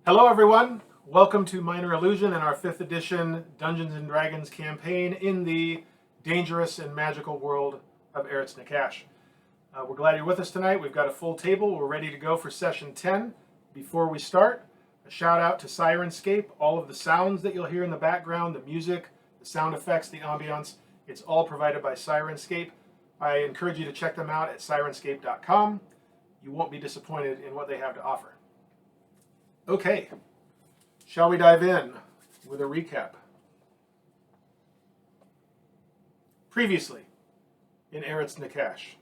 Hello everyone, welcome to Minor Illusion and our 5th edition Dungeons & Dragons campaign in the dangerous and magical world of Eretz Nakash. We're glad you're with us tonight. We've got a full table. We're ready to go for session 10. Before we start, a shout out to Sirenscape. All of the sounds that you'll hear in the background, the music, the sound effects, the ambiance, it's all provided by Sirenscape. I encourage you to check them out at sirenscape.com. You won't be disappointed in what they have to offer. Okay, shall we dive in with a recap? Previously, in Eretz Nakash.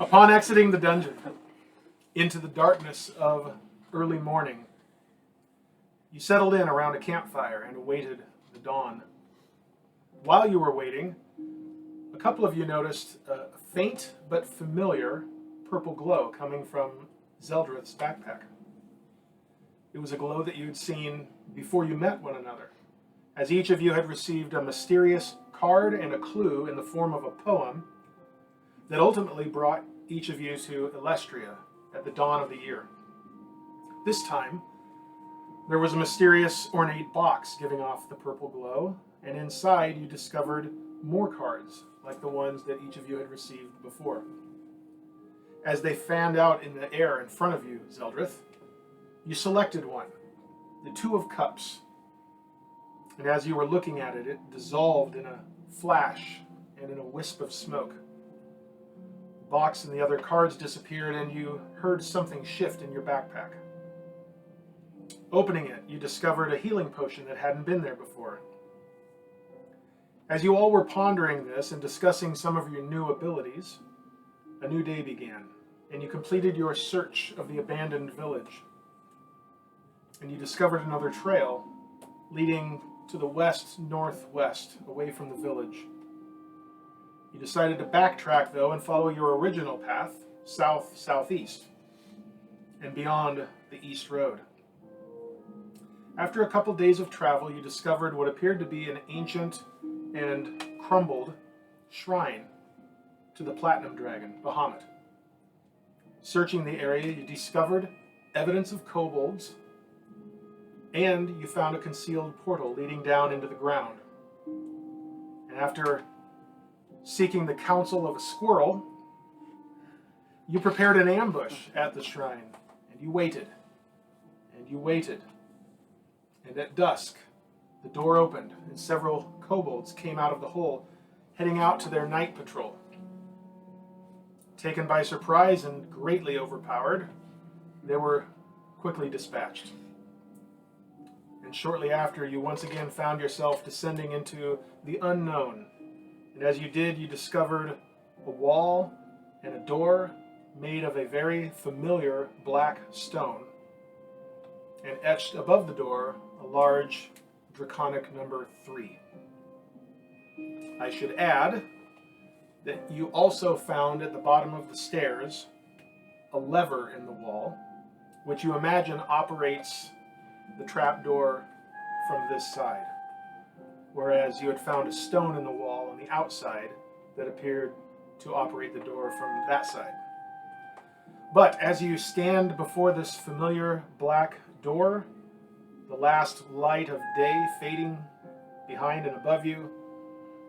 Upon exiting the dungeon into the darkness of early morning, you settled in around a campfire and awaited the dawn. While you were waiting, a couple of you noticed a faint but familiar purple glow coming from Zeldreth's backpack. It was a glow that you had seen before you met one another, as each of you had received a mysterious card and a clue in the form of a poem that ultimately brought each of you to Elestria at the dawn of the year. This time, there was a mysterious ornate box giving off the purple glow, and inside you discovered more cards like the ones that each of you had received before. As they fanned out in the air in front of you, Zeldreth, you selected one, the Two of Cups. And as you were looking at it, it dissolved in a flash and in a wisp of smoke. The box and the other cards disappeared, and you heard something shift in your backpack. Opening it, you discovered a healing potion that hadn't been there before. As you all were pondering this and discussing some of your new abilities, a new day began, and you completed your search of the abandoned village. And you discovered another trail leading to the west-northwest, away from the village. You decided to backtrack, though, and follow your original path, south-southeast, and beyond the East Road. After a couple days of travel, you discovered what appeared to be an ancient and crumbled shrine to the Platinum Dragon, Bahamut. Searching the area, you discovered evidence of kobolds, and you found a concealed portal leading down into the ground. And after seeking the counsel of a squirrel, you prepared an ambush at the shrine, and you waited, and you waited. And at dusk, the door opened, and several kobolds came out of the hole, heading out to their night patrol. Taken by surprise and greatly overpowered, they were quickly dispatched. And shortly after, you once again found yourself descending into the unknown. And as you did, you discovered a wall and a door made of a very familiar black stone. And etched above the door, a large draconic number 3. I should add that you also found at the bottom of the stairs a lever in the wall, which you imagine operates the trapdoor from this side, whereas you had found a stone in the wall on the outside that appeared to operate the door from that side. But as you stand before this familiar black door, the last light of day fading behind and above you,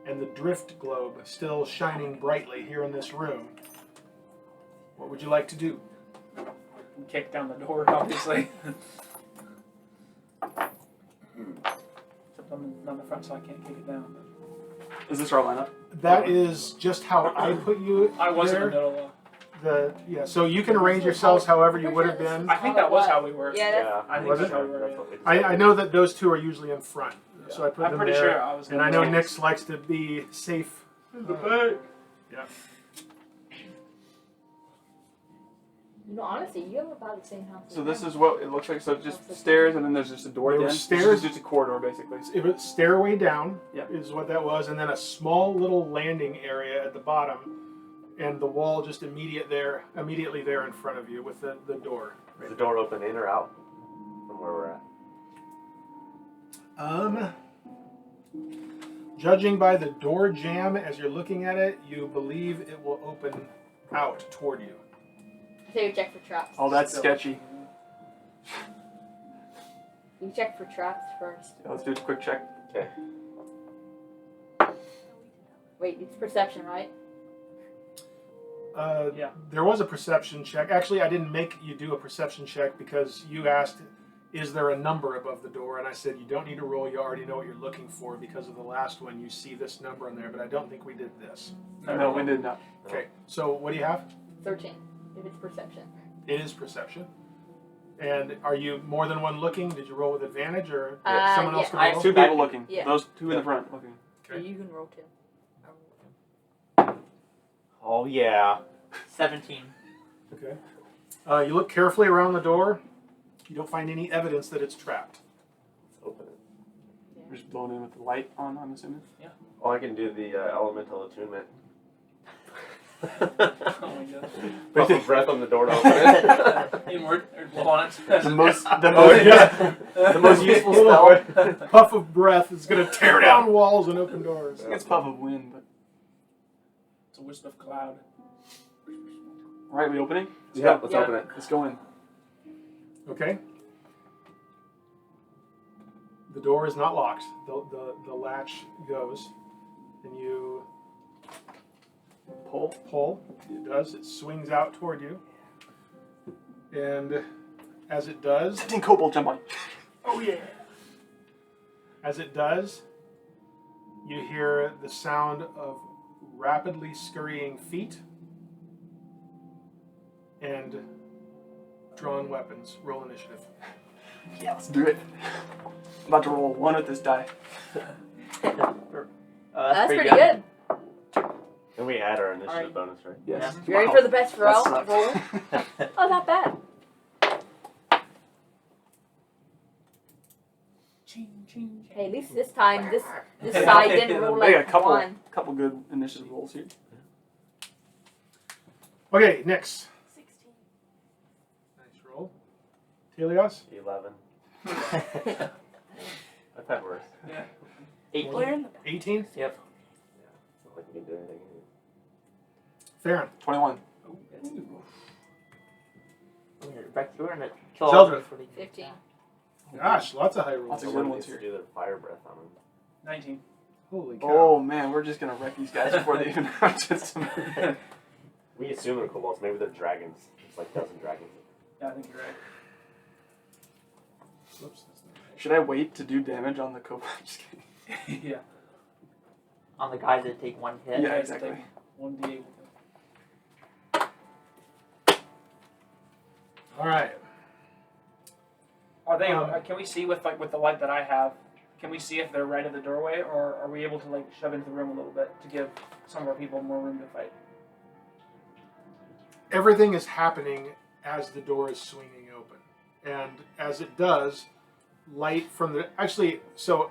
and the drift globe still shining brightly here in this room, what would you like to do? Kick down the door, obviously. Except I'm on the front, so I can't kick it down. Is this our lineup? That is just how I put you I was there. in the middle. So you can arrange yourselves however you would have been. I think that was how we were. Yeah, I think Was that's it? how we were. I know that those two are usually in front, so I put I'm them pretty there. sure I was. And I know Nyx likes to be safe. The back. Yeah. You know, honestly, you have about the same house. So this is what it looks like. So just stairs, and then there's just a door. There were Again. stairs. Just a corridor, basically. It was stairway down, Yep. is what that was, and then a small little landing area at the bottom, and the wall just immediately there in front of you with the door. Is the door open in or out from where we're at? Judging by the door jamb as you're looking at it, you believe it will open out toward you. So you check for traps. Oh, that's sketchy. You check for traps first. Yeah, let's do a quick check. Okay. Wait, it's perception, right? Yeah. There was a perception check. Actually, I didn't make you do a perception check because you asked, is there a number above the door? And I said, you don't need to roll. You already know what you're looking for because of the last one. You see this number in there, but I don't think we did this. No, we did not. Okay, so what do you have? 13, if it's perception. It is perception. And are you more than one looking? Did you roll with advantage or someone else yeah. can I roll? have 2 people looking. Yeah. Those 2 in the front looking. Okay. You can roll 2. Oh yeah. 17. Okay. You look carefully around the door. You don't find any evidence that it's trapped. Let's open it. We're just blowing in with the light on, I'm assuming. Oh, I can do the elemental attunement. Oh my god. Puff of breath on the door to open it. Inward, or blow on it. The most the most useful spell. Puff of breath is going to tear down walls and open doors. I think it's puff of wind, but. It's a wisp of cloud. Alright, we opening? Yeah, let's open it. Let's go in. Okay. The door is not locked. The latch goes, and you pull. It does. It swings out toward you, and as it does, 17 kobold jump on. oh yeah. As it does, you hear the sound of rapidly scurrying feet and drawn weapons. Roll initiative. Yeah, let's do it. I'm about to roll a 1 with this die. That's pretty good. And we add our initiative Alright. bonus, right? Yes. You ready for the best roll? That sucks. Oh, not bad. Hey, at least this time, this side didn't roll They got like a couple, 1. couple good initiative rolls here. Okay, next. 16. Nice roll. Taèlios? 11. I've had worse. 18. 18? Yep. It's not like we can do anything. Farryn? 21. We're gonna kill Zeldreth. all of them. 15. Gosh, lots of high rolls. Lots of good Someone ones needs to here. do the fire breath on them. 19. Holy cow. Oh man, we're just gonna wreck these guys before they even have to. We assume they're kobolds. Maybe they're dragons. It's like dozen dragons. Yeah, I think you're right. Whoops, that's not right. Should I wait to do damage on the kobold? Just kidding. Yeah. On the guys that take 1 hit. Yeah, exactly. 1d8. All right. Are they? Can we see with the light that I have? Can we see if they're right at the doorway, or are we able to like shove into the room a little bit to give some of our people more room to fight? Everything is happening as the door is swinging open. And as it does, light from the... Actually, so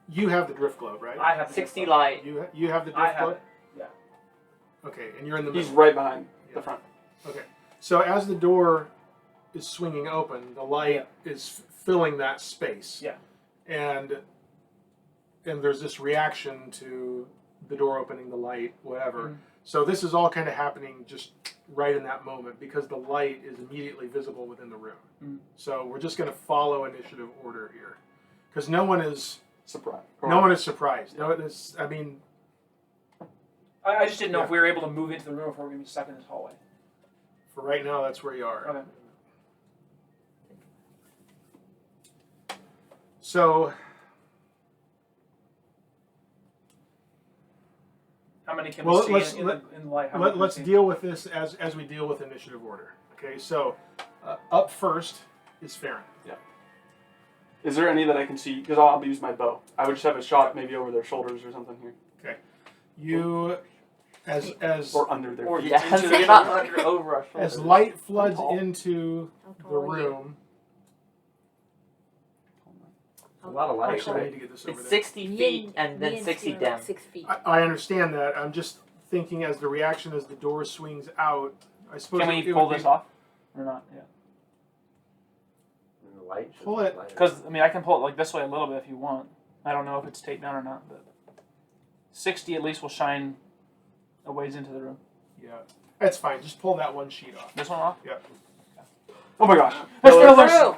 you have the drift globe, right? I have the 60 drift light. You have the I drift have globe? it. Yeah. Okay, and you're in the He's middle. right behind the front. Okay. So as the door is swinging open, the light is filling that space. Yeah. And there's this reaction to the door opening, the light, whatever. Mm. So this is all kind of happening just right in that moment because the light is immediately visible within the room. Mm. So we're just going to follow initiative order here, because no one is Surprise. surprised. No, this. I mean, I just didn't know Yeah. if we were able to move into the room if we were going to be stuck in this hallway. for right now, that's where you are. Okay. So How many can Well, we see in the light? How many can we let's see? deal with this as we deal with initiative order. Okay, so up first is Farryn. Is there any that I can see? Because I'll use my bow. I would just have a shot maybe over their shoulders or something here. You, as Or under their Or feet. yeah, into so you're not under over our shoulders. as light floods Tall. into How the tall are you? room. A lot of light. Actually, I need to get this over It's there. 60 Me feet and- and me then 60 Steven are like down. 6 feet. I understand that. I'm just thinking as the reaction as the door swings out. I suppose Can it we would pull be- this off or not? Yeah. And the light should Pull it. light Because I mean, I can pull it like this way a little bit if you want. I don't know if it's taped down or not, but 60 at least will shine a ways into the room. Yeah. That's fine. Just pull that one sheet off. This one off? Yep. Oh my gosh. There's There's no pillars. room.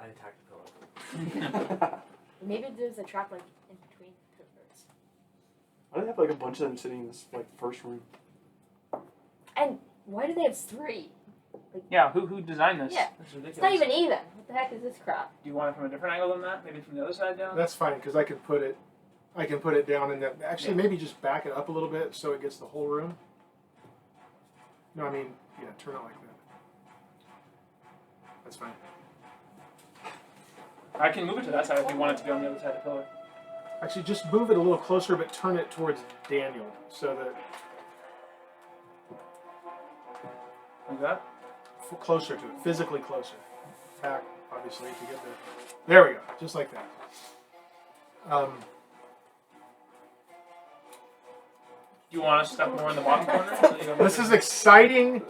I attacked the pillar. Maybe there's a trap like in between pillars. Why do they have like a bunch of them sitting in this like first room? And why do they have 3? Yeah, who designed this? Yeah. That's ridiculous. It's not even even. What the heck is this crap? Do you want it from a different angle than that? Maybe from the other side down? That's fine because I can put it down and then actually maybe just back it up a little bit so it gets the whole room. No, I mean, yeah, turn it like that. That's fine. I can move it to that side if you want it to be on the other side of the pillar. Actually, just move it a little closer, but turn it towards Daniel so that Like that? closer to it, physically closer. Back, obviously, to get there. There we go, just like that. Do you want us to step more in the bottom corner? So you don't This is exciting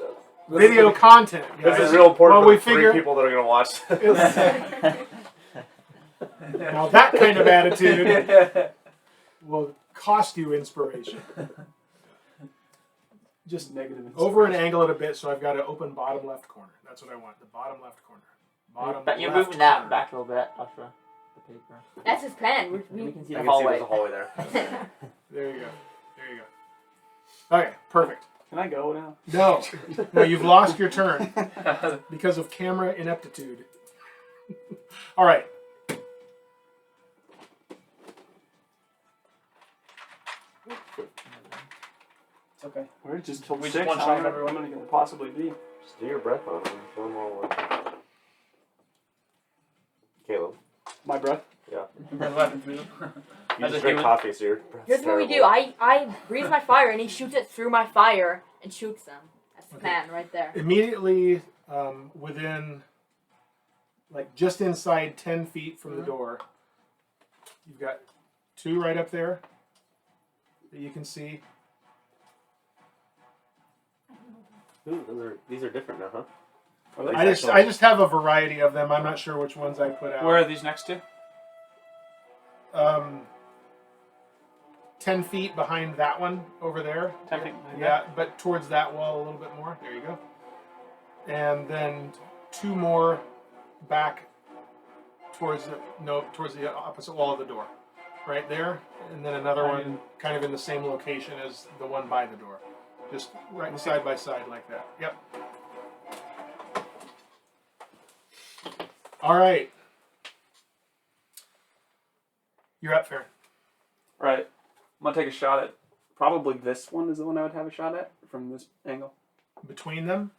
video content, guys. This is real important Well, for we the 3 figure people that are going to watch. now that kind of attitude will cost you inspiration. Just Negative. over and angle it a bit so I've got an open bottom left corner. That's what I want, the bottom left corner. Bottom But you're left moving that corner. back a little bit, Joshua. The paper. That's his pen. We can see I the can see hallway. there's a hallway there. There you go. There you go. Okay, perfect. Can I go now? No. No, you've lost your turn because of camera ineptitude. All right. It's okay. We're just killed We 6. just one How shot many everyone. how many can there possibly be? Just do your breath on them. Kill them all at once. Caleb. My breath. Bring the weapon through them. You As just a drink human. coffee, so your breath's Here's what we do. terrible. I breathe my fire and he shoots it through my fire and shoots them. That's the plan right there. Immediately within, like just inside 10 feet from the door, you've got 2 right up there that you can see. Ooh, these are different now, huh? Are they? I just have a variety of them. I'm not sure which ones I put out. Where are these next to? 10 feet behind that one over there. 10 feet behind Yeah, but towards that wall a little bit more. There you go. And then 2 more back towards the opposite wall of the door. Right there. And then another one kind of in the same location as the one by the door. Just right side by side like that. Yep. All right. You're up, Farryn. Right. I'm gonna take a shot at. Probably this one is the one I would have a shot at from this angle. Between them,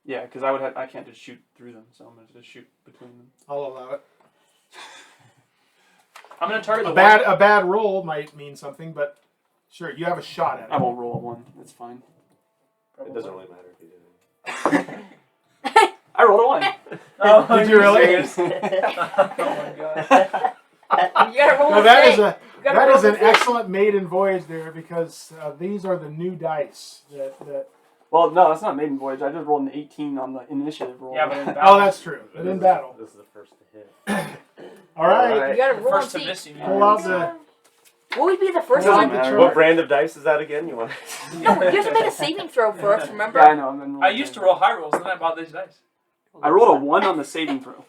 Yeah, because I can't just shoot through them, so I'm gonna just shoot between them. I'll allow it. I'm going to target the A bad roll might mean something, but sure, you have a shot at it. I won't roll a 1. It's fine. It doesn't really matter if you do it. I rolled a 1. Oh, Did you really? serious? Oh my god. You gotta roll No, a that is six. that is an excellent maiden voyage there because these are the new dice that. Well, no, that's not maiden voyage. I just rolled an 18 on the initiative roll. Yeah, but in battle. Oh, that's true. But in battle. This is the first to hit. All right. You gotta roll and First to see. miss you. Pull out the. What would be the first Doesn't one? matter. What brand of dice is that again? You want? No, you have to make a saving throw first, remember? Yeah, I know. And then roll I used to roll high rolls, and then I bought these dice. I rolled a 1 on the saving throw.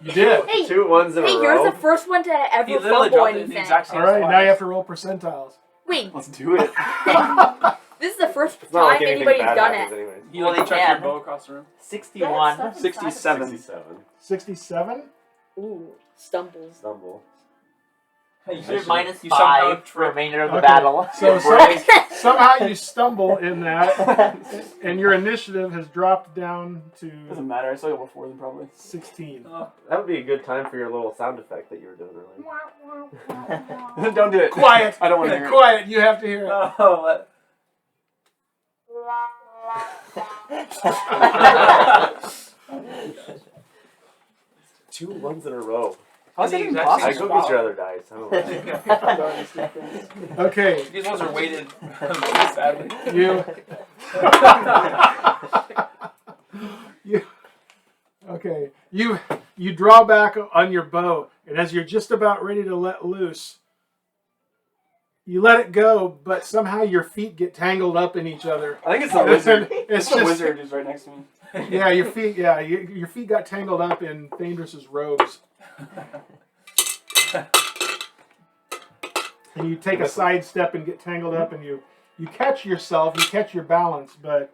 You did. Hey, 2 ones in hey, a you're row. the first one to He ever literally fumble dropped it in the anything. exact same All right. spot. Now you have to roll percentiles. Wait, Let's do it. this is the first It's not like time anything anybody's bad done happens it. anyways. You Well, like they chuck your can. bow across the room. 61. 67. 67. 67. Ooh, stumbles. Stumble. You're minus You somehow 5 for the remainder of the Okay. battle. So Break. somehow you stumble in that, and your initiative has dropped down to Doesn't matter. I still got before them probably. 16. That would be a good time for your little sound effect that you were doing earlier. Don't do it. Quiet. I don't want to hear it. Quiet. You have to hear it. Oh, what? 2 ones in a row. How's that The even exact possible? I go get your other dice. I don't know. Okay. These ones are weighted sadly. Okay. You draw back on your bow, and as you're just about ready to let loose, You let it go, but somehow your feet get tangled up in each other. I think it's the wizard. It's the just wizard who's right next to me. yeah, your feet. Yeah, your feet got tangled up in Thaèndrys' robes, and you take a side step and get tangled up, and you catch yourself, you catch your balance, but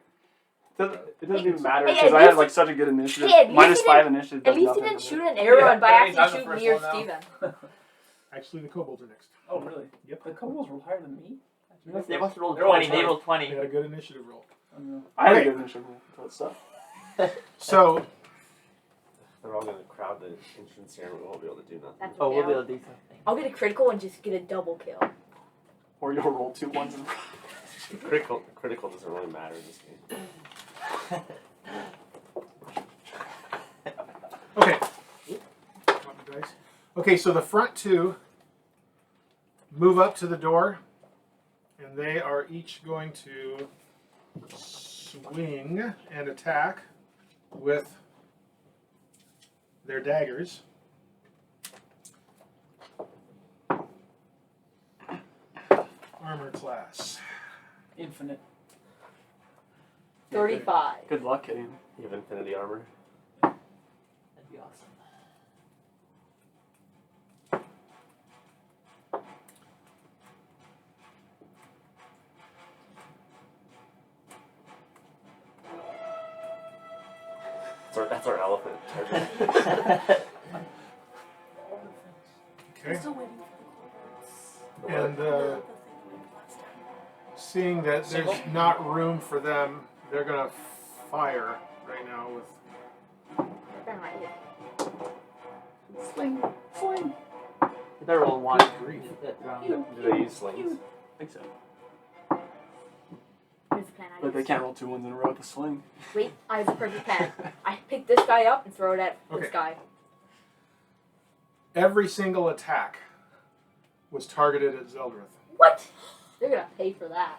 It doesn't even matter Hey, because at I had least- like such a good initiative. Hey, at least Minus you 5 initiative. At does least you nothing didn't with shoot it. an arrow Yeah, and by that means accident I'm the shoot first me or one now. Steven. actually the kobolds are next. Oh, really? Yep. The kobolds rolled higher than me? They must roll They're all 20. They rolled They 20. had a good initiative roll. I had a good initiative until it sucked. So They're all gonna crowd the entrance here, and we won't be able to do nothing. That's Oh, okay. we'll be able to do something. I'll get a critical and just get a double kill. Or you'll roll 2 ones in Critical doesn't really matter in this game. okay. Okay, so the front two move up to the door, and they are each going to swing and attack with their daggers. Armor class. Infinite. 35. Good luck hitting. You have infinity armor. That'd be awesome. That's our elephant. Okay. Still waiting for the And seeing that there's not room for them, they're going to fire right now with Sling. Sling. You better roll 1. Good grief. Get that drowned. Do they use slings? I think so. Here's the plan. But they can't roll 2 ones in a row with a sling. Wait, I have the perfect plan. I pick this guy up and throw it at Okay. this guy. every single attack was targeted at Zeldreth. What? They're gonna pay for that.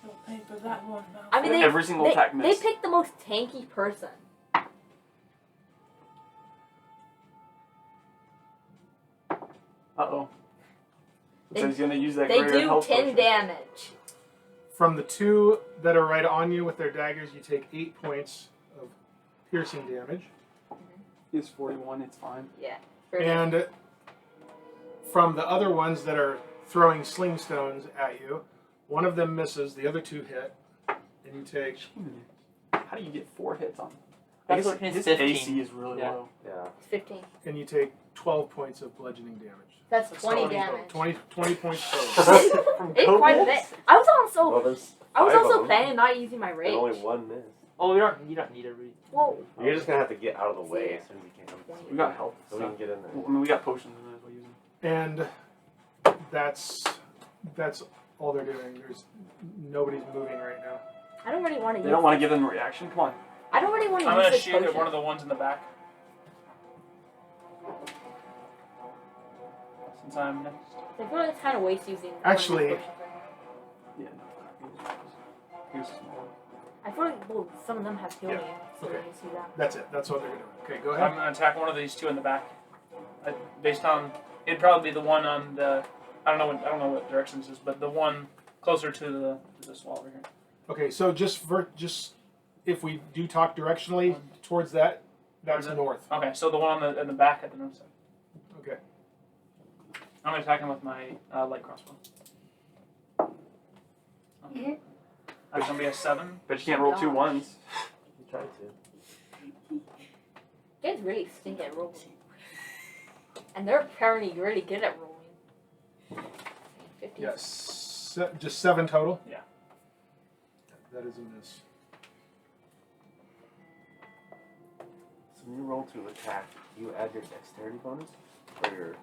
They'll pay for that one now. I mean, Every single attack they missed. picked the most tanky person. Uh-oh. They- So he's going to use that They greater do health 10 potion. damage. From the two that are right on you with their daggers, you take 8 points of piercing damage. He's 41, it's fine. Yeah. And from the other ones that are throwing sling stones at you, one of them misses, the other two hit, and you take... How do you get 4 hits on him? I I guess guess it's his 15. AC is really Yeah. low. Yeah. It's 15. and you take 12 points of bludgeoning damage. That's That's 20 20 damage. 20 points total. It's quite a bit. I was Well, also there's I was 5 of also them, planning on not using my and rage. only one missed. Oh, you don't need a read. Well, You're just gonna have to get out of the way as soon as you can, We got health. so we can get in there. I mean, we got potions, we might as well use them. And that's all they're doing. There's nobody's moving right now. I don't really want to They use. don't want to give them a reaction? Come on. I don't really want to I'm use gonna this shoot potion. at one of the ones in the back. Since I'm next. I feel like it's kind of waste using. one of these Actually- potions. Yeah, no. Here's small. I feel like well, some of them have healing, so Okay. let me see that. That's it. That's what they're doing. Okay, go I'm ahead. gonna attack one of these two in the back. Based on it'd probably be the one on the I don't know what direction this is, but the one closer to this wall over here. Okay, so just if we do talk directionally towards that, that's Where's it? north. Okay, so the one on the in the back at the north side. Okay. I'm gonna attack him with my light crossbow. That's gonna be a 7. Bet you can't roll 2 ones. You tried to. You guys really stink at rolling, and they're apparently really good at rolling. 50. Yes. Just 7 total? Yeah. That is a miss. So when you roll to attack, you add your dexterity bonus or your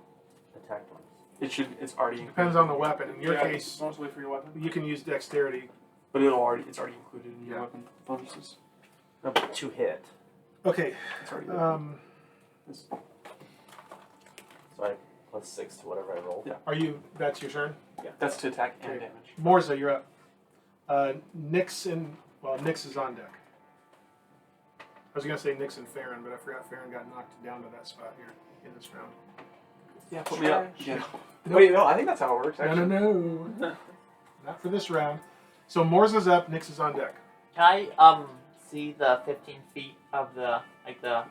attack bonus? It's already Depends on the weapon. In your Yeah, case, mostly for your weapon. you can use dexterity. But it's already included in your Yeah. weapon bonuses. No, but 2 hit. Okay. It's already there. So I plus 6 to whatever I roll. Yeah. That's your turn? That's to attack and Okay. damage. Morzza, you're up. Nyx is on deck. I was going to say Nyx and Farryn, but I forgot Farryn got knocked down to that spot here in this round. Yeah, put me up. Yeah. Nope. Wait, no, I think that's how it works, No, actually. no. Not for this round. So Morzza's up, Nyx is on deck. Can I see the 15 feet of the what's it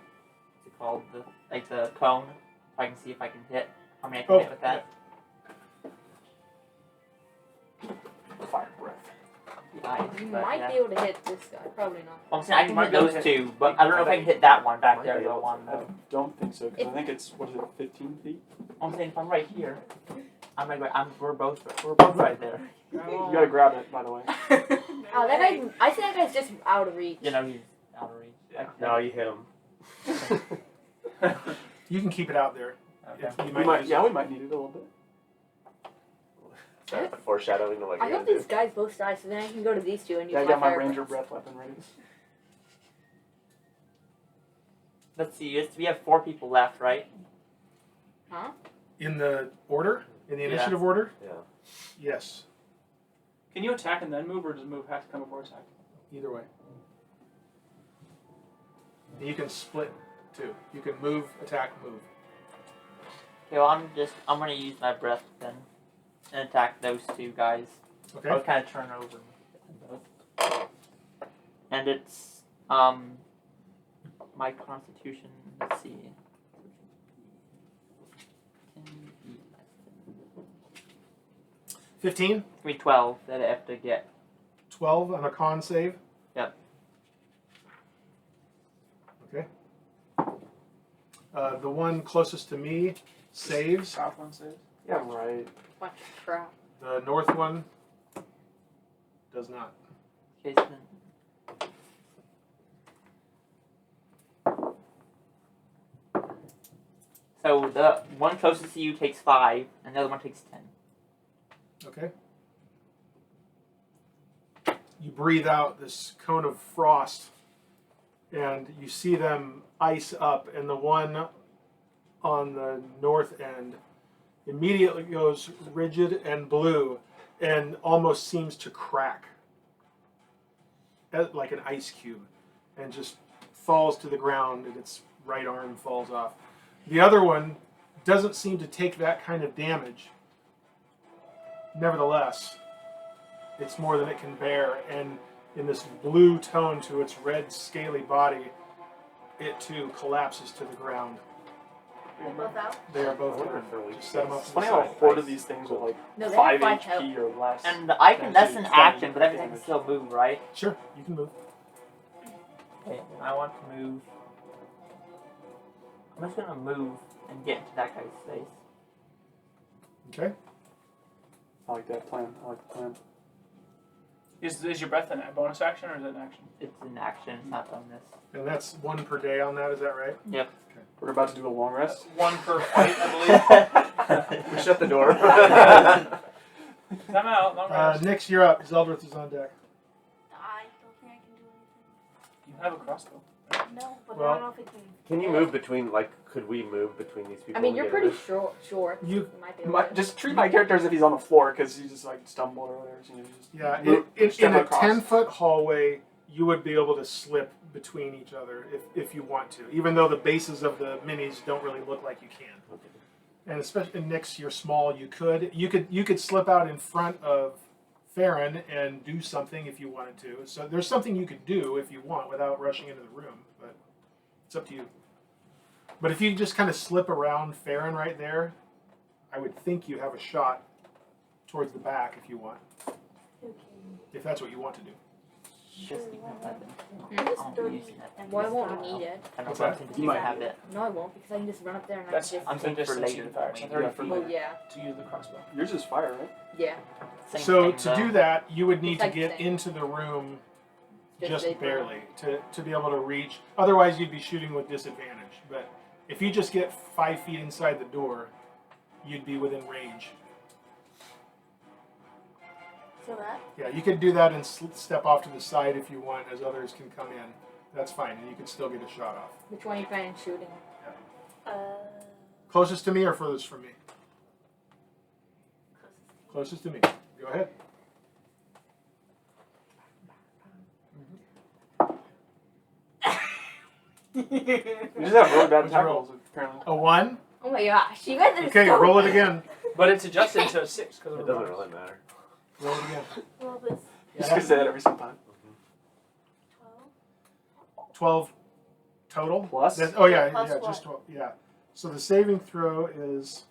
called, the cone? So I can see if I can hit. How many I can hit with that? Fire breath. Nice, You but, might yeah. be able to hit this guy. Probably not. Well, I'm saying I can hit those two, but I don't know if I can hit that one back there. The one. I don't think so, because I think it's, what is it, 15 feet? I'm saying if I'm right here, we're both right there. You gotta grab it, by the way. Oh, that guy. I think that guy's just out of reach. You know he's out of reach. Yeah. No, you hit him. You can keep it out there. Okay. If you We might might, use yeah, it. we might need it a little bit. Is that foreshadowing of what I you're hope gonna these do? guys both die, so then I can go to these two and use Yeah, I my got my fire ranger breath. breath weapon ready. Let's see. We have 4 people left, right? Huh? In the order? In the Yeah. initiative order? Yeah. Yes. Can you attack and then move, or does move have to come before attack? Either way. And you can split too. You can move, attack, move. Okay, well I'm gonna use my breath then and attack those 2 guys. Okay? I'll kind of turn over. And it's my constitution. Let's see. 15, It's gonna be 12 that I have to get. 12 on a con save. Yep. Okay. The one closest to me saves. South one saves. Yeah, right. Bunch of crap. The north one does not. Okay, so So the one closest to you takes 5, and the other one takes 10. Okay. You breathe out this cone of frost, and you see them ice up, and the one on the north end immediately goes rigid and blue, and almost seems to crack like an ice cube, and just falls to the ground, and its right arm falls off. The other one doesn't seem to take that kind of damage. Nevertheless, it's more than it can bear, and in this blue tone to its red, scaly body, it too collapses to the ground. They're both out? They are both I wonder down. if they're weak. Just set them up It's to the funny how a side. horde of these things with like No, they 5 have 5 HP or less. And I can, that's an Actually, action, but that means I can damage. still move, right? Sure, you can move. Okay, I want to move. I'm just gonna move and get into that guy's face. Okay. I like that plan. I like the plan. Is your breath a bonus action or is it an action? It's an action, it's not bonus. And that's 1 per day on that, is that right? Yep. We're about to do a long rest. 1 per fight, I believe. We shut the door. Time out. Long rest. Nyx, you're up. Zeldreth is on deck. I don't think I can do anything. You have a crossbow. No, but Well- I don't know if it can. Can you move between, like, could we move between these people? I mean, and you're get pretty in? sure. You- might be able to. Just treat my character as if he's on the floor because he just like stumbled or whatever. So you just Yeah, move- in step a across. 10-foot hallway, you would be able to slip between each other if you want to, even though the bases of the minis don't really look like you can. Okay. And especially in Nyx, you're small. You could slip out in front of Farryn and do something if you wanted to. So there's something you could do if you want without rushing into the room, but it's up to you. But if you just kind of slip around Farryn right there, I would think you have a shot towards the back if you want, if that's what you want to do. Just keep my weapon. Hmm? I'll be using it. Well, I won't need it. I don't What's know that? if You you might have it. No, I won't because I can just run up there and That's I can I'm just. thinking for distance you later. can fire. So maybe. 30 Yeah, for feet Oh yeah, to use the crossbow. Yours is fire, right? yeah. Same So thing, to though. do that, you would need It's to like get same. into the room just vapor. barely to be able to reach. Otherwise, you'd be shooting with disadvantage. But if you just get 5 feet inside the door, you'd be within range. So that? Yeah, you could do that and step off to the side if you want, as others can come in. That's fine, and you can still get a shot off. Which one are you planning on shooting? Closest to me or furthest from me? Closest to me. Go ahead. You just have really bad What'd you roll? tackles, apparently. A 1? A Oh my gosh, you guys are Okay, so roll it good. again. But it's adjusted to a 6 because of It the doesn't bonus. really matter. Roll it again. Well, this Just gonna say that every single time. 12. 12 total. Plus? Oh yeah, Plus yeah, what? just 12. Yeah. So the saving throw is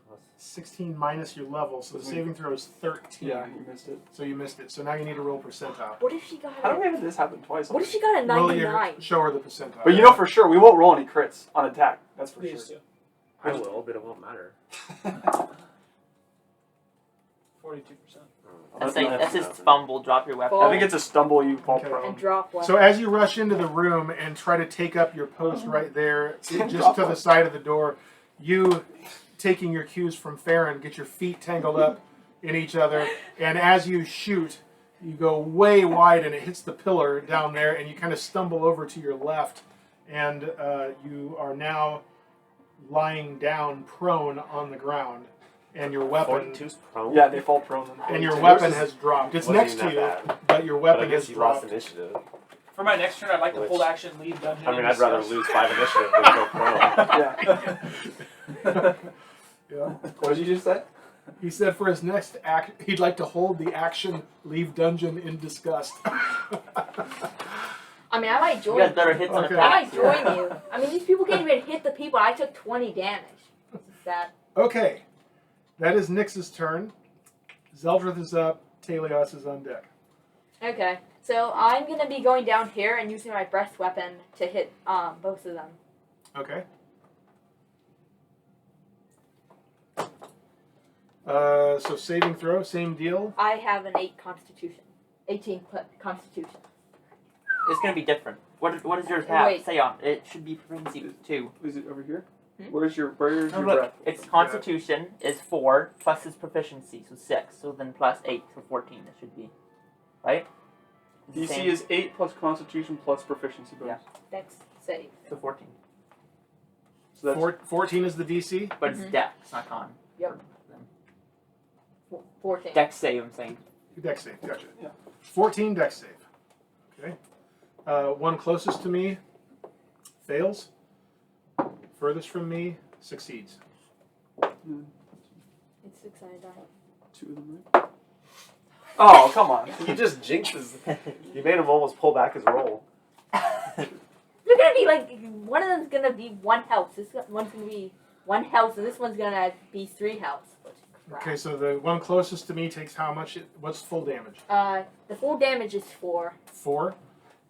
Plus 16 minus your level. So the saving throw is 13. Yeah, you missed it. So you missed it. So now you need to roll percentile. What if she got How do we a, have this happen twice? what if she got a Roll your, 99? show her the percentile. But you know for sure, we won't roll any crits on attack. That's for Please sure. do. I will, but it won't matter. 42%. That's, That's like, not- that's just fumble, drop your weapon. I think it's a stumble, you fall Okay. prone. And drop one. So as you rush into the room and try to take up your post right there, just Drop to the one. side of the door, you, taking your cues from Farryn, get your feet tangled up in each other, and as you shoot, you go way wide and it hits the pillar down there, and you kind of stumble over to your left, and you are now lying down prone on the ground, and your weapon 42's prone? Yeah, they fall prone. and your 42. weapon Yours is- has dropped. It's Wasn't next even to you, that bad. but your But I weapon guess has you dropped. lost initiative. For my next turn, I'd like to Which- hold action, leave dungeon. I mean, and I'd rather discuss. lose 5 initiative than go prone. Yeah. Yeah. What did you just say? He said for his next act, he'd like to hold the action, leave dungeon in disgust. I mean, I might You join. guys better hit some Okay. I might attacks. join you. I mean, these people can't even hit the people. I took 20 damage. This is sad. Okay, that is Nyx's turn. Zeldreth is up. Taèlios is on deck. Okay, so I'm gonna be going down here and using my breast weapon to hit both of them. Okay. So saving throw, same deal. I have an 8 Constitution. 18 Constitution. It's gonna be different. What does yours have? Wait. Say on. It should be proficiency 2. Is it over here? Hmm? Where's your No, breath? look, its constitution is 4 plus his proficiency, so 6. So then plus 8, so 14 it should be. Right? It's the DC same. is 8 plus Constitution plus proficiency bonus. Dex save. So 14. So that's 14 is the DC. But it's Mhm. dex, not con. Yep. 14. Dex save, I'm saying. Dex save, gotcha. Yeah. 14 dex save. Okay. One closest to me fails. Furthest from me succeeds. It's 6 die. 2 of them, right? Oh, come on. You just jinxed his. You made him almost pull back his roll. They're gonna be like, one of them's gonna be 1 health. This one's gonna be 1 health, and this one's gonna be 3 health. Okay, so the one closest to me takes how much? What's full damage? The full damage is 4. 4.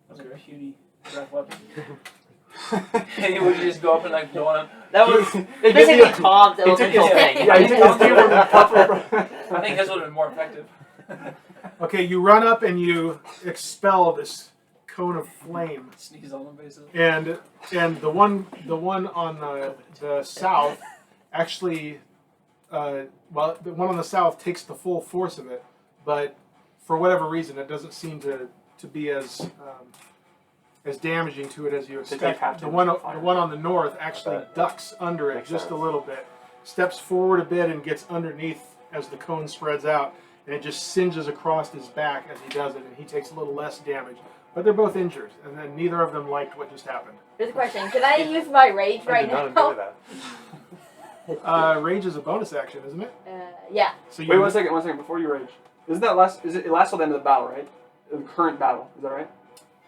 That was a puny breath weapon. And you would just go up and like blow on. That was it's basically Tom's elemental thing. Yeah, you just give him a puffer. I think his would have been more effective. Okay, you run up and you expel this cone of flame, Sneeze on them, basically. and the one on the south actually, the one on the south takes the full force of it, but for whatever reason, it doesn't seem to be as damaging to it as you take expect. half The damage one from fire. on the north actually ducks under it Makes just a sense. little bit, steps forward a bit, and gets underneath as the cone spreads out, and it just singes across his back as he does it, and he takes a little less damage. But they're both injured, and then neither of them liked what just happened. Here's a question. Can I use my rage I right did not now? enjoy that. Rage is a bonus action, isn't it? Yeah. So Wait, one second, before you rage. Isn't that last, it lasts till the end of the battle, right? The current battle, is that right?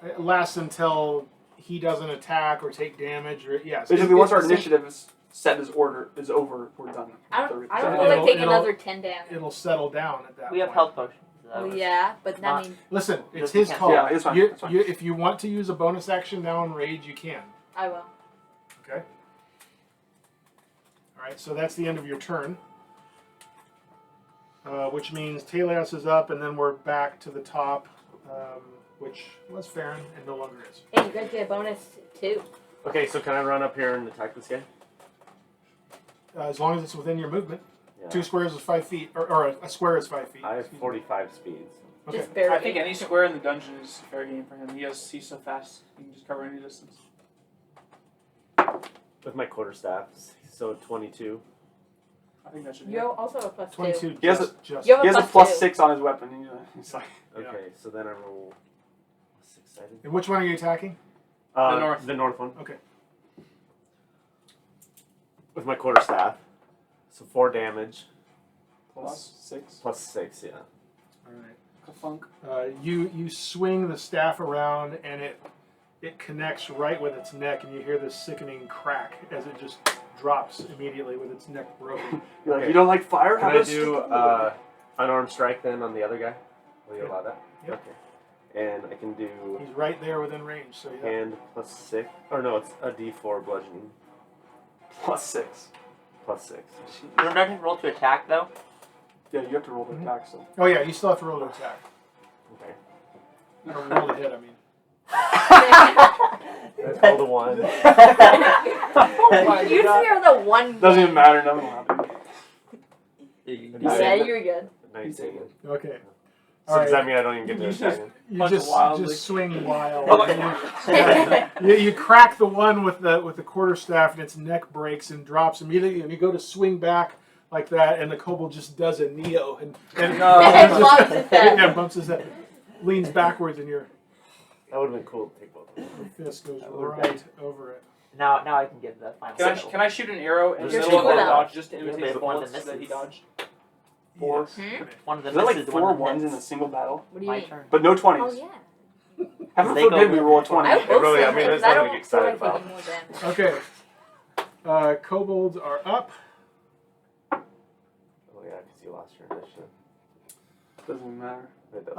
It lasts until he doesn't attack or take damage, or yes. Basically, once our it's- initiative is set as order is over, we're done. I don't So feel like taking it'll- another 10 damage. It'll settle down at that We have point. health potions. Oh, yeah, but I mean, Listen, it's Doesn't his count. call. Yeah, it's fine, it's fine. If you want to use a bonus action now on rage, you can. I will. Okay. All right, so that's the end of your turn. Which means Taèlios is up, and then we're back to the top, which was Farryn and no longer is. Hey, you guys get a bonus too. Okay, so can I run up here and attack this guy? As long as it's within your movement. Yeah. 2 squares is 5 feet, or a square is 5 feet. I have excuse me. 45 speeds. Okay. Just barely. I think any square in the dungeon is fair game for him. He's so fast. He can just cover any distance. With my quarterstaff, so 22. I think that should You hit. also have a plus 2. 22. He has just. You have He has a plus plus 2. 6 on his weapon. And he's like, Okay, so then I roll 6-sided. And which one are you attacking? The north. The north one. Okay. with my quarterstaff. So 4 damage Plus 6. plus 6. Yeah. All right. Ka-funk. You swing the staff around, and it connects right with its neck, and you hear this sickening crack as it just drops immediately with its neck broken. You're like, Okay. you don't like fire? Can How I about do stick it? unarmed strike then on the other guy? Will you Yep. allow that? Yep. Okay. And I can do He's right there within range, so yeah. hand plus 6. Or no, it's a D4 bludgeoning Plus 6. plus 6. Don't I roll to attack though? Yeah, you have to roll the attack, so. Oh yeah, you still have to roll to attack. Okay. Or roll to hit, I mean. Let's roll the 1. You fear the one. Doesn't even matter, nothing will happen. Yeah, you're good. 19. Okay. So All does right. that mean I don't even get to You attack him? You Punch just wildly. swing wild. You crack the one with the quarterstaff, and its neck breaks and drops immediately. And you go to swing back like that, and the kobold just does a neo and Bumps his head. yeah, bumps his head, leans backwards, and your That would have been cool to take both of them. fist goes That would've right over it. Now I can give the final. Can I shoot an arrow in the There's middle of two that of them. dodge just to Yeah, imitate but the one of bullets them that he misses. dodged? 4. Yes. Okay. One of Is them that like misses, 4 one of them ones in a hits. single battle? What do you My mean? turn. But no 20s. Oh yeah. Heaven They forbid go- we roll a 20. I would hope really- so, I mean, because that's I nothing to don't get excited feel like about. taking more damage. Okay. Kobolds are up. Oh yeah, because you lost your initiative. Doesn't even matter. It does.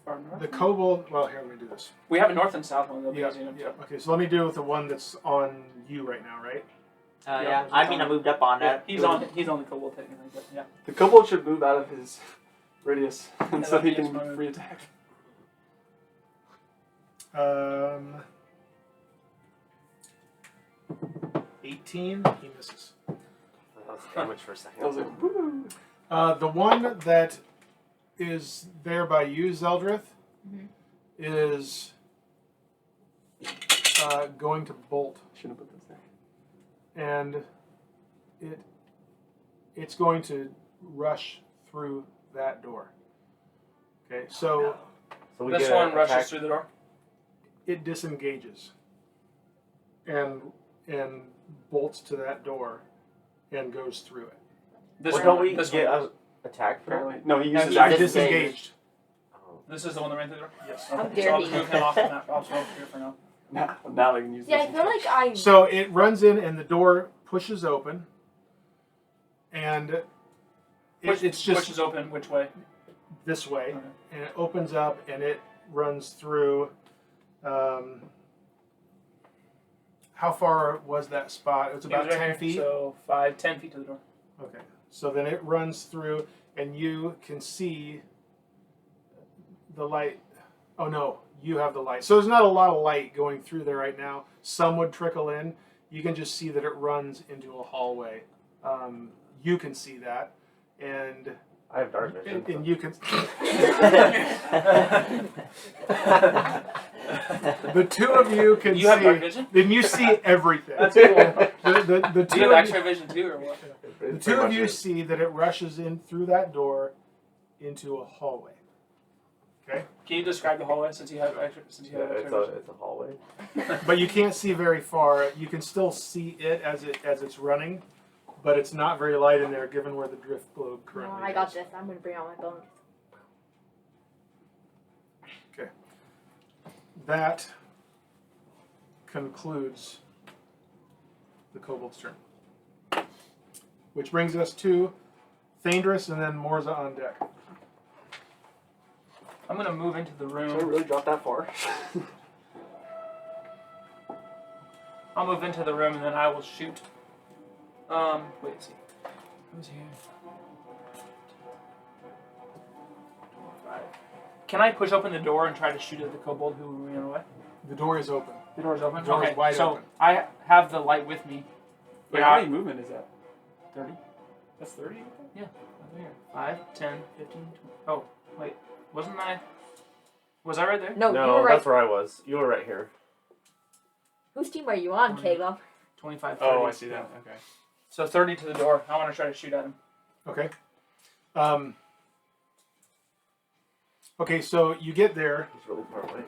Far north? The kobold. Well, here, let me do this. We have a north and south one. They'll be Yeah. easy enough. Yeah. Okay. So let me do with the one that's on you right now, right? Yeah, I mean I moved up on Yeah, that. he's on the kobold technically, but yeah. The kobold should move out of his radius, and so that'd he be his can move. free attack. 18. He misses. That was damage for a second. I was like, woo! The one that is there by you, Zeldreth, is going to bolt, Shouldn't have put this there. and it's going to rush through that door. Okay, so So we This get one an rushes attack. through the door. it disengages and bolts to that door and goes through it. This Well, one, don't we this get one. an attack for it? Apparently. No, he No, uses he action. Disengaged. Oh. This is the one that ran through the door. Yes. Okay, How dare so I'll he. move him off the map. I'll swap here for now. Now I can use Yeah, I this. feel like I. So it runs in, and the door pushes open, and it's just Pushes open which way? this way, Okay. and it opens up, and it runs through. How far was that spot? It was It about was right 10 here, feet. So 10 feet to the door. Okay, so then it runs through, and you can see the light. Oh no, you have the light. So there's not a lot of light going through there right now. Some would trickle in. You can just see that it runs into a hallway. You can see that, and I have dark vision. and you can. The two of you can You see. have dark vision? Then you see everything. That's cool. The Do two you of have you- X-ray vision too, or what? the two of you see that it rushes in through that door into a hallway. Okay, Can you describe the hallway since you have X-ray? Since you Yeah, have it's X-ray a vision? it's a hallway. but you can't see very far. You can still see it as it's running, but it's not very light in there given where the drift globe No, currently I got is. this. I'm gonna bring out my bones. That concludes the kobold's turn. Which brings us to Thaèndrys and then Morzza on deck. I'm gonna move into the Did I room. really drop that far? I'll move into the room and then I will shoot. Wait, let's see. Who's here? 5. Can I push open the door and try to shoot at the kobold who ran away? The door is open. The door's open? The door is Okay, wide so open. I have the light with me. Wait, Yeah. how many movement is that? 30. That's 30? Yeah, over here. 5, 10, 15, 20. Oh, wait. Wasn't I? Was I right there? No, you No, were right. that's where I was. You were right here. Whose team are you on, Caleb? 25, 30. Oh, I see that. Okay. So 30 to the door. I want to try to shoot at him. Okay. Okay, so you get there, He's really far away.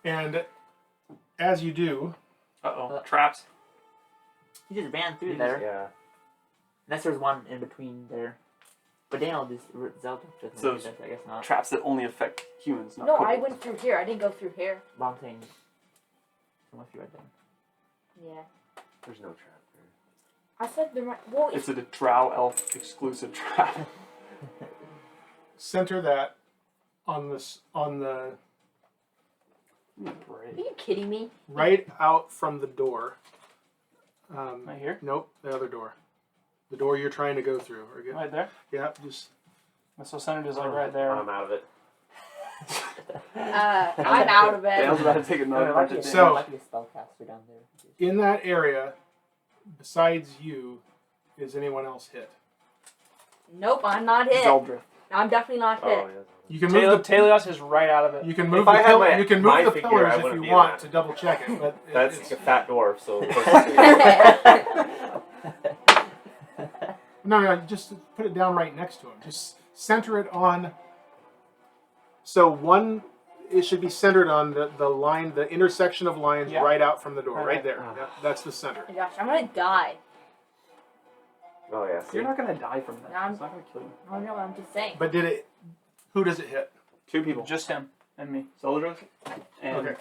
and as you do, Uh-oh. Traps. He just ran through there. Yeah. Unless there's one in between there. But Daniel, this Zeldreth doesn't So do this, I guess not. Traps that only affect humans, not No, I kobolds. went through here. I didn't go through here. But I'm saying, unless you read them. Yeah. There's no trap there. I said there might. Well, It's a Drow elf exclusive trap. center that on the are you kidding me? right out from the door. Right here? Nope, the other door. The door you're trying to go through. Or get, Right there? yeah, just So centered is like right there. I'm out of it. I'm out of Dale's it. about to take another bunch of So- might be a spellcaster down there. in that area. Besides you, is anyone else hit? Nope, I'm not hit. Zeldreth. I'm definitely not hit. Oh, yeah. You can move the Taèlios is right out of it. you can move If I the had pill- my- you can my move the figure, pillars I if wouldn't you be in want that. to double check it, but That's it's, like a fat dwarf, so. no, just put it down right next to him. Just center it on. So it should be centered on the line, the intersection of lines Yeah. right out from the door, Right right there. there. Yep, that's the center. Oh my gosh, I'm gonna die. Oh, yeah. See? You're not gonna die from that. No, It's not gonna kill you. I don't know. I'm just saying. But who does it hit? 2 people. Just him and me. Zeldreth and Okay.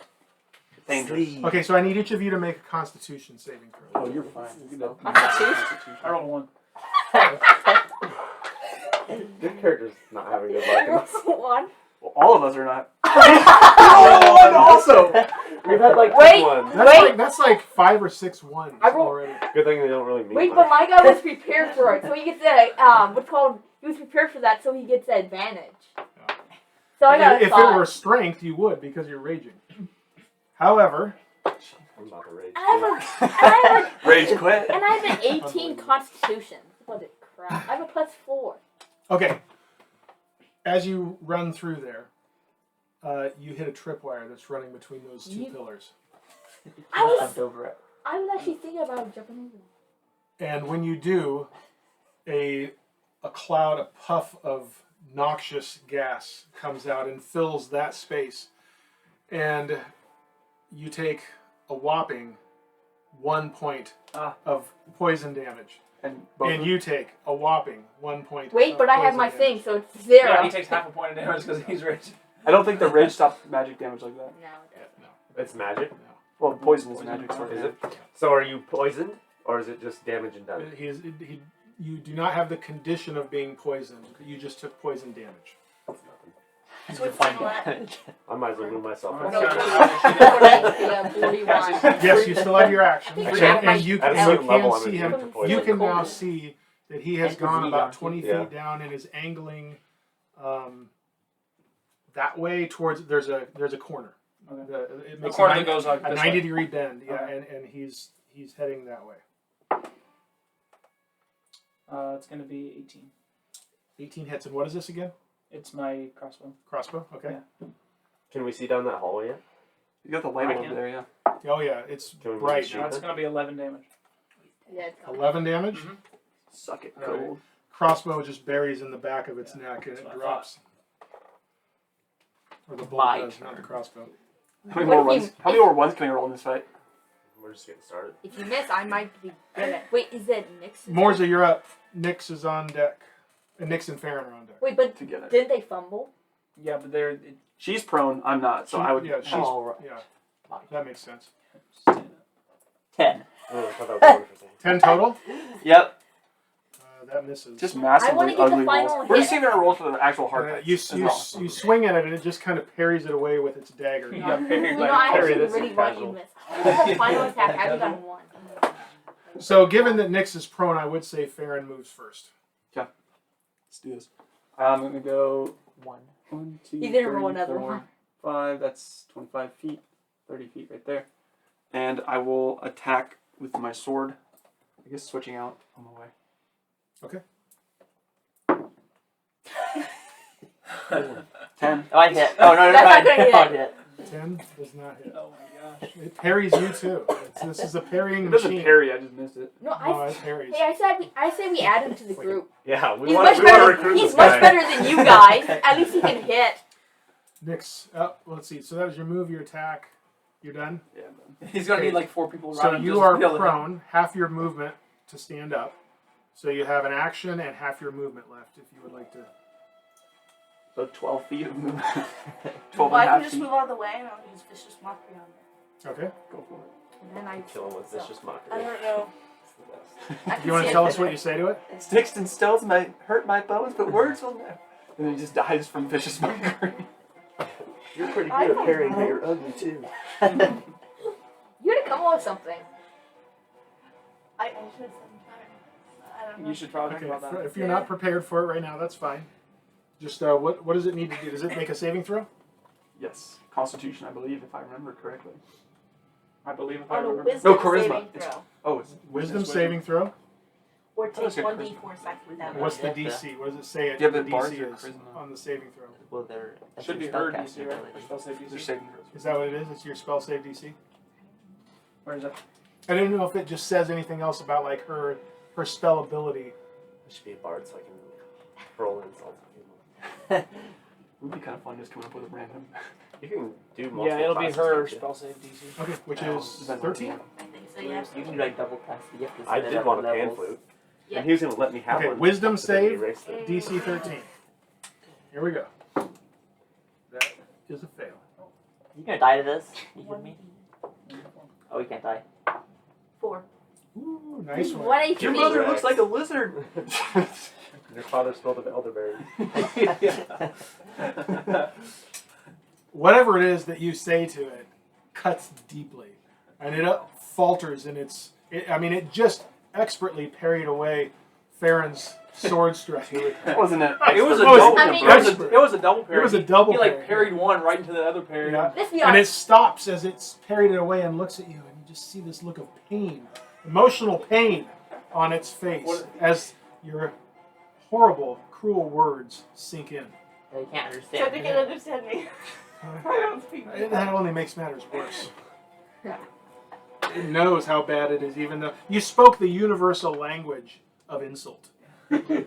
Thaèndrys. Okay, so I need each of you to make a Constitution saving throw. Oh, you're fine. You can I rolled a 1. Good character's not having good I luck. rolled one. Well, all of us are not. Oh, also! We've had like Wait. 2 ones. That's like 5 or 6 ones I rolled- already. Good thing they don't really mean Wait, much. but my guy was prepared for it, so he gets what's called. He was prepared for that, so he gets the advantage. So I got If a 5. it were strength, you would because you're raging. However, I'm about to rage. And I have Rage quit. and I have an 18 Constitution. What a crap! I have a +4. okay. As you run through there, you hit a tripwire that's running between those 2 pillars. I was Jumped over it. actually thinking about jumping over. And when you do, a cloud, a puff of noxious gas comes out and fills that space. And you take a whopping 1 point of poison damage. And And you take a whopping 1 point. Wait, of but I have poison my damage. thing, so it's 0. Yeah, he takes half a point of damage because he's rich. I don't think the rage stops magic damage like that. No. No. It's magic. Well, poison is Poison magic is sort of Is damage. it? So are you poisoned? Or is it just damage and done? You do not have the condition of being poisoned. You just took poison damage. That's nothing. So it's still at I might as well move myself. Oh, out. God. 41. Yes, you still have your action. I And, think I have my- and you At a can certain level, I'm see immune him. to poison. You can now Cold. see that he has And gone disease, about aren't you? 20 Yeah. feet down and is angling that way towards. There's a corner. Okay. It The makes corner a that goes like a this 90-degree bend. Yeah, Okay. and he's heading that way. It's going to be 18. 18 hits. And what is this again? It's my crossbow. Crossbow. Okay. Yeah. Can we see down that hallway yet? You got the light I over can. there, yeah. Oh yeah, it's Can we bright. shoot now. It's going to be 11 damage. Yeah, it's gone. 11 damage. Mhm. Suck it, Okay. cold. Crossbow just buries in the back of its Yeah, neck and that's it what I drops. Or the bolt Mike. does, not the crossbow. How many What more if you- ones? How many more ones can I roll in this fight? We're just getting started. If you miss, I might be good at. Wait, is it Nix? Morzza, you're up. Nix is on deck. And Nix and Farryn are on deck. Wait, but Together. didn't they fumble? Yeah, but they're. She's prone, I'm not, so I would. Yeah, she's. Oh, right. Yeah, that makes sense. 10. Oh, I thought that was one for thing. 10 total? Yep. That misses. Just I massively wanna get the ugly final rolls. We're just hit. seeing our rolls for the actual hard parts you, as you, well. you swing at it and it just kind of parries it away with its dagger. Yeah, You very know, I Parry actually this really is want you casual. to miss. I the final attack. I haven't gotten one. So, given that Nix is prone, I would say Farryn moves first. Let's do this. I'm gonna go 1. 1, 2, He didn't roll 3, another 4, one. 5. That's 25 feet, 30 feet right there. And I will attack with my sword. I guess switching out on the way. Okay. 10. Oh, I hit. Oh, no, That's not gonna hit. I hit. 10 does not hit. Oh my gosh. It parries you too. This is a parrying It doesn't machine. parry. I just missed it. No, No, it parries. Hey, I say we add him to the group. Yeah, we He's want much to better. recruit He's this much guy. better than you guys. At least he can hit. Nix. Let's see. So that was your move, your attack. You're done. Yeah, I'm done. He's gonna Okay. need like 4 people around So him. you just are to be able to hit him. prone. Half your movement to stand up. So you have an action and half your movement left. If you would like to. So 12 feet of movement. 12 Well, and a I half can just feet. move out of the way and I'll use vicious mockery on there. Okay. Go for it. And then I Kill him with vicious I mockery. don't know. It's the best. I can You want see to it tell us better. what you say to it? Sticks and stones might hurt my bones, but words will never. And then he just dies from vicious mockery. You're pretty I good at don't parrying, know. but you're ugly too. You gotta come up with something. I should have said better. I don't know. You should probably Okay. think about that. If you're not prepared for it right now, that's fine. Just what does it need to do? Does it make a saving throw? Yes. Constitution, I believe, if I remember correctly. I believe if I On a remember. wisdom No, charisma. saving It's- throw. Oh, it's Wisdom Wisdom. saving throw. Or I take was gonna 1d4 seconds without What's the Yeah. DC? What does it say? Yeah, The but bards DC are is charisma. on the saving throw. Well, they're that's Should be your her spellcasting DC, right? ability. Or spell save They're DC. saving throws. Is that what it is? It's your spell save DC. Where is it? I didn't know if it just says anything else about like her spell ability. I should be a bard so I can roll insults at people. It would be kind of fun just coming up with a random. You can do multiple Yeah, it'll be classes, her can't you? spell save DC. Okay, which Oh, is depends on 13. I think so, yeah. You can do like double class, but you have to I set it did up want a pan levels. flute. Yeah. And he was going to let me have Okay, one. wisdom but then he save. erased it. DC 13. Here we go. That is a fail. You gonna die to this? You kidding me? 1d4. Oh, you can't die. 4. Ooh, nice one. 1 HP. Your mother looks like a lizard. Your father smelled of elderberry. Whatever it is that you say to it cuts deeply, and it falters in its. It just expertly parried away Farryn's sword strike. Wasn't it? It was a Oh, double. I mean- It was a double parry. It was a double He like parry. parried one right into the other parry. Yeah. Let's be And it honest. stops as it's parried it away and looks at you, and you just see this look of pain, emotional pain on its face What- as your horrible, cruel words sink in. They can't So understand. they can understand me. I don't speak. That only makes matters worse. It knows how bad it is, even though you spoke the universal language of insult. Okay.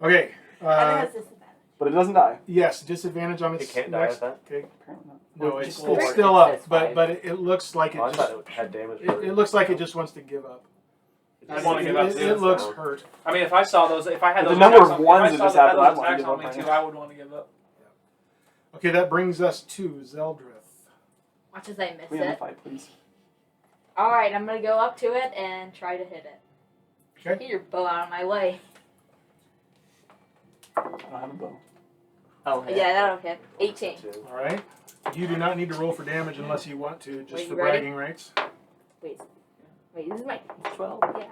And it has disadvantage. But it doesn't die. Yes, disadvantage on its It can't die next. at that? Okay. Apparently not. No, Well, it's just Or still it up, says but five. it looks like Oh, I it thought just. it had damage. It looks like it just wants to give up. I wanna give up too. It looks hurt. I mean, if I saw those, if I had The those number attacks of on, ones if I that saw just that had happened, I'd those wanna attacks give on up me right too, now. I would want to give up. Okay, that brings us to Zeldreth. Watch as I miss We have a it. fight, please. Alright, I'm gonna go up to it and try to hit it. Okay. Get your bow out of my way. I don't have a bow. Oh, Yeah, that'll hit. 18. All right. You do not need to roll for damage unless you want to, just Wait, for you ready? bragging rights. Wait, this is my 12. Yeah, I know.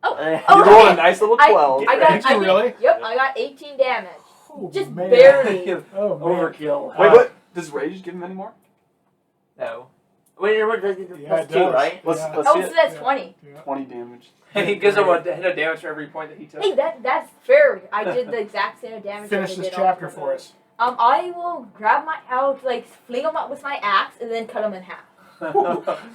Oh, You oh, rolled okay. a nice little I- 12. I got. Did you I did, really? Yep, I got 18 damage. Oh, Just man. barely. Oh, man. Overkill. Wait, what? Does rage give him any more? No. Wait, what does it do? Yeah, Plus it 2, does. right? Let's Yeah. let's Oh, see so it. that's Yeah. 20. Yeah. 20 damage. He gives him a hit of damage for every point that he took. Hey, that's fair. I did the exact same damage. Finish as I this did chapter on- for us. I will grab I'll like fling him up with my axe and then cut him in half.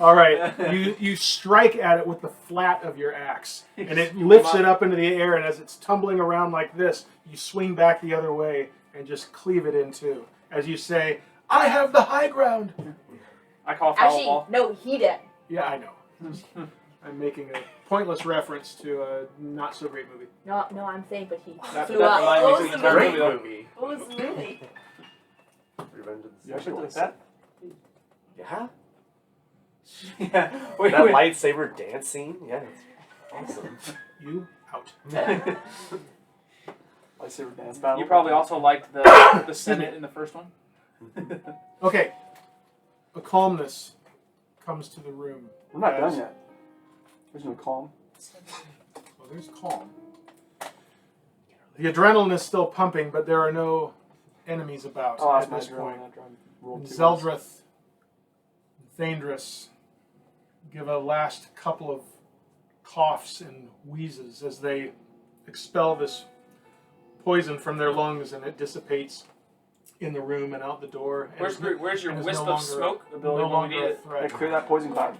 All right. You strike at it with the flat of your axe, and it lifts it up into the air, and as it's tumbling around like this, you swing back the other way and just cleave it in two. As you say, I have the high ground. I call foul Actually, ball. no, he did. Yeah, I know. I'm making a pointless reference to a not so great movie. No, I'm saying, but he That flew up. reminds me What of was the the entire Great movie, though. movie. What was the movie? Revenge of the You actually like Sith. that? Yeah. Yeah. Wait, That wait. lightsaber dance scene? Yeah, it's awesome. You out. Lightsaber dance battle. You probably also liked the Senate in the first one. Okay. A calmness comes to the room. We're not As- done yet. There's no calm. Well, there's calm. The adrenaline is still pumping, but there are no enemies about Oh, at this point. And Zeldreth and Thaèndrys give a last couple of coughs and wheezes as they expel this poison from their lungs, and it dissipates in the room and out the door. And Where's your and is wisp no of longer- smoke ability no when we longer need a it? Yeah, threat. clear that poison cloud.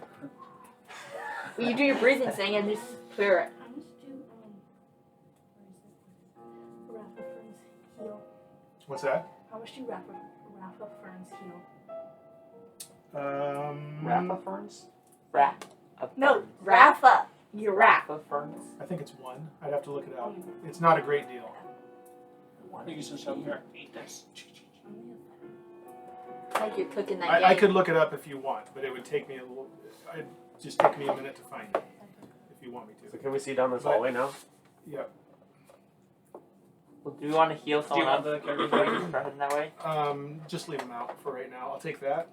You do your breathing thing and just clear it. How much do where is it? Rafa ferns heal? What's that? How much do Rafa ferns heal? Rappa ferns? Rat. No, Rafa. You're Rafa ferns. I think it's 1. I'd have to look it up. It's not a great deal. You can just shove here. Eat this. Like you're cooking that I game. could look it up if you want, but it would take me a little. It'd just take me a minute to find it. If you want me So to. can we see down this But- hallway now? Yeah. Well, do you want to heal Do you someone want up? the Before character? you start heading that way? Just leave them out for right now. I'll take that.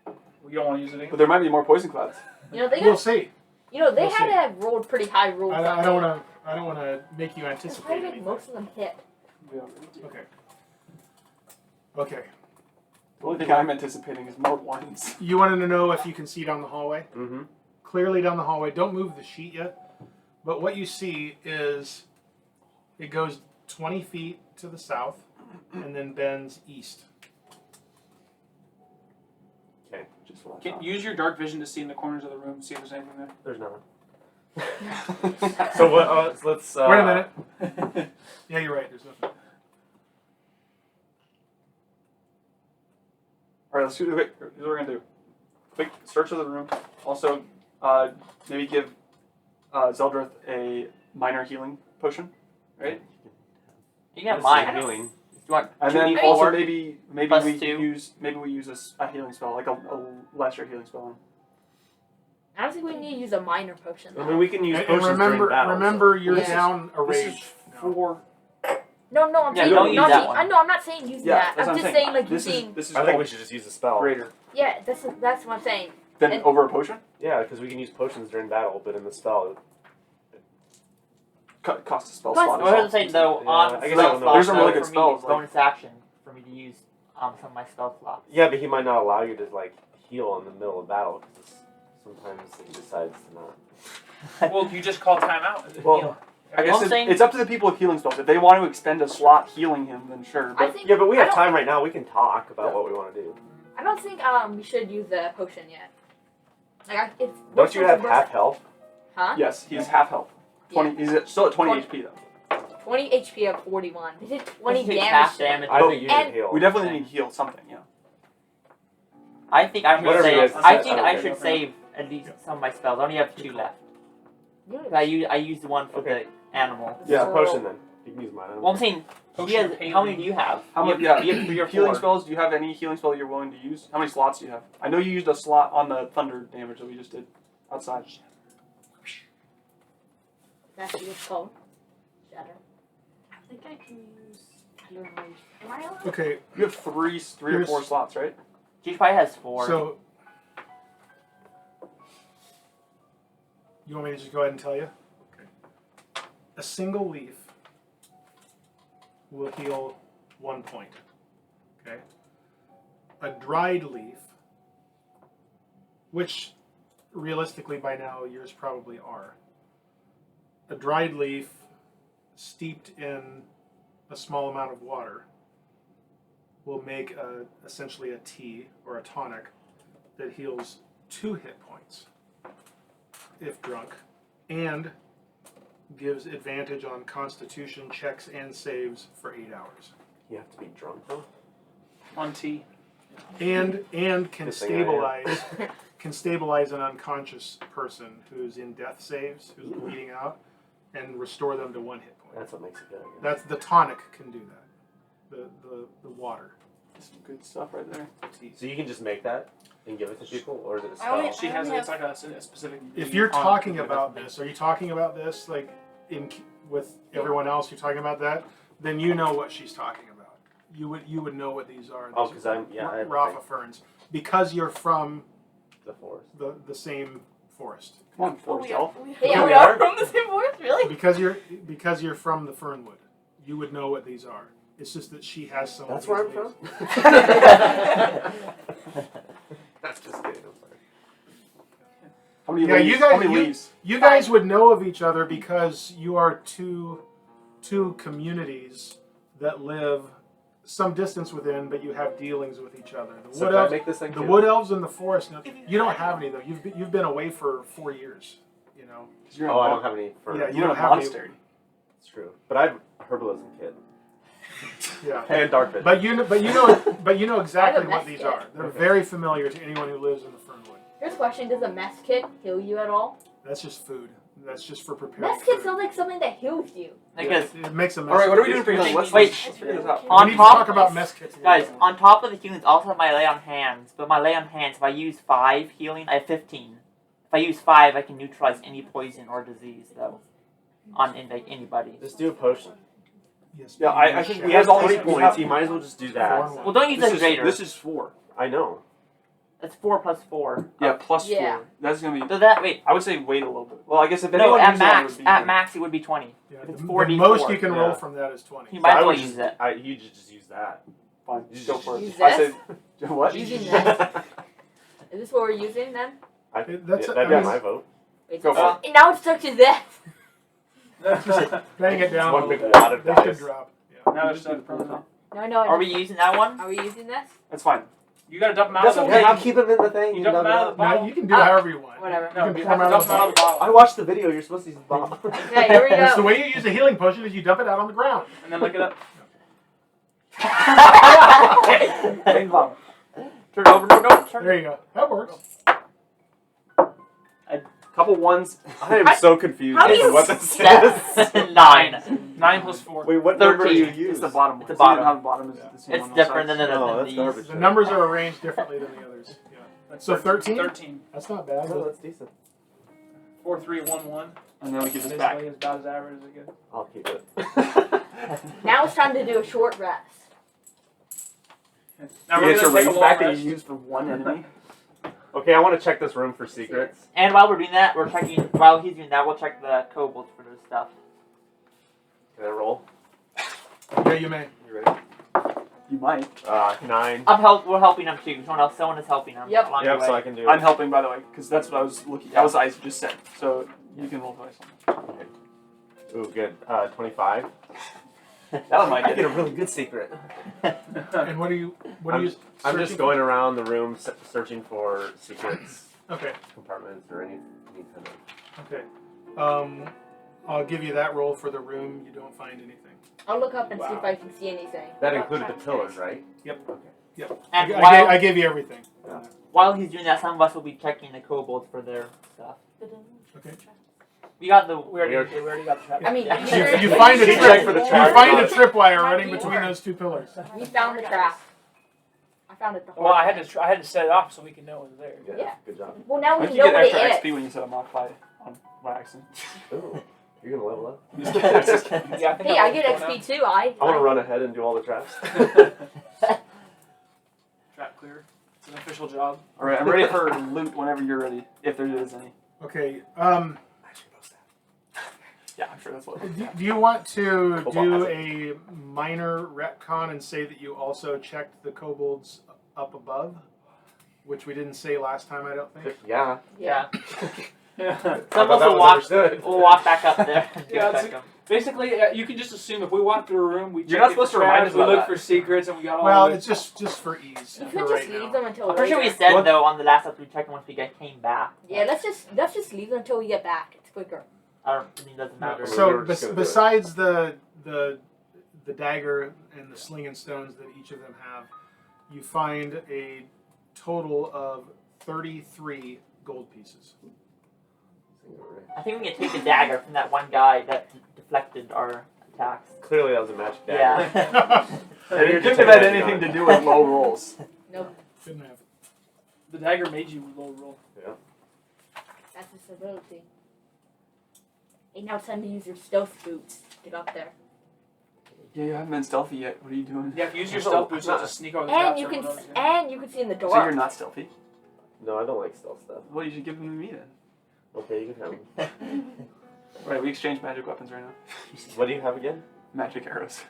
You don't want to use it But again? there might be more poison clouds. You know they We'll got, see. you know they we'll had see. to have rolled pretty high rolls. I don't want to. I don't want to make you That's anticipate why like anything. most of them hit. Okay. Okay. The only thing I'm anticipating is more ones. You wanted to know if you can see down the hallway? Mm-hmm. Clearly down the hallway. Don't move the sheet yet. But what you see is it goes 20 feet to the south and then bends east. Okay. Just watch Can, out. use your dark vision to see in the corners of the room, see if there's anything there. There's nothing. So what? So let's. Wait a minute. Yeah, you're right. There's nothing. Alright, let's do it. Here's what we're gonna do. Quick search of the room. Also, maybe give Zeldreth a minor healing potion. Right? You can have This is mine. healing. You want And 2d4? then also maybe plus we 2. use a healing spell, like a lesser healing spell. I don't think we need to use a minor potion. I Though. mean, we can use And potions remember, during battle. remember, you're This is- down a This rage. is now. for No, I'm Yeah, saying don't use not that saying, one. I know I'm not saying using that. that's I'm what just saying like this using. is I think we called should just use the spell. greater. Yeah, that's what I'm saying. Then And- over a potion? Yeah, because we can use potions during battle, but in the spell, Cost a spell Plus- slot. I was gonna say though Yeah, on I guess spell I don't know. slots, There's some really though, good for me, spells, it's like- bonus action for me to use some of my spell slots. yeah, but he might not allow you to like heal in the middle of battle because sometimes he decides to not. Well, you just call timeout. Well, I guess I'm saying- it's up to the people with healing spells. If they want to extend a slot healing him, then sure. I But think. yeah, but we I have don't- time right now. We can talk about Yeah. what we want to do. I don't think we should use the potion yet. Like if Don't you have half health? Huh? yes, he's half health. 20. He's still at 20 HP though. 20 HP of 41. They did 20 Doesn't take damage. half to him. damage. I think you And- should heal. We definitely need to heal something. Yeah. I think I should Whatever you save. guys I decide, think I I don't should care. save at least some of my spells. I only have 2 left. Yeah. I used the one for Okay. the animal. Yeah, So- potion then. You can use mine. I don't Well, I'm saying, he has, how many do you have? How You much? have- Yeah. you have 3 or 4. Healing spells. Do you have any healing spell you're willing to use? How many slots do you have? I know you used a slot on the thunder damage that we just did outside. That's what it's called. Shatter. I think I can use. I don't know. Am I allowed? Okay, You have three or Here's- 4 slots, right? She probably has 4. so you want me to just go ahead and tell you? Okay. A single leaf will heal 1 point. Okay. A dried leaf, which realistically by now yours probably are. A dried leaf steeped in a small amount of water will make essentially a tea or a tonic that heals 2 hit points if drunk, and gives advantage on constitution checks and saves for 8 hours. You have to be drunk though. On tea. And can Good thing I am. stabilize an unconscious person who's in death saves, who's bleeding out, and restore them to 1 hit point. That's what makes it good. I guess. That's the tonic can do that. The water. Some good stuff right there. So you can just make that and give it to people, or is it a I only- spell? She has only it's like a specific. If you're on- talking about this, are you talking about this like with everyone else? You're talking about that, then you know what she's talking about. You would know what these are. Oh, These 'cause I'm- yeah, I- Rafa ferns, because you're from The forest. the same forest. Come on, Oh, Forest we Elf. are, we, Yeah, we we are are. from the same forest, really? Because you're from the Fernwood, you would know what these are. It's just that she has some. That's of where I'm these from. leaves. That's just kidding. I'm sorry. How many Yeah, leaves? you guys- How many you- leaves? You guys would know of each other because you are two communities that live some distance within, but you have dealings with each other. The So wood can I elves, make this thing the too? wood elves in the forest. No, you don't have any though. You've been away for 4 years. You know. 'Cause you're Oh, I a don't have any fur. Yeah, You're don't a have any- monastery. It's true. But I have a herbalism kit. Yeah. And dark vision. But you know exactly I have a what these mess kit. are. They're very familiar to anyone who lives in the Fernwood. Here's a question: does a mess kit heal you at all? That's just food. That's just for preparing Mess kit food. sounds like something that heals you. Because It makes a mess. All right, what are we kit. doing for healing? Let's Wait. figure this out. We On need to top- talk about mess kits. a little guys, bit. on top of the healings, I also have my lay on hands. But my lay on hands, if I use 5 healing, I have 15. If I use 5, I can neutralize any poison or disease though, on anybody. Just do a potion. Yes, Yeah, I please. think He we has have all 20 these points. He might as well just do that. Four. Well, don't use that greater. This is 4. I know. That's 4 plus 4. Yeah, plus Yeah. 4. That's gonna be. So that wait. I would say wait a little bit. Well, I guess if No, anyone at uses that, it max, would be at good. max it would be 20. Yeah, If it's the 4d4. most you can roll Yeah. from that is 20. You So might I as well would use just, it. you just use that. Fine, You go just- for it. Use I this? said, what? Using this? Is this what we're using then? That's That'd I be mean, my vote. Wait, Go for and now it's stuck to this. bang it down. One a big little bit. wad of They dice. should drop. Yeah. Now it's stuck permanently. No. Are we using that one? Are we using this? That's fine. You gotta dump them out That's of the okay. thing. keep him in the thing. You dump them out of the Now bottle. you can do Oh. however you want. Whatever. No, You you can have pour to 'em dump them out of the bottle. I watched the video. You're supposed to use the bottle. Okay, here we That's the go. way you use a healing potion is you dump it out on the ground. And then lick it up. Bang bottle. Turn over, no, turn. There you go. That works. Couple ones. I am so confused How do as to you what this is. 9. 9 plus 4. Wait, what number do you 13. use? It's the bottom one. It's the See, bottom. how the bottom is the same It's on all different sides? than the Oh, than that's these. garbage. The numbers are arranged differently than the others. Yeah. That's So 13? 13. That's not bad. Oh, that's decent. 4, 3, 1, 1. And then we give this back. Basically as bad as average as it gets. I'll keep it. Now it's time to do a short rest. Now You we're get your gonna take a rage long back that rest. you used for one enemy. Okay, I want to check this room for secrets. And while we're doing that, we're checking. While he's doing that, we'll check the kobolds for their stuff. Can I roll? Yeah, you may. You ready? You might. 9. We're helping them too. Someone is helping them. Yep. along Yep, the so way. I can do I'm helping, by the way, because that's what I was looking. That was what I just said. So you can roll twice. Ooh, good. 25. That one might I get get a it. really good secret. And what are you? What are you? I'm just searching going around the room searching for secrets, for? Okay. compartments, or any kind of. Okay. I'll give you that roll for the room. You don't find anything. I'll look up and see if I can see anything. That included the pillars, right? Yep. Okay. Yep. And I gave you everything. while he's doing that, some of us will be checking the kobolds for their stuff. Okay. We got the. We already got the trap. I mean, You find a Check trip. for the You trap. find a tripwire running between those two pillars. we found the trap. I found it the hard Well, I way. had to set it off so we can know it was there. Yeah. Good job. Well, now I we think know you get what extra it XP is. when you set them off by accident. Ooh, you're gonna level up. Yeah, I think Hey, that I was get going XP too. I I want to run ahead and do all the traps. out. Trap clear. It's an official job. All right, I'm ready for loot whenever you're ready, if there is any. Okay. Yeah, I'm sure that's what. Do you want to Cobalt do has it. a minor retcon and say that you also checked the kobolds up above, which we didn't say last time? I don't think. Yeah. Yeah. Yeah. Some I thought of us that will was walk. understood. We'll walk back up there. And Yeah, check it's them. Basically, you can just assume if we walk through a room, we You're check not it supposed for to remind traps, us we about look that. for secrets, and we got all Well, of it. it's just for ease. You for could right just leave now. them until I'm pretty sure we later. said What? though on the last episode we checked once we came back. Yeah, let's just leave them until we get back. It's quicker. I don't. I mean, it doesn't matter. We So were just gonna do it. besides the dagger and the sling and stones that each of them have, you find a total of 33 gold pieces. I think we can take the dagger from that one guy that deflected our attacks. Clearly, that was a magic dagger. Yeah. And it couldn't have had anything to do with low rolls. Nope, Couldn't have. The dagger made you low roll. that's his ability. Hey, now it's time to use your stealth boots. Get up there. Yeah, you haven't been stealthy yet. What are you doing? Yeah, if you use your No, stealth boots, I'm you'll not. just sneak over the And traps. you can everyone knows you. see in the So you're dark. not stealthy. No, I don't like stealth stuff. Well, you should give them to me then. Okay, you can have them. Right, we exchange magic weapons right now. What do you have again? Magic arrows.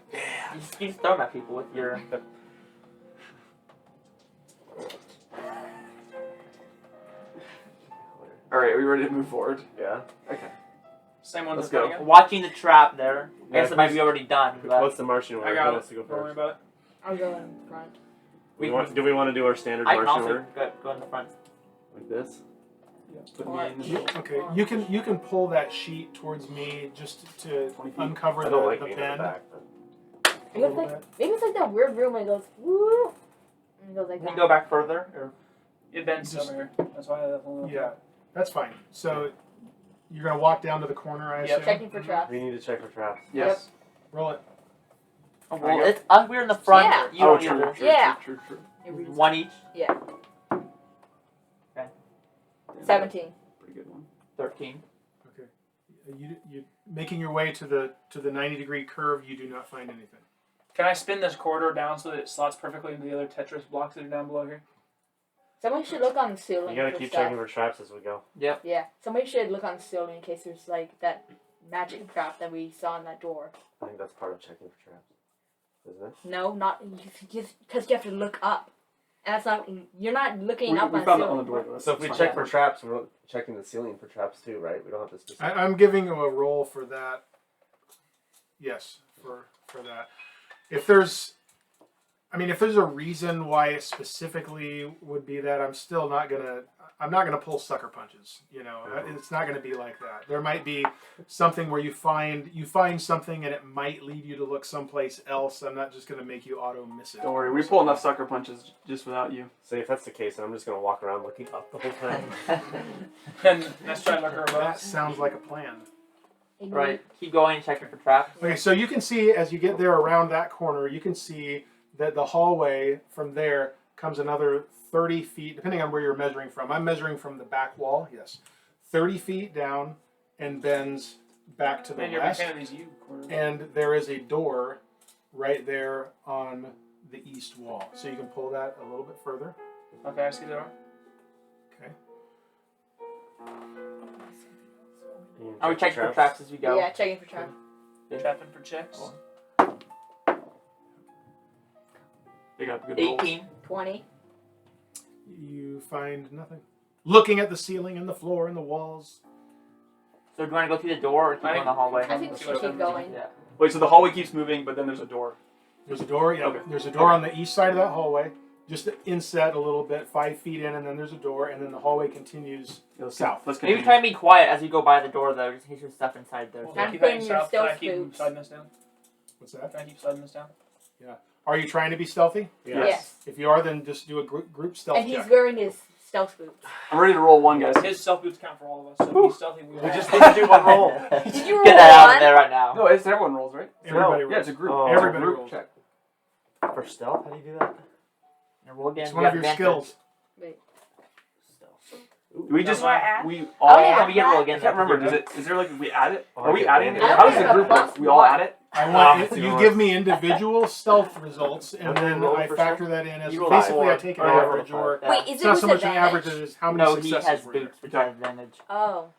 You just throw them at people with your. All right, are we ready to move forward? Yeah. Okay. Same one Let's that's go. coming Watching the trap there. I Yeah, guess it might be already done. But What's the Martian in. order? I got Who it. wants to go Don't worry first? about it. I'll go in front. Do we want to do our standard I can marching also order go in the front. like this? Yeah, put me in the You, middle. okay, you can pull that sheet towards me just to 20 feet. uncover I the, don't like the being in the bend. back. a Maybe little it's bit. like, maybe it's like that weird room where it goes, woo. And it goes like Can you that. go back further? Or It bends Just- over here. That's why I left a little. Yeah, that's fine. So you're gonna walk down to the corner, I Yep. assume. Checking for traps. We need to check for traps. Yes. Roll it. oh, well, it's us. We're in the front. Yeah. You don't either. Yeah. True. One each. 17. Pretty good one. 13. Okay. You making your way to the 90-degree curve. You do not find anything. Can I spin this corridor down so that it slots perfectly into the other Tetris blocks that are down below here? Somebody should look on the ceiling You gotta for keep stuff. checking for traps as we go. Yeah, somebody should look on the ceiling in case there's like that magic trap that we saw in that door. I think that's part of checking for traps. Isn't it? No, not just because you have to look up, and that's not you're not looking We up on found the it on ceiling. the door though. So if we It's check fine. for traps, we're checking the ceiling for traps too, right? We don't have to specify. I'm giving you a roll for that. Yes, for that. If there's a reason why it specifically would be that, I'm not gonna pull sucker punches. You know, it's not gonna be like that. There might be something where you find something and it might lead you to look someplace else. I'm not just gonna make you auto miss it. Don't worry, we pull enough sucker punches just without you. So if that's the case, then I'm just gonna walk around looking up the whole time. And let's try and look her That above. sounds like a plan. Right. Keep going and checking for traps. Okay, so you can see as you get there around that corner, you can see that the hallway from there comes another 30 feet, depending on where you're measuring from. I'm measuring from the back wall, yes. 30 feet down and bends back to the Man, you're a big west. fan of these U corridors. And there is a door right there on the east wall. So you can pull that a little bit further. Okay, I see the door. Okay. You Are we check checking for traps as we go? Yeah, checking for traps. Trapping for checks. They got good rolls. 18. 20. You find nothing. Looking at the ceiling and the floor and the walls. So do you want to go through the door or keep I going the hallway? I think we should keep going. Yeah. Wait, so the hallway keeps moving, but then there's a door. There's a door, yeah. Okay. There's a door on the east side of that hallway. Just inset a little bit, 5 feet in, and then there's a door, and then the hallway continues south. Let's Maybe continue. try and be quiet as we go by the door, though, just in case there's stuff inside there. Well, I'm keep putting that your south. Can I stealth keep boots. sliding this down? What's that? Can I keep sliding this down? Are you trying to be stealthy? Yes. If you are, then just do a group stealth And he's check. wearing his stealth boots. I'm ready to roll one, guys. His self boots count for all of us. So if he's stealthy, we We all- just need to do one roll. Did you roll Get that out one? of there right now. No, it's everyone rolls, right? Everybody Yeah, rolls. it's a group. Oh. It's a Everybody group rolls. check. For stealth, how do you do that? And roll again. It's You one got of your advantage. skills. Do we just Do I add? we Oh, all? yeah. Can we get roll I again? can't remember. Is there like we add it? Oh, Are we I get adding it? advantage. How does the I group have a work? We all +1. add it. I want that's you yours. give me individual stealth results, and What do you then roll I for factor that in as You roll basically I five. take an Oh, yeah, average, roll or five. Wait, it's is it not with so much an advantage? average as how many No, he successes has were there. boots, which has advantage. Oh.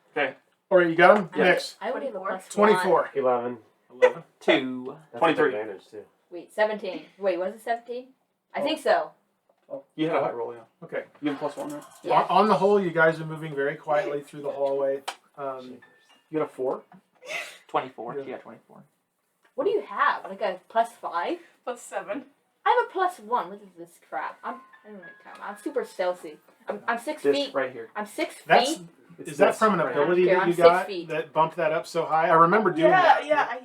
All right, you got him. Yeah. Next, I would have a +1. 24. 11. 11. 2. That's 23. an advantage too. Wait, 17. Wait, was it 17? I think so. You had a high roll, yeah. Okay. You have +1, right? Yeah. On the whole, you guys are moving very quietly through the hallway. You got a 4. 24. Yeah. She got 24. What do you have? Like a +5? +7. I have a +1. What is this crap? I don't know crap. I'm super stealthy. I'm 6 This feet. right here. I'm 6 That's feet. It's is that this from an right here. ability Okay, that I'm you 6 got feet. that bumped that up so high? I remember doing Yeah, that. yeah.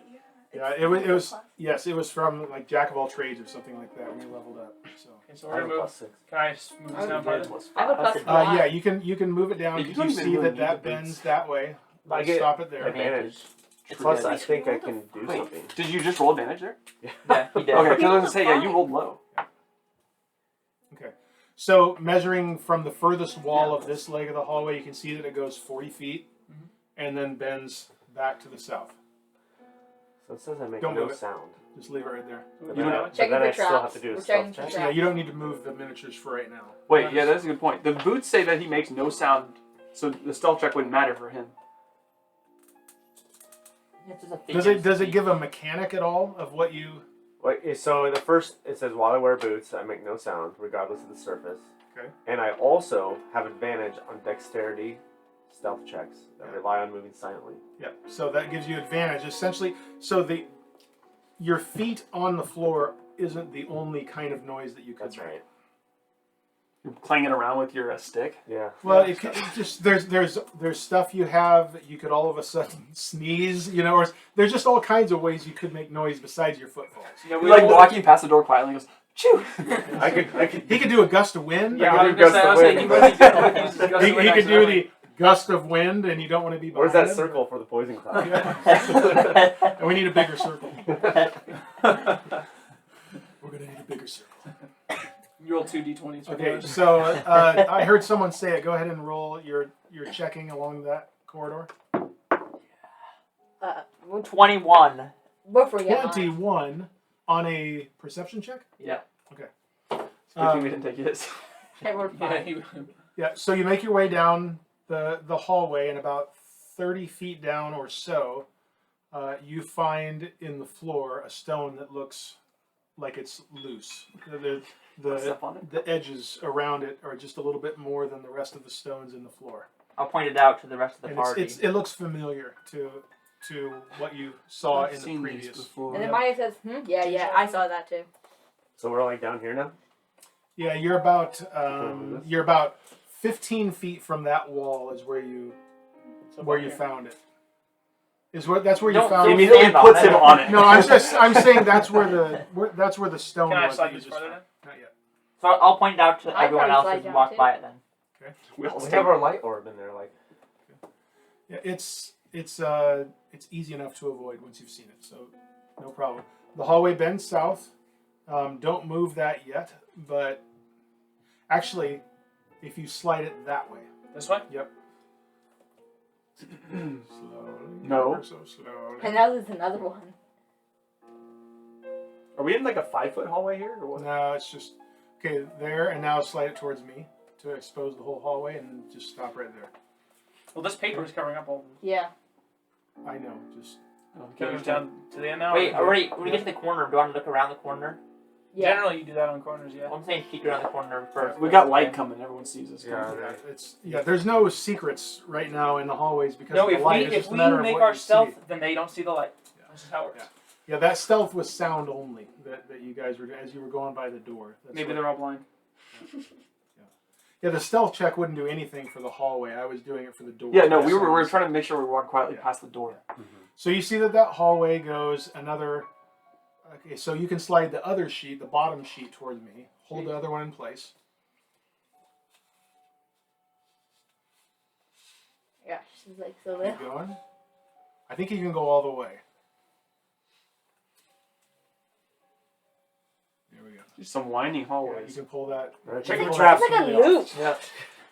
Yeah, it was yes, it was from like Jack of all trades or something like that when you leveled up. So Okay, so I we're have gonna a move. +6. Can I just move this down farther? I have a That's +1. yeah, you can move it down Yeah, you because don't you even see really that need that the boots. bends that way. I Let's get stop it there. advantage. It's Plus, good. I think I can do Wait, something. did you just roll advantage there? Yeah, he did. Okay, because I was You gonna rolled say, a yeah, you five. rolled low. Okay. So measuring from the furthest wall of this leg of the hallway, you can see that it goes 40 feet and then bends back to the south. So it says I make Don't no move it. sound. Just leave it right there. But You then, know- but Checking then for I still have traps. to do a We're stealth checking for check. So yeah, you don't need to move the miniatures for right now. Wait, yeah, that's a good point. The boots say that he makes no sound, so the stealth check wouldn't matter for him. It's just a Does figure it speak. give a mechanic at all of what you? Wait, so in the first, it says while I wear boots, I make no sound, regardless of the surface. Okay. And I also have advantage on dexterity stealth checks that Yeah. rely on moving silently. Yeah. So that gives you advantage essentially. So your feet on the floor isn't the only kind of noise that you could That's make. right. You're clanging around with your stick. Yeah. Well, it just there's stuff you have that you could all of a sudden sneeze, or there's just all kinds of ways you could make noise besides your footfalls. Yeah, You're like walking past the door quietly and goes, "Chew." I could. He could do a gust of wind. Yeah, I I could was do gonna say, gust I of was saying, wind. he uses gust He of wind could do accidentally. the gust of wind, and you don't want to be behind Where's that him. circle for the poison cloud? Yeah. And we need a bigger circle. We're gonna need a bigger circle. You roll 2 d20s. for Okay, those. so I heard someone say it. Go ahead and roll your checking along that corridor. 21. We'll forget mine. 21 on a perception check. Yeah. Okay. It's a good thing we didn't take his. I rolled Yeah, 5. Yeah. So you make your way down the hallway, and about 30 feet down or so, you find in the floor a stone that looks like it's loose. Step on it? The edges around it are just a little bit more than the rest of the stones in the floor. I'll point it out to the rest of the And party. it looks familiar to what you saw I've in the seen these previous. before. And then Maya says, yeah, I saw that too. So we're like down here now. Yeah, you're about 15 feet from that wall is where you found it. That's where you Don't found see it. me. Immediately puts him on it. No, I'm saying that's where the stone Can I was. slide that you this just further found. Not yet. So I'll point it out to I'd everyone probably else slide as we down walk too. by it then. We all We stay. have our light orb in there, like. Yeah, it's easy enough to avoid once you've seen it, so no problem. The hallway bends south. Don't move that yet, but actually, if you slide it that way, This way? yep. Slowly. No. ever so slowly. And now there's another one. Are we in like a 5-foot hallway here, or what? No, it's just okay there, and now slide it towards me to expose the whole hallway, and just stop right there. Well, this paper is covering up all. Yeah. I know, just Can we move down to the end now? Wait, or- already, when we get to the corner, do I want to look around the corner? Yeah. Generally, you do that on corners, yeah. I'm saying peek around the corner first. We got light coming. Everyone sees us. Yeah. coming. there's no secrets right now in the hallways because No, of the if light. we It's if just a we matter of make what our you see. stealth, then they don't see the light. Yeah. This is how it works. Yeah, that stealth was sound only that you guys were as you were going by the door. That's Maybe what- they're all blind. Yeah, the stealth check wouldn't do anything for the hallway. I was doing it for the door. Yeah, no, we were trying to make sure we walked quietly Yeah. past the door. So you see that hallway goes another. Okay, so you can slide the other sheet, the bottom sheet, towards me. Hold the other one in place. Yeah, she's like so Keep little. going. I think you can go all the way. There we go. Just some winding Yeah, you hallways. can pull that. Alright, you check can the pull traps. that It's like a fully off. loop.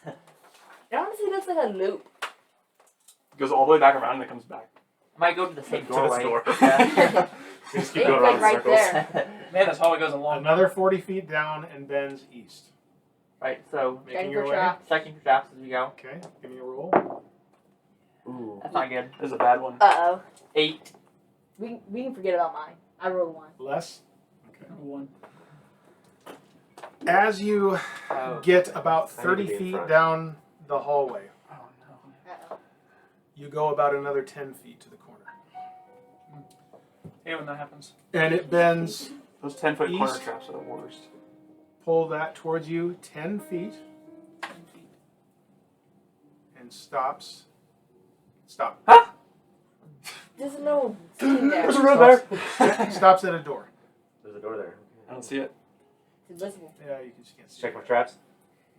Yeah. It honestly looks like a loop. It goes all the way back around and it comes back. I might go to the same To this doorway. door. Yeah. We just They keep going look around like in right circles. there. Man, this hallway goes a long. Another 40 feet down and bends east. Right, so Making Checking your for way. traps. checking for traps as we go. Okay, give me a roll. Ooh. That's not good. This is a bad one. 8. We can forget about mine. I rolled 1. Less. One. As you Oh. get about I need to 30 be in feet front. down the hallway, Oh no. Uh-oh. you go about another 10 feet to the corner. Hey, when that happens. And it bends. Those 10-foot corner East. traps are the worst. Pull that towards you 10 feet 10 feet. and stops. Stop. There's a little thing there. There's a road there. Stops at a door. There's a door there. I don't see it. It's invisible. Yeah, you just can't see. Check my traps.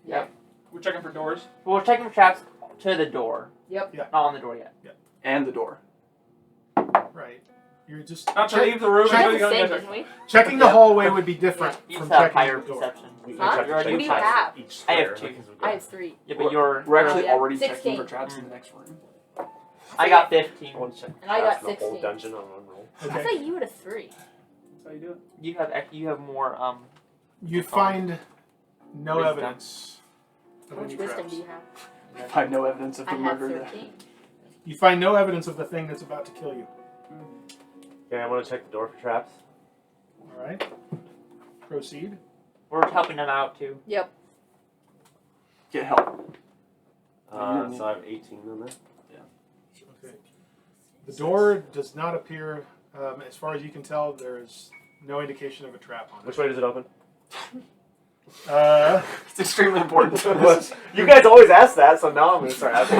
We're checking for doors. Well, we're checking for traps to the door. Yep. Not on the door yet. And the door. Right. You're just Not to leave the room We check- until did you the go same, in there. didn't we? checking the hallway would be different You from just have checking higher the door. perception. We Huh? check- You're check What do you traps have? each I square, have 2. because we I got- have 3. Yeah, but you're. We're actually yeah. already 16. checking for traps in the next room. I got 15. I want to check And I traps got in the whole 16. dungeon on one roll. I Okay. thought you had a 3. That's how you do it. You have more You find no Wisdom. evidence of How much any wisdom traps. do you have? I find no evidence of I the have murder there. 13. You find no evidence of the thing that's about to kill you. Okay, I want to check the door for traps. All right. Proceed. We're helping them out too. Yep. Get help. So I have 18 on that. Okay. The door does not appear, as far as you can tell, there's No indication of a trap on it. Which way does it open? It's extremely important. You guys always ask that, so now I'm going to start asking.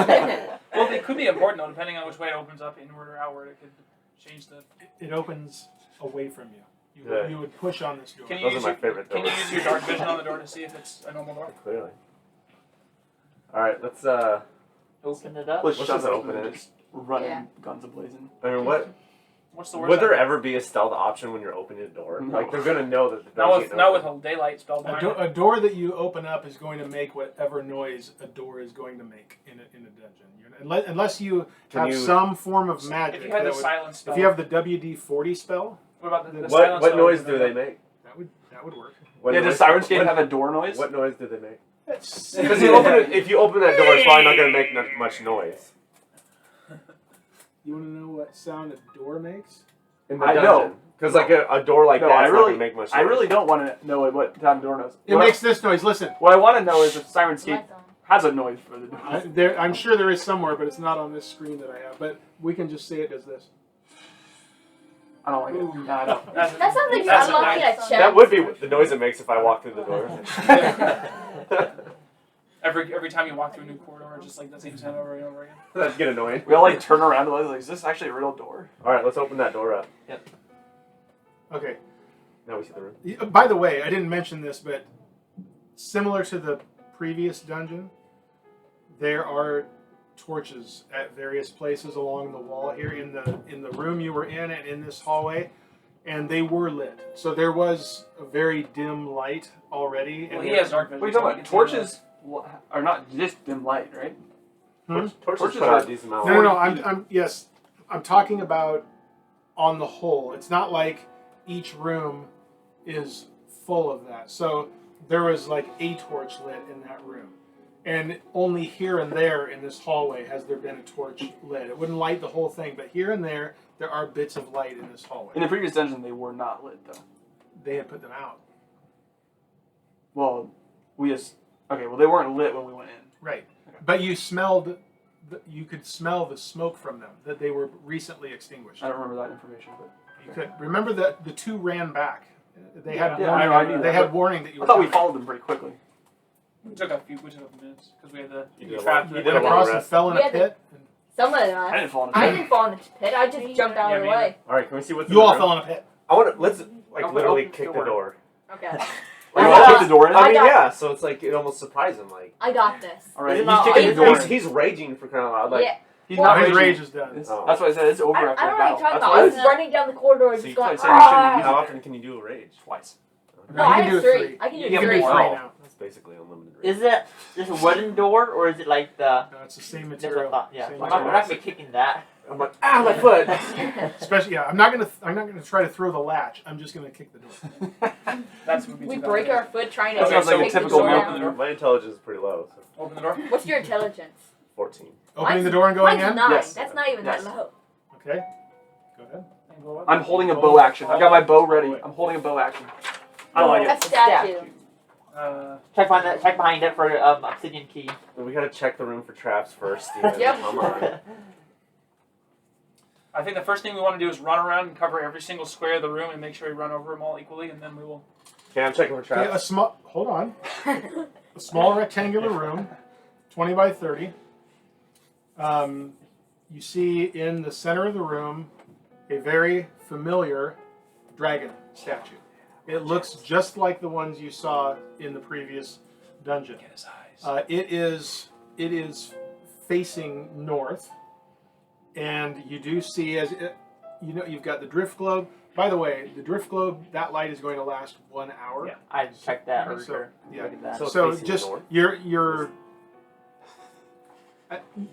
Well, it could be important though, depending on which way it opens up, inward or outward. It could change the. It opens away from you. Yeah. You would push on this door. Can you Those use are my your, favorite Can you doors. use your dark vision on the door to see if it's a normal door? Clearly. Alright, let's, Open it up. Let's Let's shut just it open open it. and just run Yeah. in, guns ablazing. I mean, what? What's the worst? Would there idea? ever be a stealth option when you're opening a door? No. Like, they're going to know that the Not door's with getting open. a daylight spell behind it. A door that you open up is going to make whatever noise a door is going to make in a dungeon. Unless you Can have you- some form of magic. If you had the that would- silence spell. if you have the WD-40 spell, what about the What silence spell? noise do they make? that would work. What Yeah, noise- does Sirenscape what- have a door noise? What noise do they make? Because you open it, if you open that door, it's probably not going to make much noise. You want to know what sound a door makes? In the I dungeon. know. Because like a door like No, that's I not really- going to make much noise. I really don't want to know what time door knows. It makes this noise. Listen, What I want to know is if Sirenscape Lights on. has a noise for the door. I'm sure there is somewhere, but it's not on this screen that I have. But we can just say it does this. I don't like it. No, I don't. That sounds like you're That's a unlocking a nice- chest. That would be the noise it makes if I walk through the door. Every time you walk through a new corridor, just like that same sound over and over again. That'd get annoying. We all like turn around and like, is this actually a real door? Alright, let's open that door up. Okay. Now we see the room. By the way, I didn't mention this, but similar to the previous dungeon, there are torches at various places along the wall here in the room you were in and in this hallway, and they were lit. So there was a very dim light already. Well, and he has dark vision. What are you so talking he about? can see Torches are not just dim light, right? Torches Torches put out are- a decent amount. No, 40 I'm talking about on the whole. It's not like each room is full of that. So there was like a torch lit in that room. And only here and there in this hallway has there been a torch lit. It wouldn't light the whole thing, but here and there are bits of light in this hallway. In the previous dungeon, they were not lit though. They had put them out. Well, we just okay. Well, they weren't lit when we went in. Right. But you could smell the smoke from them, that they were recently extinguished. I don't remember that information, but You could remember that the two ran back. They had Yeah, warning. I knew they that, had but warning that you I were thought we coming. followed them pretty quickly. We took a few minutes because we had the You did a trap. lot. You You went did a long across and rest. fell in a Yeah, pit. Someone of I us. didn't fall in. I didn't fall in the pit. I just jumped out of the Yeah, me way. Alright, can we see what's in You the all room? fell in a pit. I want to, let's like Open- literally open kick the the door. Okay. You want to kick the door in? I I mean, got- yeah, so it's like, it almost surprised him, like. I got this. All right, Is it he's not- kicking the door. He's raging for crying out loud. Like, Yeah. He's Well, not His raging. rage is done. It's- Oh. That's why I said it's over I after don't the know what you're battle. talking That's about. why I I was said- running down the corridor So just you going. said you shouldn't "Ah!" use how often can you do a rage? Twice. No, No, you I can have do three. three. I can You do can three. do three Wow. now. That's basically unlimited rage. Is it just a wooden door, or is it like the? No, it's the same That's what I material. thought. Yeah, Same I'm not material. gonna be kicking that. I'm like, ah, my foot! Especially, yeah. I'm not gonna try to throw the latch. I'm just gonna kick the door. That's what We break our foot trying to That sounds like a break the typical door male. down. My intelligence is pretty low, so Open the door. What's your intelligence? 14. Opening the door and going Mine's in. 9. Yes. That's not even Yes. that low. Okay. Go ahead. And go up. I'm holding a bow action. I got my bow ready. I'm holding a bow action. I like A it. statue. Check behind it for obsidian key. But we gotta check the room for traps first, Steven. Yep. Come on. I think the first thing we want to do is run around and cover every single square of the room and make sure we run over them all equally, and then we will. Okay, I'm checking for Okay, traps. hold on. A small rectangular room, 20 by 30. You see in the center of the room a very familiar dragon statue. It looks just like the ones you saw in the previous dungeon. Get his eyes. It is facing north, and you do see you've got the drift globe. By the way, the drift globe, that light is going to last 1 hour. Yeah. I checked that So, earlier. yeah. Look at that. So it's So facing just north? you're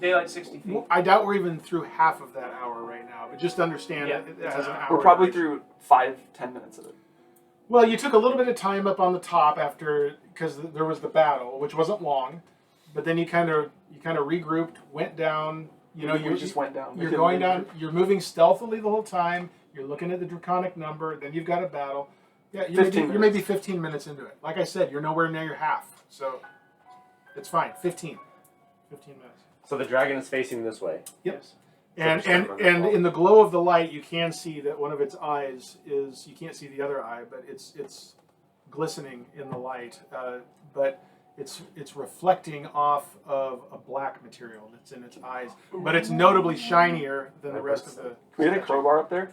Daylight 60 feet. I doubt we're even through half of that hour right now, but just understand Yeah, it has an hour. We're probably duration. through 5-10 minutes of it. Well, you took a little bit of time up on the top because there was the battle, which wasn't long, but then you kind of regrouped, went down. You know, we just went down. You're going down. You're moving stealthily the whole time. You're looking at the draconic number. Then you've got a battle. Yeah, you're maybe 15 minutes into it. Like I said, you're nowhere near your half, so it's fine. 15 minutes. So the dragon is facing this way. Yep. And So there's and seven on and the in the glow of the light, you can see that one of its eyes is. You can't see the other eye, but it's glistening in the light. But it's reflecting off of a black material that's in its eyes. But it's notably shinier than the rest of the. Can we get a crowbar up there?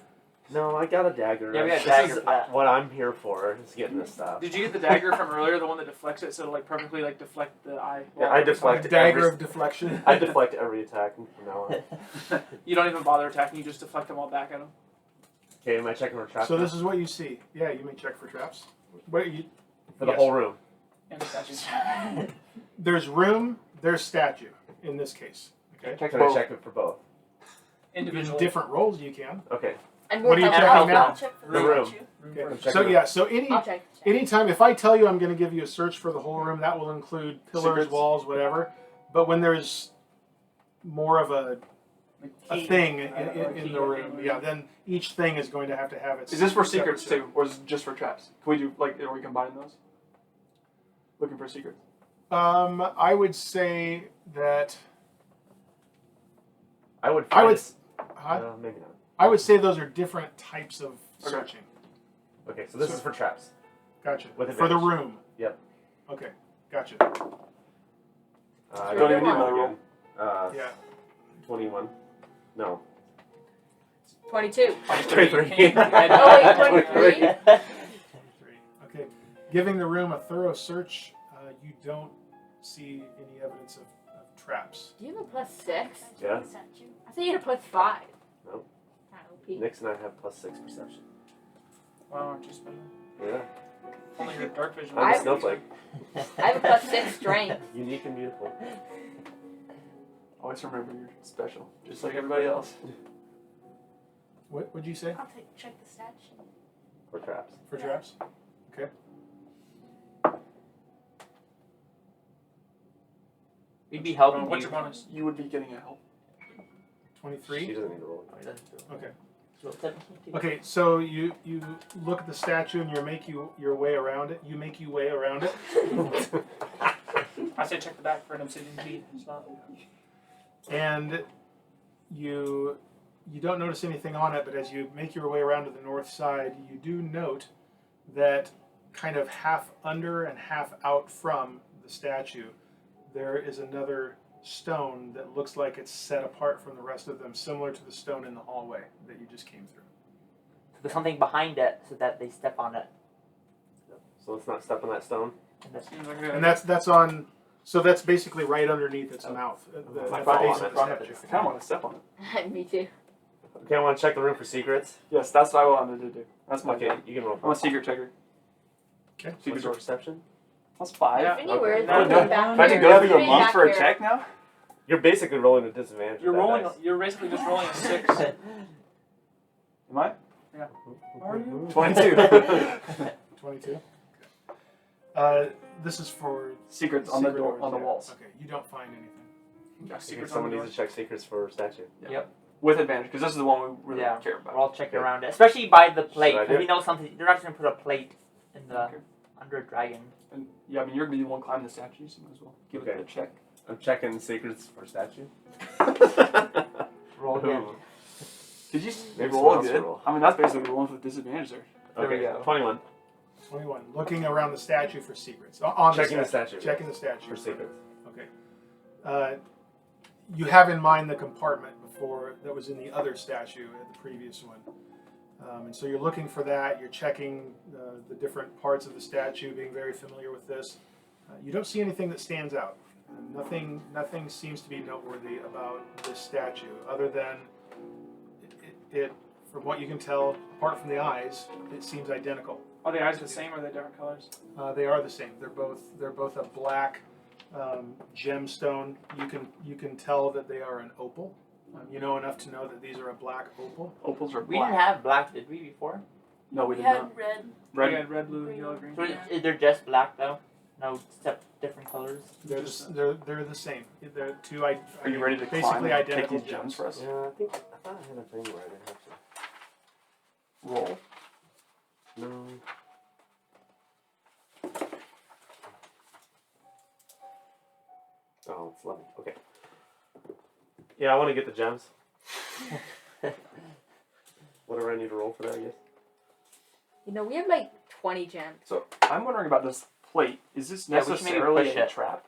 No, I got a dagger. Yeah, we got a This dagger is for that. what I'm here for, is getting this stuff. Did you get the dagger from earlier, the one that deflects it, so it'll like perfectly like deflect the eye? Yeah, I deflect A dagger every, of deflection. I deflect every attack from now on. You don't even bother attacking; you just deflect them all back at them. Okay, am I checking for traps? So now? this is what you see. Yeah, you may check for traps. What you? For the yes. whole room. And the statues. There's room. There's statue. In this case. Okay. Check Can I both. check it for both? In Individually. different rolls, you can. Okay. And What are you help checking out. now? I'll check for The the room. statue. Okay. I'm checking So it. yeah. So any I'll check. anytime if I tell you I'm going to give you a search for the whole room, that will include pillars, Secrets. walls, whatever. But when there's more of a thing in the room, yeah, then each thing is going to have its. Is this for separate secrets search. too, or is it just for traps? Can we do like? Are we combining those? Looking for secrets. I would say that I would. I would. find- Huh? maybe not. I would say those are different types of Okay. searching. Okay, so this So- is for traps. Gotcha. With For the advantage. room. Yep. Okay. Gotcha. I Don't even need another roll. Yeah. 21. No. 22. 23. Oh, wait, 23? 23. Okay. Giving the room a thorough search, you don't see any evidence of traps. Do you have a +6? Yeah. The statue. I thought you had a +5. Nope. Kind of OP. Nix and I have +6 perception. Wow, aren't you special? Yeah. Only your dark vision. I'm a snowflake. I have a +6 strength. Unique and beautiful. Always remember you're special, just like everybody else. What would you say I'll check the statue. For traps. for traps? Okay. We'd be helping What's you. your bonus? You would be getting a help. 23. She doesn't need to roll. Oh, he doesn't do it. Okay. So 17 too. Okay. So you look at the statue and you make your way around it. You make your way around it. I say check the back for an obsidian key. It's not. And you don't notice anything on it, but as you make your way around to the north side, you do note that kind of half under and half out from the statue, there is another stone that looks like it's set apart from the rest of them, similar to the stone in the hallway that you just came through. So there's something behind it so that they step on it. So let's not step on that stone. And that's, Seems like And that's on. So that's basically right underneath its mouth. The I base follow of on the it. statue. I kind of want to step on it. Me too. Okay, I want to check the room for secrets. Yes, that's what I wanted to do. That's my Okay, game. you can roll. I'm a secret checker. Okay. Secret What's your door. perception? Plus 5. Yeah. Anywhere. Okay. No, It's no. going back If I here. can go through It's a going month back for a here. check now? You're basically rolling a disadvantage. You're with that rolling. dice. You're basically just rolling a 6. Am I? Are you? 22. 22. This is for Secrets on the secret door, doors, on the yeah. walls. Okay, you don't find anything. Yeah, Okay, secrets on someone the needs door. to check secrets for statue. With advantage, because this is the one we really Yeah. care we're about. all checking Okay. around it, especially by the plate. Should I do Because we it? know something. They're not just gonna put a plate in the Okay. under a dragon. And yeah, I mean, you're going to be the one climbing the statue, so you might as well give Okay. it a check. I'm checking secrets for statue. Roll again. Ooh. Did you Maybe roll someone else good? roll. I mean, that's basically rolling with disadvantage there. There we Okay, go. 21. 21. Looking around the statue for secrets. On Checking the the statue. statue. Checking the statue. For secrets. Okay. You have in mind the compartment before that was in the other statue at the previous one. And so you're looking for that. You're checking the different parts of the statue, being very familiar with this. You don't see anything that stands out. Nothing seems to be noteworthy about this statue, other than it from what you can tell, apart from the eyes, it seems identical. Are the eyes the same or are they different colors? They are the same. They're both a black gemstone. You can tell that they are an opal. You know enough to know that these are a black opal. Opals are We black. didn't have black, did we, before? No, we We did had not. red. Red. We had red, blue, yellow, green. So they're just black though. No different colors. They're the same. They're two. Are you ready to climb basically and take identical these gems for us? Yeah, I thought I had a thing where I didn't have to. Roll. No. Oh, it's 11. Okay. Yeah, I want to get the gems. What do I need to roll for that, I guess? You know, we have like 20 gems. So I'm wondering about this plate. Is this Yeah, we should maybe necessarily push a it. trap?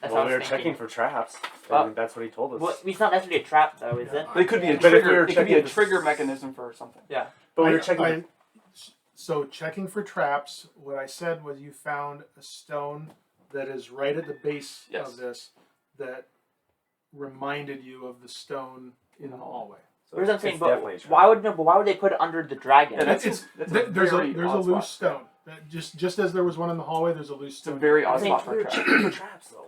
That's Well, what we I were was checking thinking. for traps, Uh, and that's what he told us. Well, it's not necessarily a trap, though, is it? It could be a But if we trigger. were It could be a checking for- trigger mechanism for something. But we I- were checking. I- So checking for traps, what I said was you found a stone that is right at the base Yes. of this that reminded you of the stone in the hallway. so Here's what I'm it's saying, definitely a but trap. why would they put it under the dragon? Yeah, that's It's- that's there's a very odd loose spot. stone. Just as there was one in the hallway, there's a loose It's a stone. very odd I think spot for we a were trap. checking for traps, though.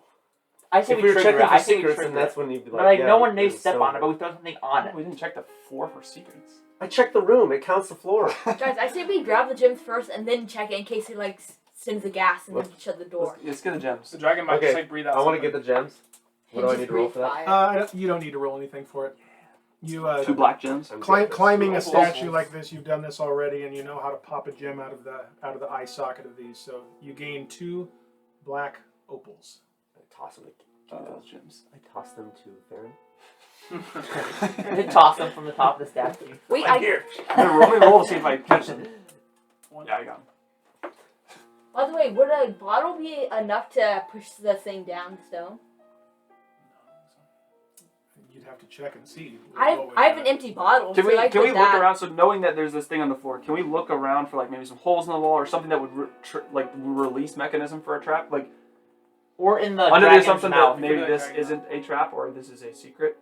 I say If we we were trigger checking it. for I say we secrets, then trigger that's it. when you'd be like, But like, yeah, no one knows there's a step stone on it, but there. we throw something on it. We didn't check the floor for secrets. I checked the room. It counts the floor. Guys, I say we grab the gems first and then check it in case he like sends the gas and then shut the door. Let's get the gems. The dragon might Okay, just like breathe out. I want to something. get the gems. What do I Just need to roll breathe for that? fire. You don't need to roll anything for it. You 2 black gems. I'm climb, good. climbing a Opals. statue like this, you've done this already, and you know how to pop a gem out of the eye socket of these. So you gain 2 black opals. I toss them. Give me those gems. I toss them to Farryn. They toss them from the top of the statue. Wait, I'm I, here. Let me roll to see if I catch them. Yeah, I got them. by the way, would a bottle be enough to push the thing down the stone? You'd have to check and see. I what would have an happen. empty bottle, Can so we I can we put look that. around? So knowing that there's this thing on the floor, can we look around for like maybe some holes in the wall or something that would release mechanism for a trap? Like Or in the under the dragon's assumption mouth. that maybe Maybe this dragon isn't a trap or this is a secret.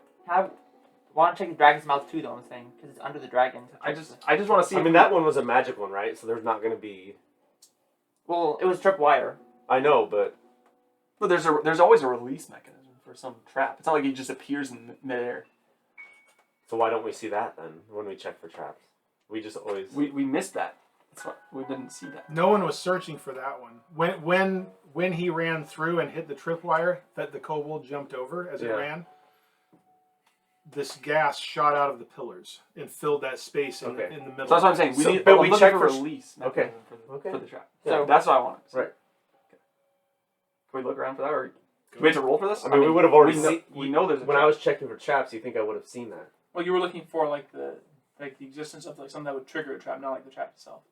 Want to check the dragon's mouth too, though, I'm saying, because it's under the dragon. I just want to see. I mean, that one was a magic one, right? So there's not going to be. Well, it was tripwire. I know, but But there's always a release mechanism for some trap. It's not like it just appears in midair. so why don't we see that then when we check for traps? We just always. We missed that. That's why we didn't see that. No one was searching for that one. When he ran through and hit the tripwire that the kobold jumped over as it Yeah. ran, this gas shot out of the pillars and filled that space in, Okay. in the middle. So that's what I'm saying. So- I'm but we looking check for for- release Okay. mechanism Okay. for the trap. Yeah. So that's what I want. Right. Can we look around for that, or do we have to roll for this? I mean, we would have already we know, seen. we know there's a When trap. I was checking for traps, you think I would have seen that? Well, you were looking for like the existence of like something that would trigger a trap, not like the trap itself.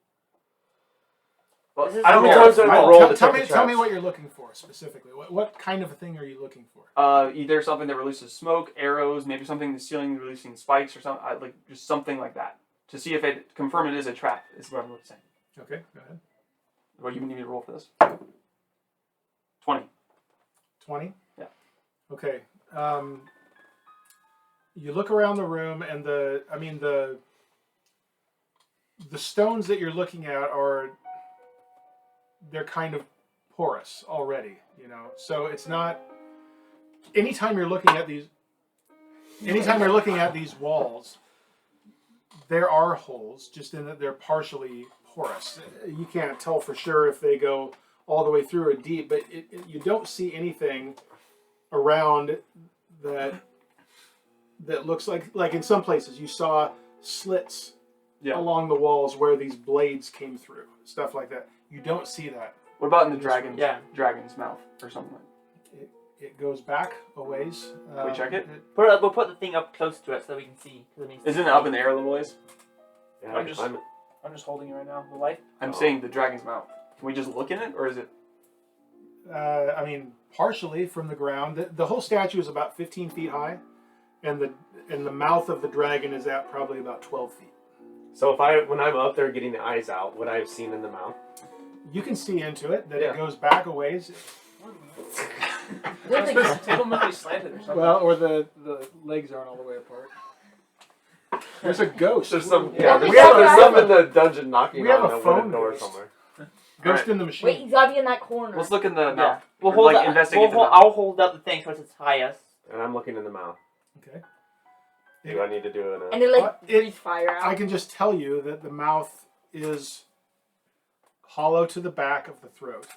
Well, This is I don't How many know. times do I roll to tell check me, for tell me traps? what you're looking for specifically. What kind of a thing are you looking for? Either something that releases smoke, arrows, maybe something in the ceiling releasing spikes or something, like just something like that, to see if it confirm it is a trap. Is what I'm saying. Okay, go ahead. What you need me to roll for this? 20. 20? Yeah. Okay. You look around the room, and the stones that you're looking at they're kind of porous already, So it's not. Anytime you're looking at these walls, there are holes, just in that they're partially porous. You can't tell for sure if they go all the way through or deep, but you don't see anything around that looks like in some places you saw slits along the walls where these blades came through, stuff like that. You don't see that. What about in the Yeah. dragon's mouth or something like that? It goes back a ways. Can we check it? We'll put the thing up close to it so we can see. 'cause it needs to Isn't it see. up in the air a little ways? Yeah, I'm I can just- climb it. I'm just holding it right now. The light. I'm saying the dragon's mouth. Can we just look in it, or is it? Partially from the ground. The whole statue is about 15 feet high, and the mouth of the dragon is at probably about 12 feet. So when I'm up there getting the eyes out, what I've seen in the mouth. You can see into it that Yeah. it goes back a ways. The table must be slanted or something. Well, or the legs aren't all the way apart. There's a ghost. There's some. Yeah, There's there's some in the dungeon knocking we have on a a phone wooden door ghost. somewhere. Ghost in the machine. Wait, he's gotta be in that corner. Let's look in the Yeah. mouth. We'll Or, hold like, the, investigate the mouth. I'll hold up the thing so it's its highest. And I'm looking in the mouth. Okay. Do I need to do And it like It- breathes fire out. I can just tell you that the mouth is hollow to the back of the throat,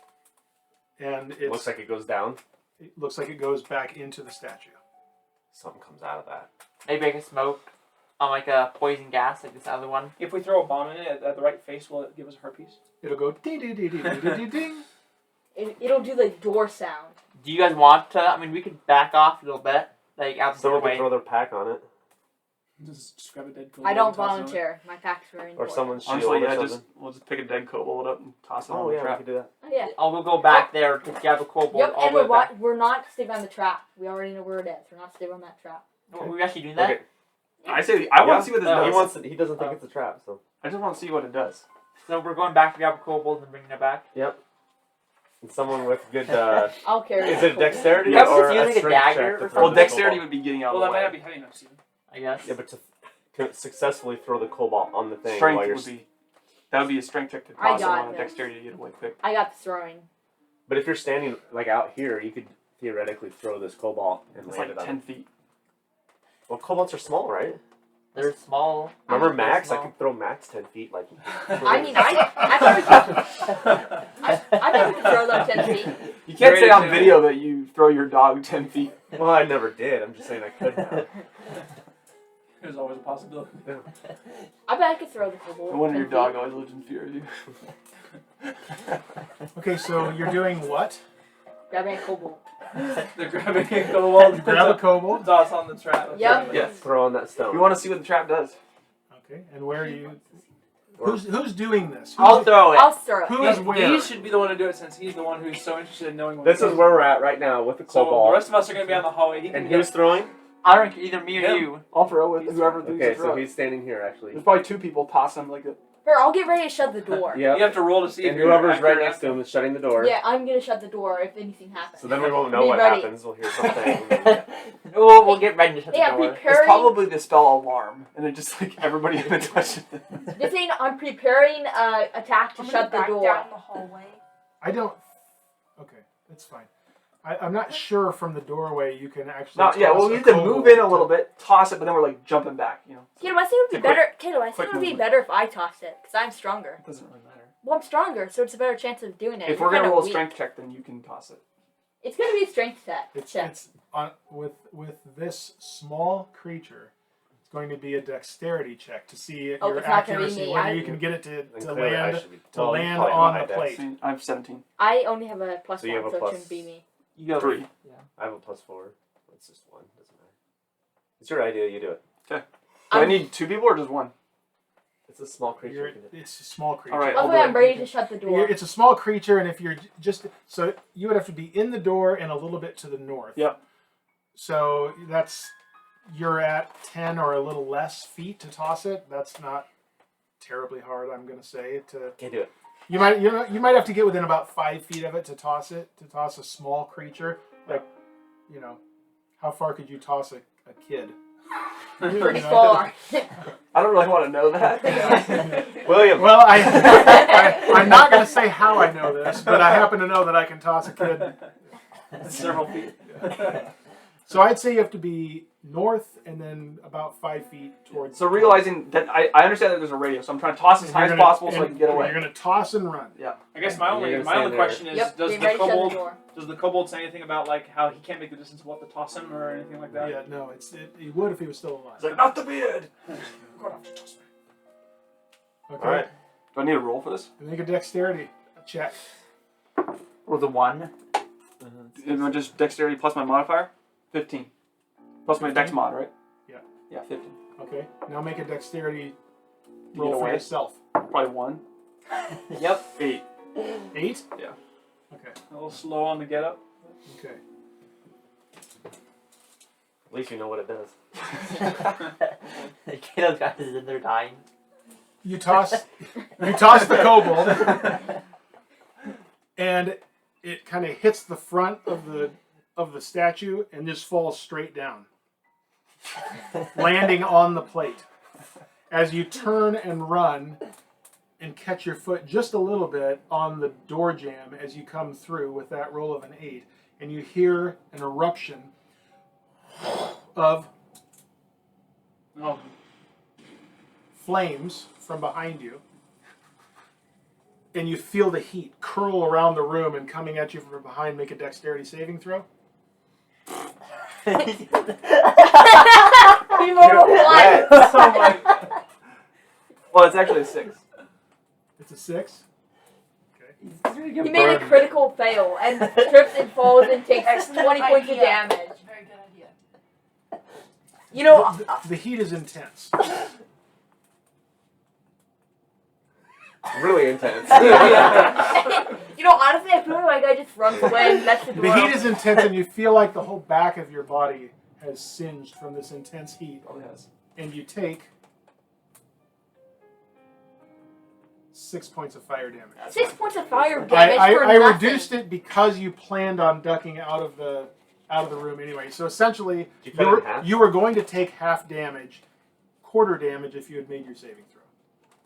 and It looks like it goes down. it looks like it goes back into the statue. Something comes out of that. Maybe I can smoke on like a poison gas like this other one. If we throw a bomb in it at the right face, will it give us a herpes? It'll go ding ding ding ding ding ding ding. It'll do the door sound. Do you guys want to? I mean, we could back off a little bit, like out the Someone doorway. can throw their pack on it. Just grab a dead kobold. I don't and toss it away. volunteer. My pack's very Or important. someone's shield Honestly, or yeah, something. we'll just pick a dead kobold up and toss it Oh on the yeah, we trap. could do that. Oh, yeah. I'll go back there to grab a kobold. Yep, all and the way back. we're not staying on the trap. We already know where it is. We're not staying on that trap. Oh, we're actually doing that? Okay. I say I want to see what this No, does. He doesn't think it's a trap, so. I just want to see what it does. So we're going back to grab a kobold and bringing it back? Yep. And someone with good. I'll carry Is the it kobold. dexterity You have to or use, a like, a strength dagger check or to throw something? Well, the dexterity cobalt? would be getting out Well, of that the might way. not be heavy enough, Steven. I guess. Yeah, but to successfully throw the cobalt on the thing Strength while you're. would be. That would be a strength check to I toss it got on a this. dexterity to get away quick. I got the throwing. But if you're standing like out here, you could theoretically throw this cobalt and It's land like it on. 10 feet. Well, cobalts are small, right? They're small. Remember They're Max? I small. could throw Max 10 feet. Like. I mean, I thought we could. I thought we could throw them 10 feet. You can't say on Ready to- video that you throw your dog 10 feet. Well, I never did. I'm just saying I could have. There's always a possibility. I bet I could throw the kobold. No wonder 10 your dog feet. always lives in fear of you. Okay, so you're doing what? Grabbing a kobold. They're grabbing a kobold. You grab a kobold. Toss on the trap. Yep. Yes. Throw on that stone. We want to see what the trap does. Okay, and where are you? Who's doing this? I'll Who's, throw it. I'll throw it. who is He where? should be the one to do it since he's the one who's so interested in knowing what This it is does. where we're at right now with the So the cobalt. rest of us are going to be on the hallway. He can And get- who's throwing? I don't either me or Him. you. I'll throw with whoever loses Okay, the throw. so he's standing here actually. There's probably two people toss him like a. Here, I'll get ready to shut the door. Yep. You have to roll to see And if you're whoever's right accurate next to him is shutting the door. Yeah, I'm gonna shut the door if anything happens. So then we won't know Be what ready. happens. We'll hear something. We'll get ready to shut Yeah, the door. It's preparing. probably the spell alarm, and then just like everybody gonna touch it. This ain't. I'm preparing attack to I'm shut the back door. down the hallway. I don't. Okay, that's fine. I'm not sure from the doorway you can actually. No, yeah, toss well, a we need to kobold move in a little bit, toss it, but then we're like jumping back. You know, Kiddo, I think it would be It's a quick- better. Kiddo, I think quick it would be movement. better if I tossed it because I'm stronger. it doesn't really matter. Well, I'm stronger, so it's a better chance of doing it. If You're we're gonna kinda roll a weak. strength check, then you can toss it. It's gonna be a strength It's check. on with this small creature. It's going to be a dexterity check to see Oh, your it's not gonna be accuracy, me. whether I- you can get it And to clearly I land should be- to well, land probably on high the dex. plate. See, I have 17. I only have a plus So you one, have a so it plus- shouldn't be me. You go. 3. I have a +4. It's just 1. Doesn't matter. It's your idea. You do it. Do I I'm- need 2 people or just 1? It's a small creature. You're- You can do it. It's a small creature. All right, I'll Luckily, do I'm it. ready to shut the door. It's a small creature, and if you're just so you would have to be in the door and a little bit to the north. Yep. So you're at 10 or a little less feet to toss it. That's not terribly hard, I'm going to say. Can't do it. You might have to get within about 5 feet of it to toss it. To toss a small creature, like how far could you toss a kid? Pretty far. I don't really want to know that. William. Well, I'm not going to say how I know this, but I happen to know that I can toss a kid. Several feet. So I'd say you have to be north and then about 5 feet towards. So realizing that I understand that there's a radius, so I'm trying to toss as high as possible so I can get away. You're going to toss and run. I guess my You're only gonna stand there. question is, Yep, does get the ready to shut the kobold door. does the kobold say anything about like how he can't make the distance of what to toss him or anything like that? Yeah, no, he would if he was still alive. It's like, not the beard! Okay. All right. Do I need a roll for this? Make a dexterity check. Or the 1. Am I just dexterity plus my modifier? 15. Plus my dex mod, right? Yeah. Yeah, 15. Okay. Now make a dexterity To roll get for away? yourself. Probably 1. Yep. 8. 8? Yeah. Okay. A little slow on the get up. Okay. At least you know what it does. The kiddo guys in there dying. You toss the kobold, and it kind of hits the front of the statue and just falls straight down, landing on the plate. As you turn and run and catch your foot just a little bit on the door jamb as you come through with that roll of an 8, and you hear an eruption of Oh, flames from behind you, and you feel the heat curl around the room and coming at you from behind. Make a dexterity saving throw. Be more Wet. Oh my. Well, it's actually a 6. It's a 6. You made a critical fail and trips and falls and takes Excellent 20 points of idea. damage. Very good idea. You know, the heat is intense. Really intense. you know, honestly, I feel like I just runs away and lets the door The heat open. is intense, and you feel like the whole back of your body has singed from this intense heat. Probably has. And you take 6 points of fire damage. 6 points of fire damage for I nothing. reduced it because you planned on ducking out of the room anyway. So essentially, Did you cut it in half? you were going to take half damage, quarter damage if you had made your saving throw.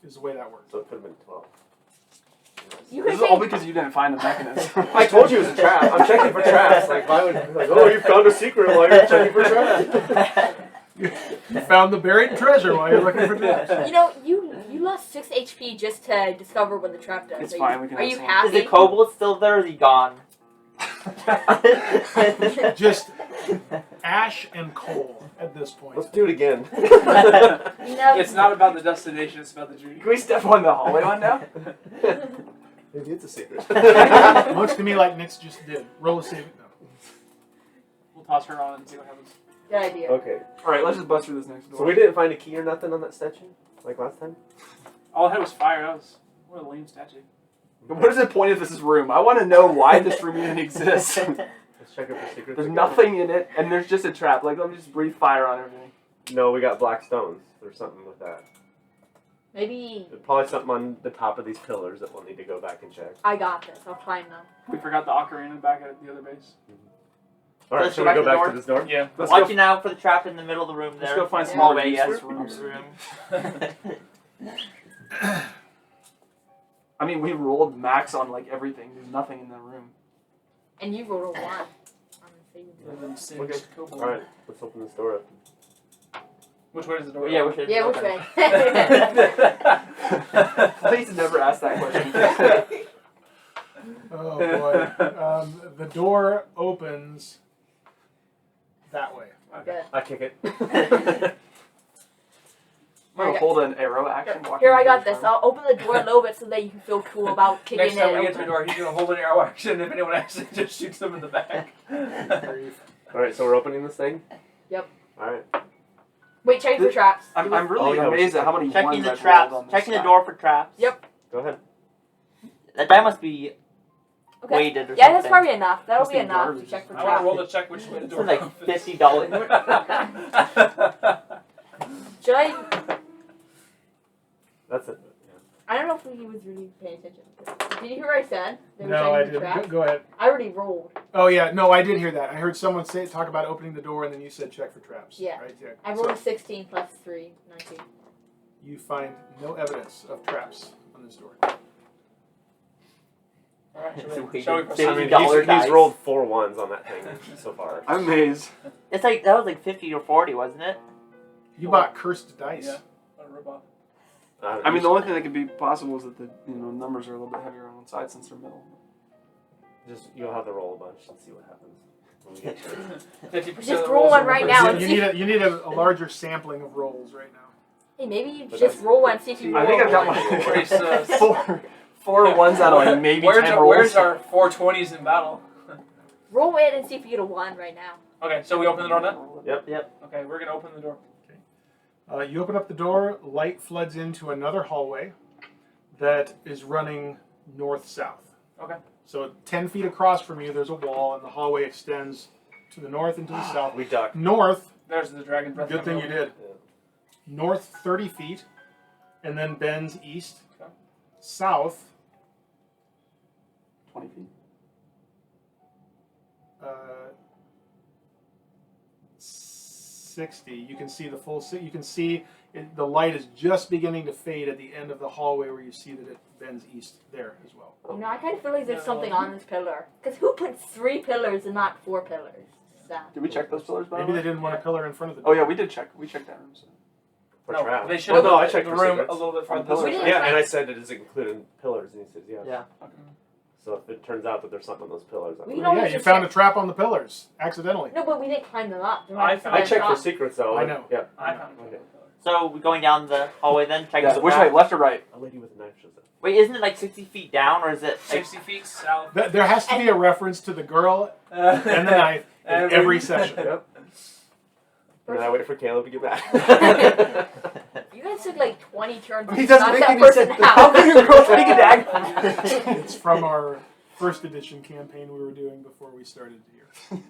Is the way that works. So it could have been 12. You This could is all take, because you didn't find the mechanism. I told you it was a trap. I'm checking for traps. Like, why would like, oh, you found a secret while you're checking for traps? You found the buried treasure while you're looking for traps. you know, you lost 6 HP just to discover what the trap does. It's Are fine, You, we can are have you some. Is happy? the kobold still there or is he gone? Just ash and coal at this point. Let's do it again. You know, It's not about the destination, it's about the journey. Can we step on the hallway one now? Maybe it's a secret. Looks to me like Nyx just did. Roll a saving. No. We'll toss her on and see what happens. good idea. Okay. Alright, let's just bust through this next door. So we didn't find a key or nothing on that statue? Like last time? All I had was fire. That was what a lame statue. What is the point of this room? I want to know why this room even exists. Let's check it for secrets. There's again. nothing in it, and there's just a trap. Like, let me just breathe fire on everything. No, we got black stones. There's something with that. Maybe There's probably something on the top of these pillars that we'll need to go back and check. I got this. I'll climb them. We forgot the ocarina back at the other base. Alright, Let's so go we go back back to to this door? Yeah. Let's Watching out for the trap in the middle of the room there. Let's go find some hallway, more yes, use rooms, rooms. room. I mean, we rolled max on, like, everything. There's nothing in that room. And you rolled a 1 on the saving throw. Other than singed Okay. kobold. Alright, let's open this door up. Which way is the door? Yeah, we should. Yeah, which okay. way? Please never ask that question. Oh boy. The door opens that way. Good. I kick it. I'm gonna hold an arrow action. walking Here, I into got the this. room. I'll open the door a little bit so that you can feel cool about kicking Next time it we get to the open. door, he's gonna hold an arrow action. If anyone actually just shoots them in the back. Alright, so we're opening this thing? Yep. Alright. Wait, check for traps. I'm Oh, really yeah, we amazed should at how many Checking ones the I've traps. rolled on this Checking the side. door for traps. Yep. Go ahead. That must be Okay. weighted or Yeah, something. that's probably enough. That'll Must be be enough to garbage. check for I want to roll traps. to check which way the This door is like opens. $50. Should I? That's it. I don't know if he was really paying attention. Did you hear what I said? They were No, checking I for didn't. traps? Go ahead. I already rolled. Oh yeah, no, I did hear that. I heard someone talk about opening the door, and then you said check for traps. Yeah. Right. Yeah. I rolled a 16 plus 3, 19. You find no evidence of traps on this door. Alright, It's shall weighted we proceed? I mean, $50 he's dice. rolled 4 ones on that thing so far. I'm amazed. It's like that was like 50 or 40, wasn't it? You bought cursed dice. Yeah. What a rip-off. I mean, the only thing that could be possible is that the numbers are a little bit heavier on one side since they're middle. Just you'll have to roll a bunch and see what happens. When we get to it. 50% Just of the roll rolls one are right reversed. now. You need a larger sampling of rolls right now. Hey, maybe you But just that's- roll one, see if you I roll think I've got one. Where's, my four ones out of like maybe 10 rolls. Where's our 420s in battle? Roll it and see if you get a 1 right now. Okay, so we open the door now? Yep. Okay, we're gonna open the door. You open up the door. Light floods into another hallway that is running north-south. Okay. So 10 feet across from you, there's a wall, and the hallway extends to the north and to the south. We duck. North, There's the dragon breath. good thing you did. North 30 feet, and then bends east. Okay. South, 20 feet. 60. You can see the full. You can see the light is just beginning to fade at the end of the hallway where you see that it bends east there as well. You know, I kind of feel like there's something on this pillar. Because who put 3 pillars and not 4 pillars? Sad. Did we check those pillars by the Maybe way? they didn't want a pillar in front of the Oh door. yeah, we did check. We checked that room. So. For No, traps. they should Well, have no, I moved checked the for room secrets. a little bit On further. pillars. We didn't Yeah, find- and I said it is including pillars, and he says yes. Yeah. Okay. So if it turns out that there's something on those pillars, We I'm know Yeah, it's you just found a trap on the pillars accidentally. No, but we didn't climb them up. They're I not- found- I they're checked for not- secrets though. I know. Yeah. I found Okay. So we're going down the hallway then, checking Yeah, the which trap. way, left or right? A lady with a knife shows up. Wait, isn't it like 60 feet down, or is it like 60 feet south. There has to be a reference to the girl and the knife in every session. Yep. And then I wait for Caleb to get back. You guys took like 20 turns. He to doesn't knock make that any person sense. out. How can you roll take a dagger? It's from our first edition campaign we were doing before we started here.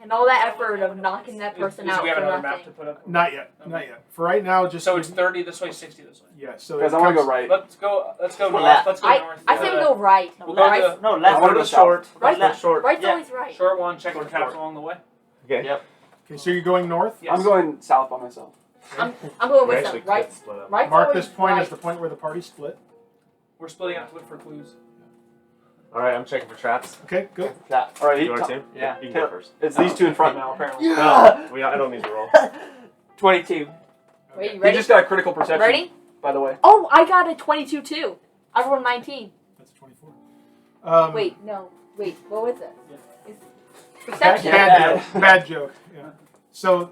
And all that effort of knocking that person Do out we have for another nothing. map to put up? Not yet. Not yet. For right now, just So it's 30 this way, 60 this way. yeah. So Guys, it I want to comes- go right. Let's go north. left. Let's go north. I say we go right. We'll go right. to No, I left. wanna Go go to short. Right. Left short. Right's Yeah. always right. short one, check Short, the traps short. along the way. Okay. Yep. Okay, so you're going north. Yes. I'm going south by myself. I'm going We with actually them. Right. could split up. Right's Mark always this point right. as the point where the party split. We're splitting up to look for clues. Alright, I'm checking for traps. Okay, good. That. All right, You are too? Yeah. You can go first. It's these two in front now, apparently. Yeah. I don't need to roll. 22. Wait, you He ready? just got a critical perception. Ready? By the way. Oh, I got a 22 too. I rolled a 19. That's 24. Wait, no. Wait, what was it? It's Bad, perception. bad joke. Bad joke. Yeah. So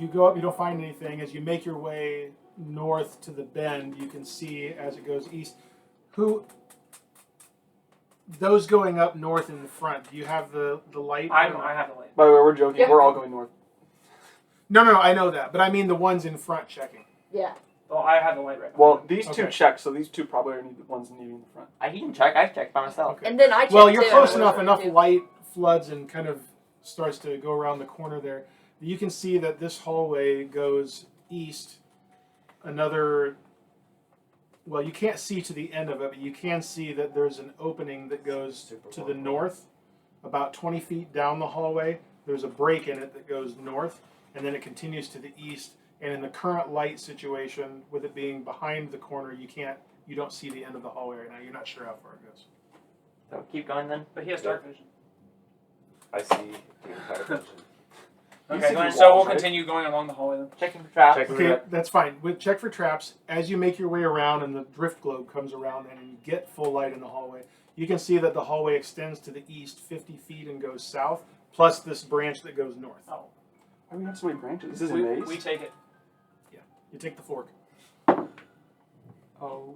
you go up, you don't find anything. As you make your way north to the bend, you can see as it goes east. Those going up north in the front, do you have the light? I have the light. By the way, we're joking. Yeah. We're all going north. No, I know that. But I mean the ones in front checking. Yeah. Oh, I have the light right. Well, behind these two Okay. check, so these two probably are the ones needing the front. I can check. I checked by myself. Okay. And then I checked Well, you're too. close I enough. was Enough too. light floods and kind of starts to go around the corner there. You can see that this hallway goes east. Another. Well, you can't see to the end of it, but you can see that there's an opening that goes Super to long the way. north, about 20 feet down the hallway. There's a break in it that goes north, and then it continues to the east. And in the current light situation, with it being behind the corner, you don't see the end of the hallway right now. You're not sure how far it goes. So keep going then. but he has dark vision. I see the entire vision. You Okay, see the so walls, we'll right? continue going along the hallway then. Checking for traps. Check for Okay, trap. that's fine. Check for traps. As you make your way around and the drift globe comes around and you get full light in the hallway, you can see that the hallway extends to the east 50 feet and goes south, plus this branch that goes north. Oh, Why do we have so many branches? This is a we, maze? we take it. You take the fork. Oh.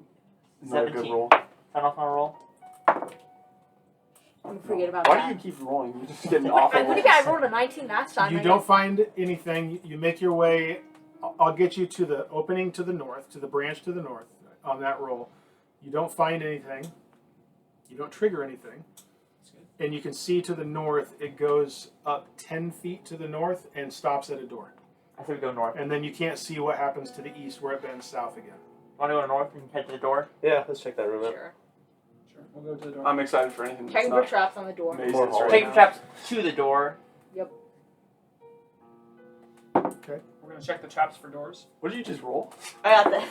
Not a good 17. roll. Turn off my roll. I'm forget about Why that. do you keep rolling? You're just getting awful. I think I rolled a 19 last time. You I don't guess. find anything. You make your way. I'll get you to the opening to the north, to the branch to the north on that roll. You don't find anything. You don't trigger anything. And you can see to the north, it goes up 10 feet to the north and stops at a door. I said we go north. And then you can't see what happens to the east where it bends south again. Want to go north and head to the door? Yeah, let's check that room out. Sure. Sure, we'll go to the door. I'm excited for anything that's Checking for not traps on the door. mazes More right hallway. Checking now. for traps to the door. We're gonna check the traps for doors. What did you just roll? I got that.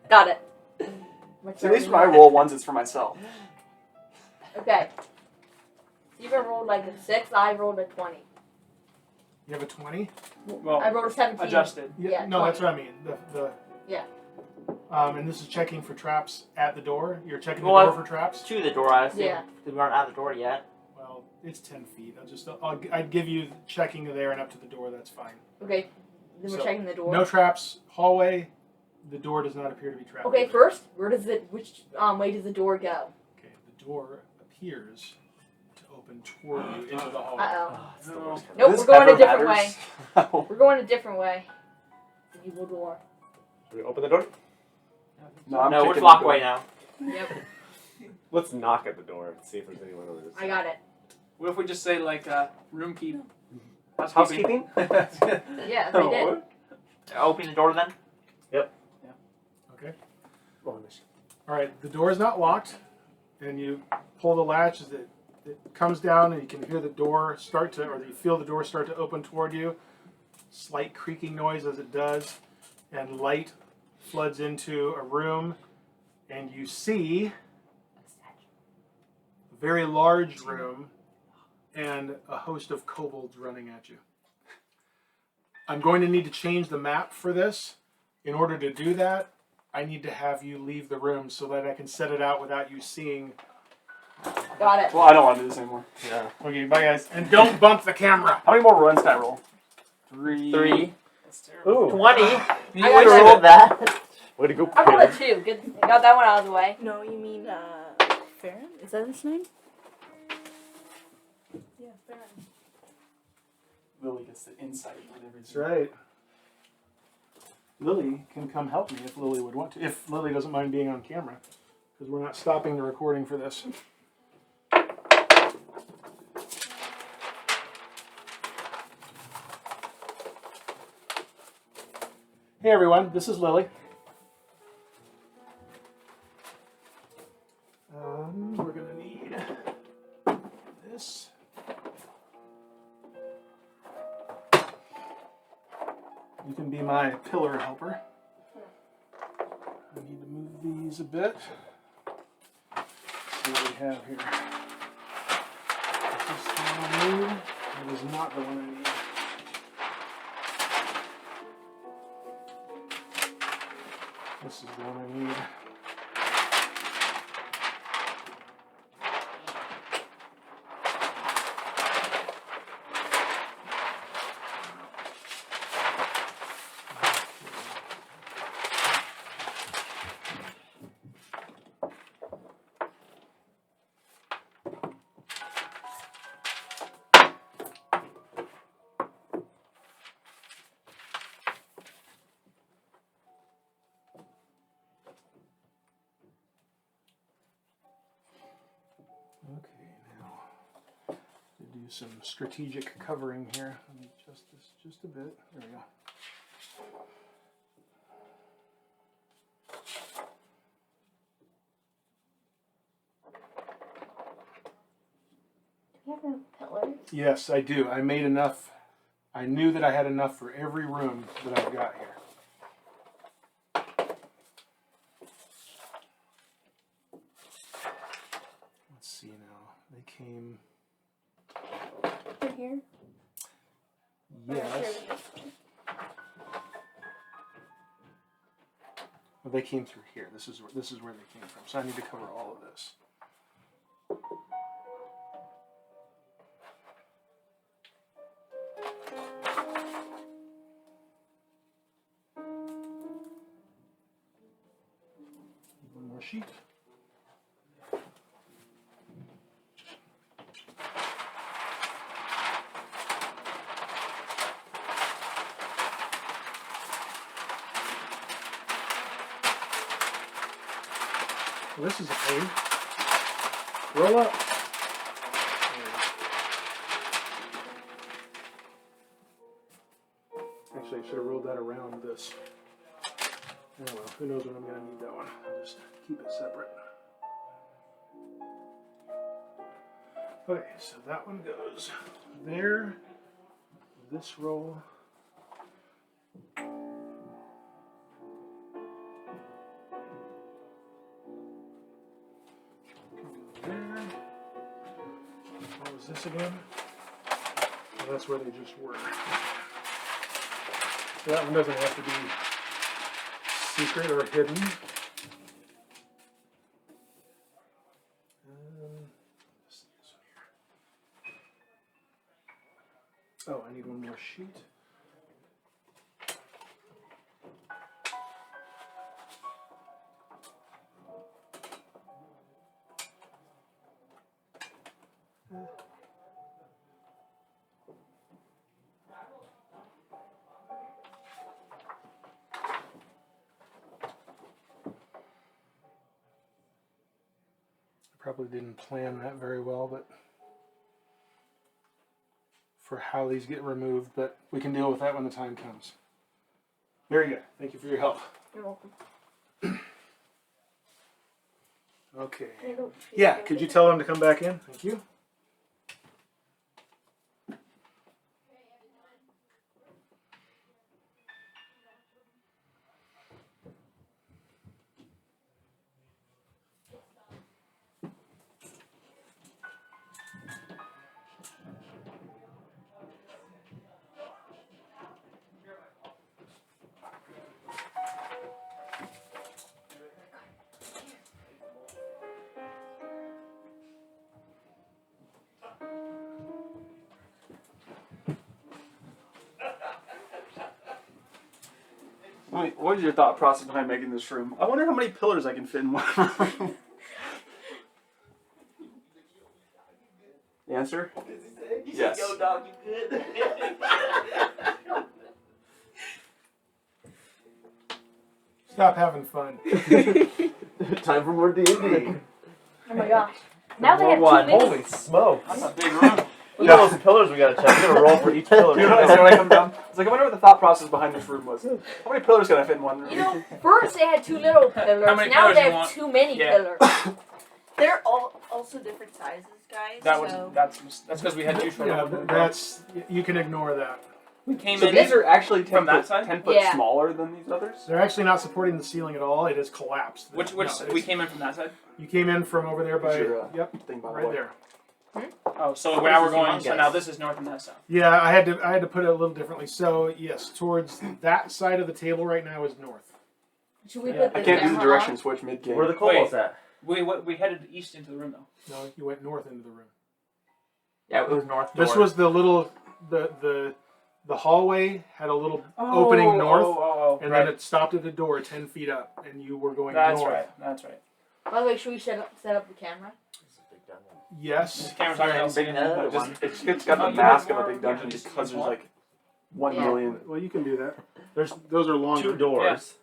Got it. See, at least when I roll ones, it's for myself. Okay. Steven rolled like a 6, I rolled a 20. You have a 20? Well, I rolled a 17. adjusted. Yeah, no, 20. that's what I mean. Yeah. And this is checking for traps at the door. You're checking the Well, door for traps? To the door, I assume. Yeah. Because we aren't at the door yet. Well, it's 10 feet. I'd give you checking there and up to the door. That's fine. Okay. Then we're So, checking the door. No traps. Hallway. The door does not appear to be trapped. Okay, first, which way does the door go? Okay, the door appears to open toward you into the hallway. Uh-oh. It's the worst kind of- Nope, This we're going a ever different matters. way. We're going a different way. The evil door. Should we open the door? No, I'm No, we're kicking lock the way door. now. Yep, Let's knock at the door and see if there's anyone over I got it. What if we just say like room keep? Housekeeping? Yeah, they did. What? Open the door then. Okay. Roll initiative. All right, the door is not locked, and you pull the latch as it comes down, and you can hear the door start to, or you feel the door start to open toward you. Slight creaking noise as it does, and light floods into a room, and you see a very large room and a host of kobolds running at you. I'm going to need to change the map for this. In order to do that, I need to have you leave the room so that I can set it out without you seeing. Got it. Well, I don't want to do this anymore. Yeah. Okay, bye guys. And don't bump the camera. How many more runs can I roll? 3. 3. That's terrible. Ooh. 20. I You got would it. have rolled that. Way to go, I rolled a Caleb. 2. Good. I got that one out of the way. No, you mean Farryn? Is that his name? Yeah, Farryn. Lily gets the insight on everything. That's right. Lily can come help me if Lily would want to. If Lily doesn't mind being on camera, because we're not stopping the recording for this. Hey everyone, this is Lily. We're gonna need this. You can be my pillar helper. I need to move these a bit. Let's see what we have here. Is this the one I need? It is not the one I need. This is the one I need. Okay, now to do some strategic covering here. Let me adjust this just a bit. There we go. Do we have no pillars? Yes, I do. I made enough. I knew that I had enough for every room that I've got here. Let's see now. They came. They're here? Yes. Well, they came through here. This is where they came from. So I need to cover all of this. One more sheet. Well, this is a pain. Roll up. Actually, I should have rolled that around this. Oh well, who knows when I'm going to need that one. I'll just keep it separate. Okay, so that one goes there. This roll. What was this again? Well, that's where they just were. So that one doesn't have to be secret or hidden. This one here. Oh, I need one more sheet. Probably didn't plan that very well, but for how these get removed, but we can deal with that when the time comes. Very good. Thank you for your help. You're welcome. Okay. I don't feel Yeah, good. could you tell them to come back in? Thank you. What was your thought process behind making this room? I wonder how many pillars I can fit in one room. Yeah, answer? You Yes. said, yo, dog, you good? Stop having fun. Time for more D&D. Oh my gosh. Now they have One. too many. Holy smokes. That's a big room. Look at those pillars we gotta check. We gotta roll for each pillar. You know what I said when I come down? It's like, I wonder what the thought process behind this room was. How many pillars can I fit in one room? You know, first they had too little pillars. How many Now pillars they you have want? too many Yeah. pillars. They're all also different sizes, guys. That was so that's because we had two short Yeah, ones. that's you can ignore that. We came So in. these are actually 10 from that foot, side? 10 foot Yeah. smaller than these others? They're actually not supporting the ceiling at all. It has collapsed. Which No, we it's- came in from that side. You came in from over there by. Here's your, Yep, thing, by the right way. there. Oh, so What now is we're this going. one, So guys? now this is north and that's south. Yeah, I had to put it a little differently. So yes, towards that side of the table right now is north. Should we Yeah. put the I can't do the camera direction on? switch mid game. Where are the kobolds Wait. at? We headed east into the room though. No, you went north into the room. Yeah, it was north door. This was the little the hallway had a little opening north, and right. then it stopped at the door 10 feet up, and you were going That's north. right. That's right. By the way, should we set up the camera? It's a big dungeon. Yes. The camera's on Big LCD. another No, one. it's got Oh, the you mask have of a more- big dungeon yeah, because there's what? like 1 Yeah. million. Well, you can do that. Those are longer. 2 doors.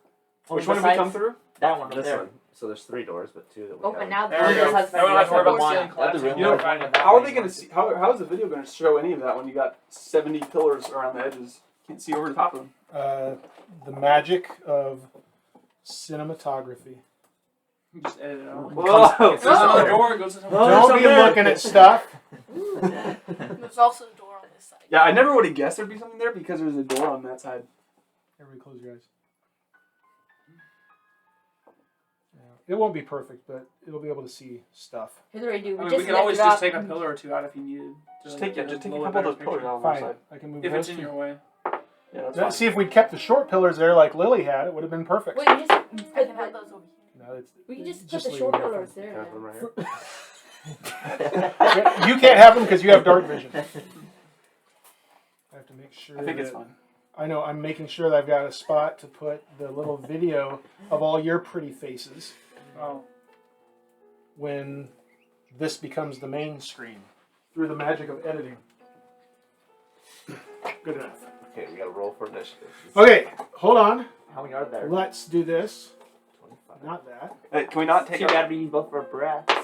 Which one did we come Besides through? That one over This there. one. So there's 3 doors, but 2 that we Oh, have. but now There we this go. has Now we don't have to worry about the one. ceiling That's collapsing. the room You know, we're finding that How are way they going to more. see? How is the video going to show any of that when you got 70 pillars around the edges? Can't see over the top of them. The magic of cinematography. Just edit it out. Whoa! If there's another door, it goes to somewhere. Oh, Don't there's be something there. looking at stuff. there's also a door on this side. Yeah, I never would have guessed there'd be something there because there's a door on that side. Everybody close your eyes. Yeah, it won't be perfect, but it'll be able to see stuff. Here's what I do. I mean, just we could always lift it just up. take a pillar or two out if you needed. to Just take get a little couple of those better pillars picture. out on one Fine. side. I can move If those it's in two. your way. Yeah, that's Let's fine. see if we'd kept the short pillars there like Lily had. It would have been perfect. Wait, you just I can have those over here. No, it's, we can just put just the leave short them there. pillars there. Can I have them then. right here? You can't have them because you have dark vision. I have to make sure. I think it's that- fine. I know. I'm making sure that I've got a spot to put the little video of all your pretty faces Oh. when this becomes the main screen through the magic of editing. Good enough. Okay, we gotta roll for initiative. Okay, hold on. How many are there? Let's do this. 25. Not that. Hey, can we not take Too a... bad we use both of our breaths.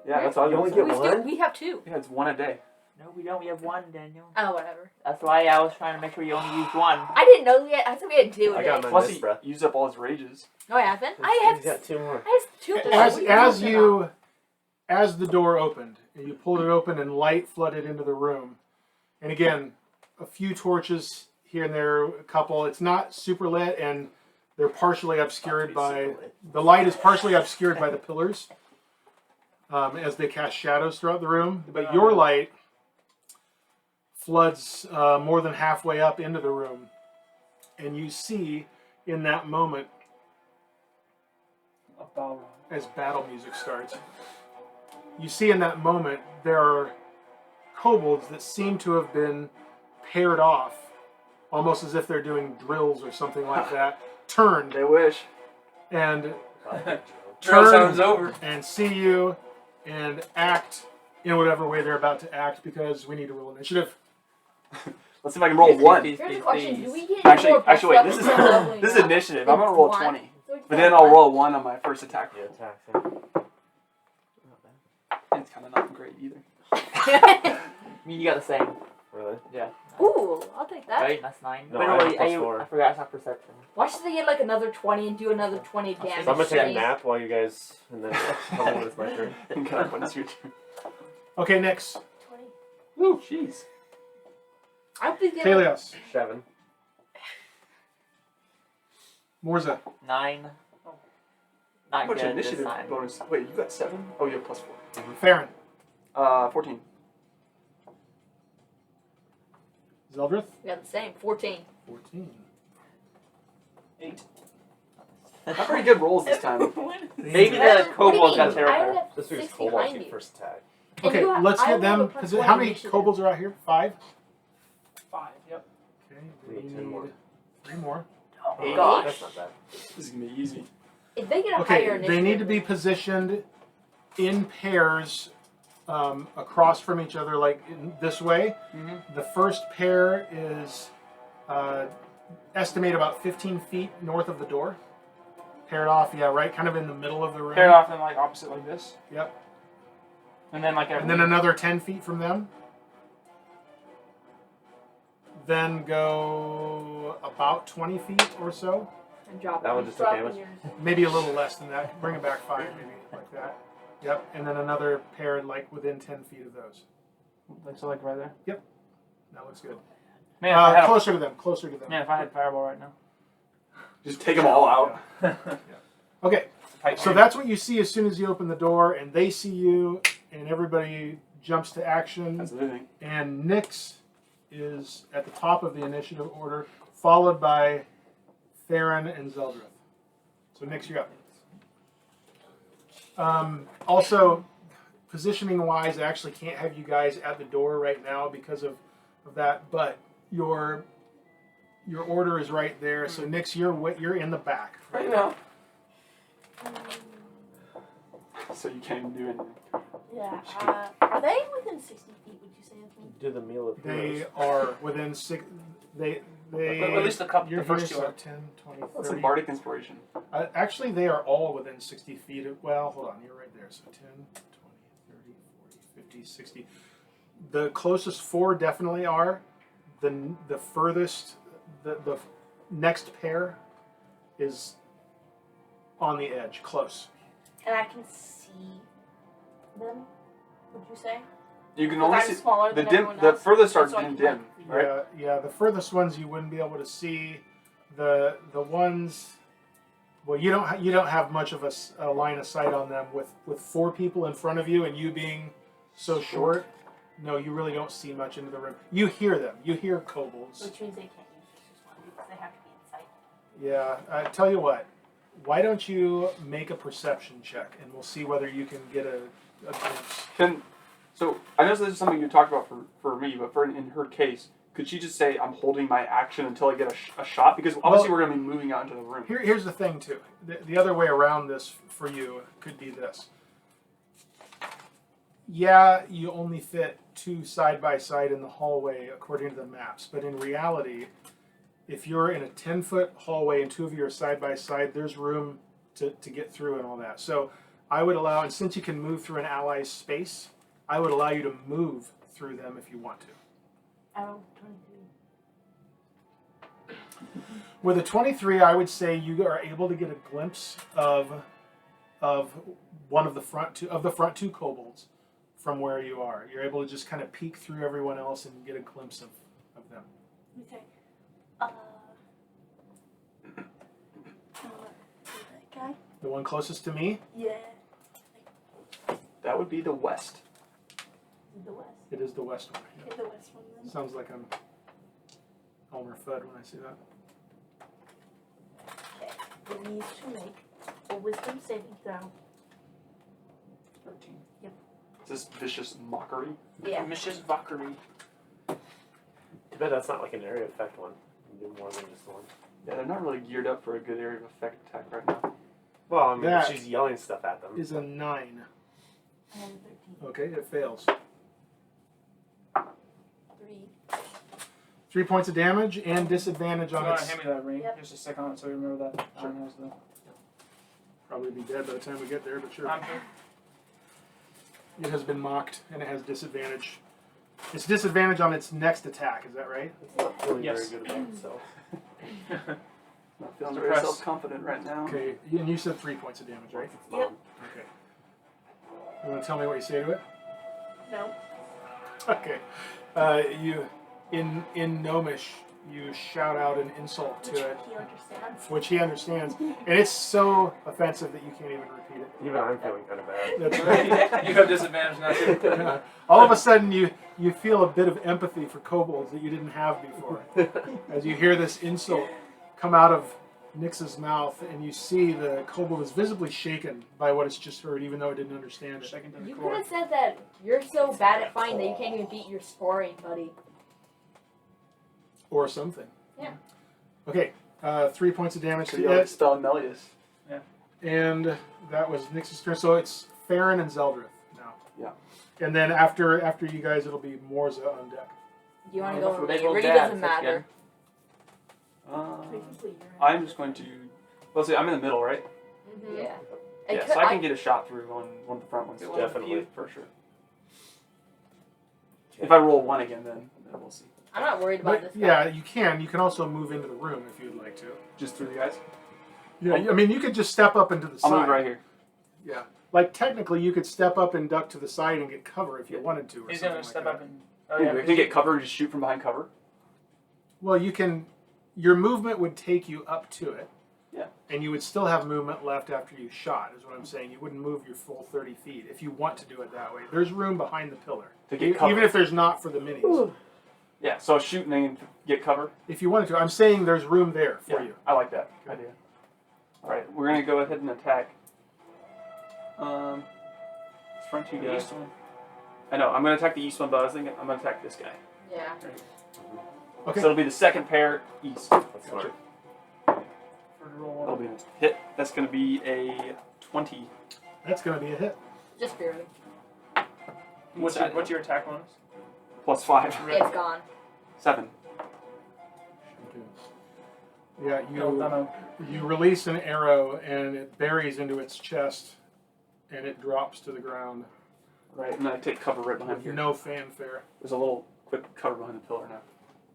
Yeah, that's all You you only only get get. one? We have two. Yeah, it's one a day. No, we don't. We have one, Daniel. Oh, whatever. That's why I was trying to make sure you only used one. I didn't know yet. I thought we had two. I got today. my Plus mist he breath. used up all his rages. No, I haven't. He's got 2 more. I have two. As the door opened and you pulled it open and light flooded into the room, and again, a few torches here and there, a couple. It's not super lit, and they're partially obscured by the light is partially obscured by the pillars as they cast shadows throughout the room. But your light floods more than halfway up into the room, and you see in that moment A ballroom. as battle music starts. You see in that moment there are kobolds that seem to have been paired off, almost as if they're doing drills or something like that, turned They wish. and Drill Turn. sounds over. and see you and act in whatever way they're about to act because we need to roll initiative. Let's see if I can roll one. Here's the question: do we get Actually, more wait. buff This is from leveling this is up? initiative. I'm gonna roll One. 20, So we but get then I'll one. roll 1 on my first attack. Yeah, attacks him. It's kind of not great either. I mean, you got the same. Really? Yeah. Ooh, I'll take that. Right? That's 9. No, Wait, I have wait, plus 4. I forgot it's not perception. Watch they get like another 20 and do another 20 damage. So I'm gonna take a to me. nap while you guys, and then tell me when it's my turn. God, when it's your turn. Okay, next. 20. Ooh, jeez. I'm thinking. Taèlios. 7. Morzza. 9. How Not much good this initiative time. bonus? Wait, you got 7? Oh, you have plus 4. Farryn. 14. Zeldreth. We got the same. 14. 14. 8. Not very good rolls this time. Maybe What the do you kobolds mean? got I terrible. have This week's 6 kobold behind get you. first attack. And Okay, you have- let's I get rolled a them. plus How 1 many initiative. kobolds are out here? 5? 5. Yep. Okay, We we need 10 more. need 3 more. Oh, 8. gosh. That's not bad. This is gonna be easy. If they get a higher Okay, initiative. they need to be positioned in pairs across from each other, like this way. Mm-hmm. The first pair is estimate about 15 feet north of the door. Paired off, yeah, right, kind of in the middle of the room. Paired off and like opposite like this. Yep. And then like And then another 10 feet from them. Then go about 20 feet or so. And drop That it. one just took Dropping damage. yours. Maybe a little less than that. Bring it back 5, maybe, like that. Yep. And then another pair like within 10 feet of those. like so like right there. That looks good. Man, if I had Closer to them, closer to them. man, if I had fireball right now. Just take them all out. Okay, Tight so that's what you see as soon as you open the door, and they see you, and everybody jumps to action. That's the thing. And Nyx is at the top of the initiative order, followed by Farryn and Zeldreth. So Nyx, you're up. Also, positioning-wise, I actually can't have you guys at the door right now because of that, but your order is right there. So Nyx, you're in the back. Right now. So you can't even do anything. Yeah. Are they within 60 feet, would you say, of me? Do the meal of They heroes. are within 6. They. At least a couple. You're The first here, two so are. 10, 20, That's some 30. bardic inspiration. Actually, they are all within 60 feet of. Well, hold on. You're right there. So 10, 20, 30, 40, 50, 60. The closest 4 definitely are. The furthest, the next pair is on the edge, close. And I can see them, would you say? You can Because only I'm see smaller the than dim. everyone The else. furthest are So I in can, dim, right? Yeah, the furthest ones you wouldn't be able to see. The ones, well, you don't have much of a line of sight on them with 4 people in front of you and you being so short. No, you really don't see much into the room. You hear them. You hear kobolds. Which means they can't use this one because they have to be in sight. Yeah, I tell you what. Why don't you make a perception check and we'll see whether you can get a glimpse. So I know this is something you talked about for me, but in her case, could she just say, "I'm holding my action until I get a shot"? Because obviously we're going to be moving out into the room. Here's the thing, too. The other way around this for you could be this. Yeah, you only fit 2 side by side in the hallway according to the maps, but in reality, if you're in a 10-foot hallway and 2 of you are side by side, there's room to get through and all that. So I would allow, and since you can move through an ally's space, I would allow you to move through them if you want to. Oh, 23. With a 23, I would say you are able to get a glimpse of one of the front 2 kobolds from where you are. You're able to just kind of peek through everyone else and get a glimpse of them. Okay. That guy? The one closest to me, Yeah. That would be the west. The west. it is the west one. Okay, the west one then. Sounds like I'm Elmer Fudd when I say that. Okay. It needs to make a wisdom saving throw. 13. Is this vicious mockery? Yeah. Mrs. Valkyrie. Too bad that's not like an area effect one. You can do more than just one. Yeah, they're not really geared up for a good area of effect attack right now. Well, I mean, That she's yelling stuff at them. Is a 9. And 13. Okay, it fails. 3. 3 points of damage and disadvantage So on you want its. to hand me that ring? Yep. Just a second on it so we remember that. Sure. Mine has the. Probably be dead by the time we get there, but sure. I'm sure. It has been mocked and it has disadvantage. It's disadvantage on its next attack, is that right? It's not feeling Yes. very good about itself. Not feeling very Depressed. self-confident right now. Okay, and you said 3 points of damage, right? Once it's mom. Okay. You want to tell me what you say to it? No. Okay. You, in Gnomish, you shout out an insult to Which it, he understands. which he understands, and it's so offensive that you can't even repeat it. Even I'm feeling kind of bad. That's right. You have disadvantage now too. Yeah. All of a sudden, you feel a bit of empathy for kobolds that you didn't have before, as you hear this insult come out of Nyx's mouth, and you see the kobold is visibly shaken by what it's just heard, even though it didn't understand it. Second to the You could core. have said that you're so bad at fighting that you can't even beat your sparring buddy. Or something. Yeah. Okay, 3 points of damage So to you have it, to spell Melius. and that was Nyx's turn. So it's Farryn and Zeldreth now. And then after you guys, it'll be Morzza on deck. Do you want to Well, go? they It rolled really dabs, doesn't that's matter. I'm just going to. Let's see. I'm in the middle, right? Yeah. Yeah, so I can get a shot through on one of the front ones. Definitely. For sure. If I roll 1 again, then we'll see. I'm not worried about But this guy. yeah, you can. You can also move into the room if you'd like to. Just through the guys. Yeah, I mean, you could just step up into the I'll side. move right here. Yeah, like technically, you could step up and duck to the side and get cover if you wanted to. Or He's something gonna step like up that. and. Oh, yeah, we can get cover and just shoot from behind cover. Well, you can. Your movement would take you up to it. Yeah. And you would still have movement left after you shot. Is what I'm saying. You wouldn't move your full 30 feet if you want to do it that way. There's room behind the pillar, To get cover. even if there's not for the minis. Yeah, so I'll shoot and then get cover. If you wanted to, I'm saying there's room there for Yeah, you. I like that idea. Alright, we're going to go ahead and attack. This front two The guys. east one. I know, I'm going to attack the east one, but I was thinking I'm going to attack this guy. Yeah. Okay. So it'll be the second pair east. That's smart. For the roll That'll one. be a hit. That's going to be a 20. That's going to be a hit. Just barely. What's your attack bonus? Plus 5. It's gone. 7. Yeah, No. you release an arrow and it buries into its chest, and it drops to the ground Right, and then I take cover right behind with here. no fanfare. There's a little quick cover behind the pillar now.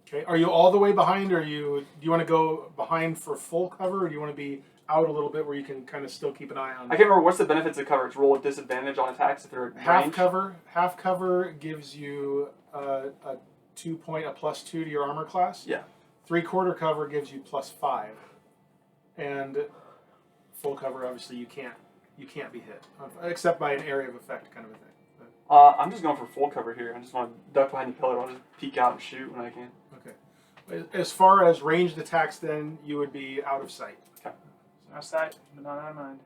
Okay, are you all the way behind, or do you want to go behind for full cover, or do you want to be out a little bit where you can kind of still keep an eye on? I can't remember what's the benefits of cover. It's roll with disadvantage on attacks if they're at Half range. cover. Half cover gives you a +2 to your armor class. Yeah. 3/4 cover gives you +5, and full cover obviously you can't be hit except by an area of effect kind of a thing. I'm just going for full cover here. I just want to duck behind the pillar. I'll just peek out and shoot when I can. Okay. As far as ranged attacks, then you would be out of sight. Not sight, but not out of mind.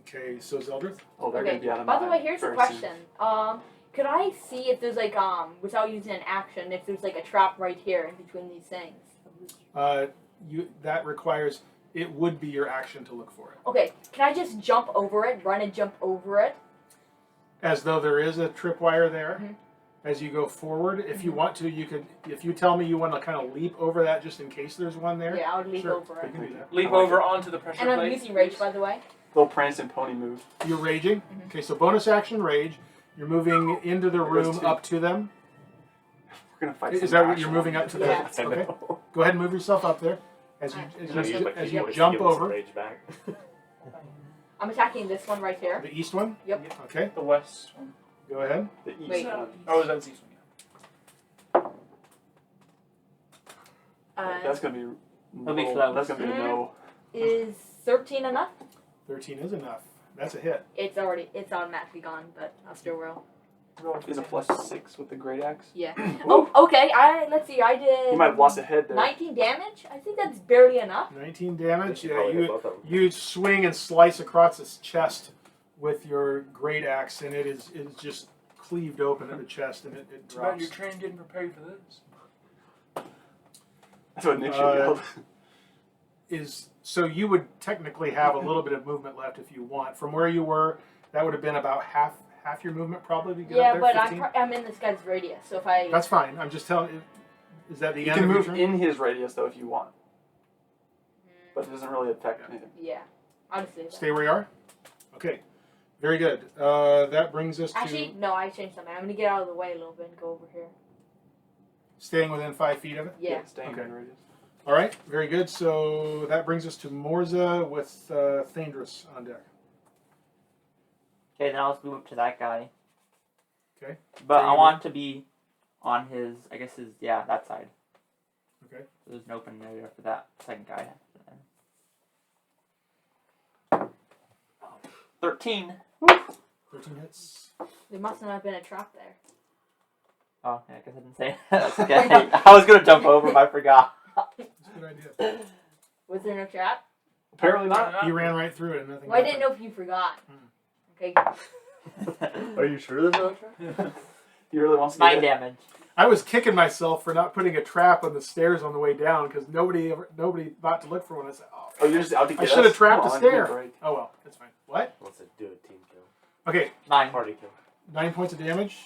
Okay, so Zeldreth. Oh, they're going to be out of By the mind way, here's a very question. soon. Could I see if there's like without using an action, if there's like a trap right here in between these things? That requires it would be your action to look for it, Okay, can I just jump over it, run and jump over it? as though there is a tripwire there. Mhm. As you go forward, if you want to, you could. If you tell me you want to kind of leap over that, just in case there's one there. Yeah, I would leap Sure, over you it. can do that. Leap I like over it. onto the pressure And I'm plate. using rage, by the way. Little prance and pony move. You're raging. Mhm. Okay, so bonus action rage. You're moving into the There goes room 2. up to them. We're going to fight Is some that what you're actual moving up to? Yeah. That? Okay. Go ahead and move yourself up there. As you as you jump over Rage back. I'm attacking this one right here. the east one. Yep. Okay, The west one. go ahead. The east Wait. one. Oh, that's east one. That's going to be. It'll be no- close. That's going to be a no. Is 13 enough? 13 is enough. That's a hit. It's automatically gone, but I'll still roll. Is a +6 with the great axe. Yeah. Oh, okay. Let's see. I did. You might have lost a head there. 19 damage. I think that's barely enough. 19 damage. You Yeah, probably hit you both of them. you swing and slice across his chest with your great axe, and it is just cleaved open at the chest, and it It's about your drops. train getting prepared for this. That's what Nick should yelled. So you would technically have a little bit of movement left if you want. From where you were, that would have been about half your movement probably to get Yeah, up there. but 15? I'm in this guy's radius, so if I. That's fine. I'm just telling you. Is that the You end can of your move turn? in his radius, though, if you want. But it doesn't really affect anything. Yeah. I'll just do that. Stay where you are? Okay. Very good. That brings us to Actually, no, I changed something. I'm gonna get out of the way a little bit and go over here. staying within 5 feet of it. Yeah. Staying Okay. in radius. All right. Very good. So that brings us to Morzza with Thaèndrys on deck. Okay, then I'll just move up to that guy. Okay. But So I you- want to be on his, I guess that side. Okay. So there's an open area for that second guy. 13. 13 hits. There must not have been a trap there. Oh, yeah, I guess I didn't say that's okay. I was gonna jump over, but I forgot. That's a good idea. Was there no trap? Apparently not. He ran right through it and nothing Well, I happened. didn't know if you forgot. Okay. Are you sure there's no trap? He really wants to 9 get it. damage. I was kicking myself for not putting a trap on the stairs on the way down because nobody thought to look for one. I said, Oh, you're just out to get I should have us? trapped Come a on, give me stair. break. Oh well, that's fine. What? Wants to do a team kill. Okay, 9. Party kill. 9 points of damage.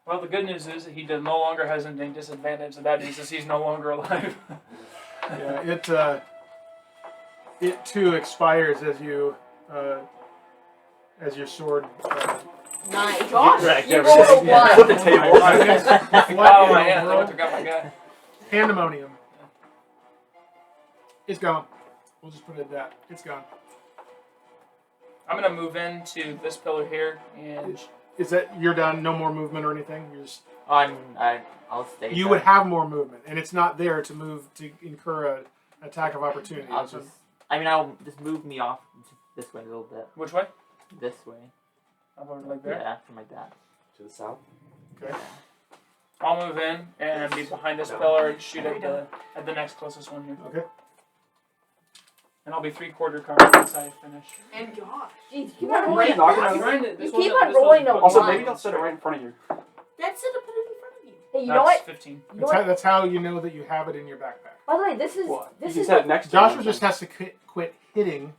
Well, the good news is that he no longer has any disadvantage. The bad news is he's no longer alive. Yeah, it too expires as you as your sword. Nice. Gosh, Right, you never rolled a did. Flip one. the table. Oh my hand! I went to grab my guy. Pandemonium. It's gone. We'll just put it at that. It's gone. I'm gonna move into this pillar here, and Is that you're done? No more movement or anything? You're just, I'll stay. you there. would have more movement, and it's not there to move to incur an attack of opportunity. I'll just move me off this way a little bit. which way? This way. Over like there. Yeah, something like that. To the south. Okay. I'll move in and be behind this pillar and shoot at the next closest one here. Okay. And I'll be 3/4 covered once I finish. And gosh. Jeez, keep on Right, rolling. knock it out. You keep on rolling a Also, one. maybe I'll set it right in front of you. That's it to put it in front of you. Hey, you know what? 15. You know what? That's how you know that you have it in your backpack. By the way, this is What? this You is can set it next to Joshua you. just has to quit hitting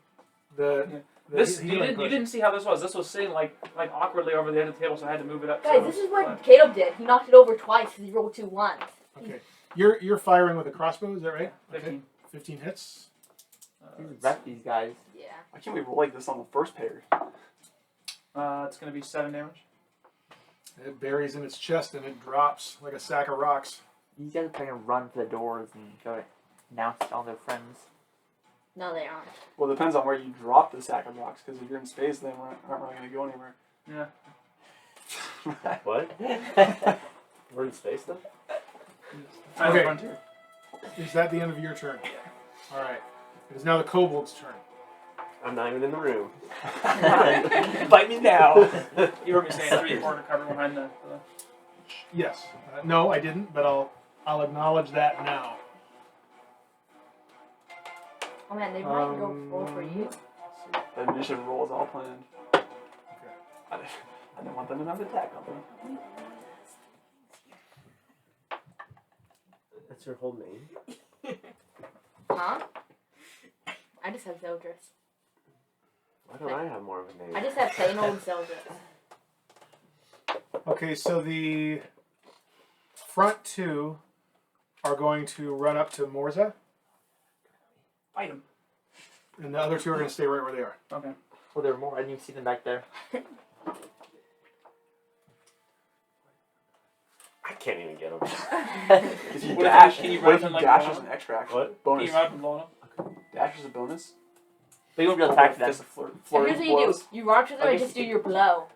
the. This healing you potion. didn't see how this was. This was sitting like awkwardly over the end of the table, so I had to move it up. guys. so- This is what Caleb did. He knocked it over twice because he rolled 2 ones. Okay. You're firing with a crossbow, is that right? 15. 15 hits. Wreck these guys. Yeah. Why can't we roll like this on the first pair? It's gonna be 7 damage. It buries in its chest and it drops like a sack of rocks. These guys are trying to run for the doors and go to announce to all their friends. No, they aren't. Well, it depends on where you drop the sack of rocks, because if you're in space, they aren't really going to go anywhere. Yeah. What? We're in space then? Time Okay. frontier. Is that the end of your turn? Yeah. All right. It is now the kobold's turn. I'm not even in the room. Bite me now. You heard me saying 3/4 cover behind the. Yes. No, I didn't, but I'll acknowledge that now. Oh man, they might go roll for you. The initiative roll is all planned. Okay. I didn't want them to have an attack on me. That's your whole name? Huh? I just have Zeldreth. Why don't I have more of a name? I just have plain old Zeldreth. Okay, so the front two are going to run up to Morzza, Fight him. and the other two are going to stay right where they are. Okay. Well, there were more. I didn't even see them back there. I can't even get him. If you What if dash, you- can you what if run you like dash Drow? as an extra action? What? Can Bonus. you run up and blow him? Dash is a bonus. But you won't be able to attack them. Just a So flurry here's of what you do. blows. You run up to them I and guess just do you your blow.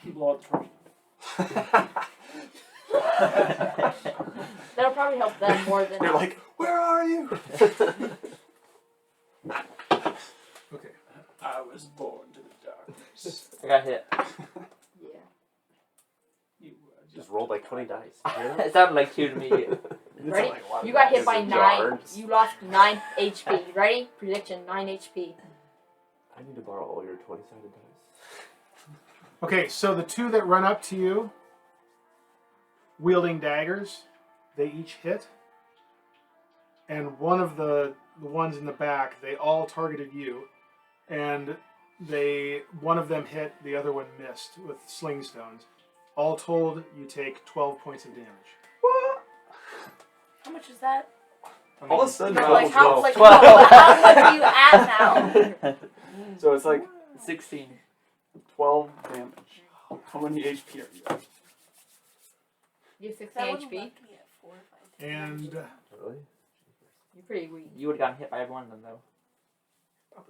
Blow up the torch. That'll probably help them more than They're us. like, where are you? Okay. I was born to the darkness. I got hit. Yeah. You Just rolled like 20 dice. It sounded like 2 to me. Ready? You got hit by It's 9. yards. You lost 9 HP. Ready? Prediction: 9 HP. I need to borrow all your 20-sided dice. Okay, so the two that run up to you, wielding daggers, they each hit. And one of the ones in the back, they all targeted you. And one of them hit, the other one missed with sling stones. All told, you take 12 points of damage. How much is that? All of a sudden, Like how, like, 12. how much are you at now? so it's like 16. 12 damage. How many HP are you at? You have 60 That would've HP. left me at 4 if I did. And Really? You're pretty weak. You would have gotten hit by every one of them, though.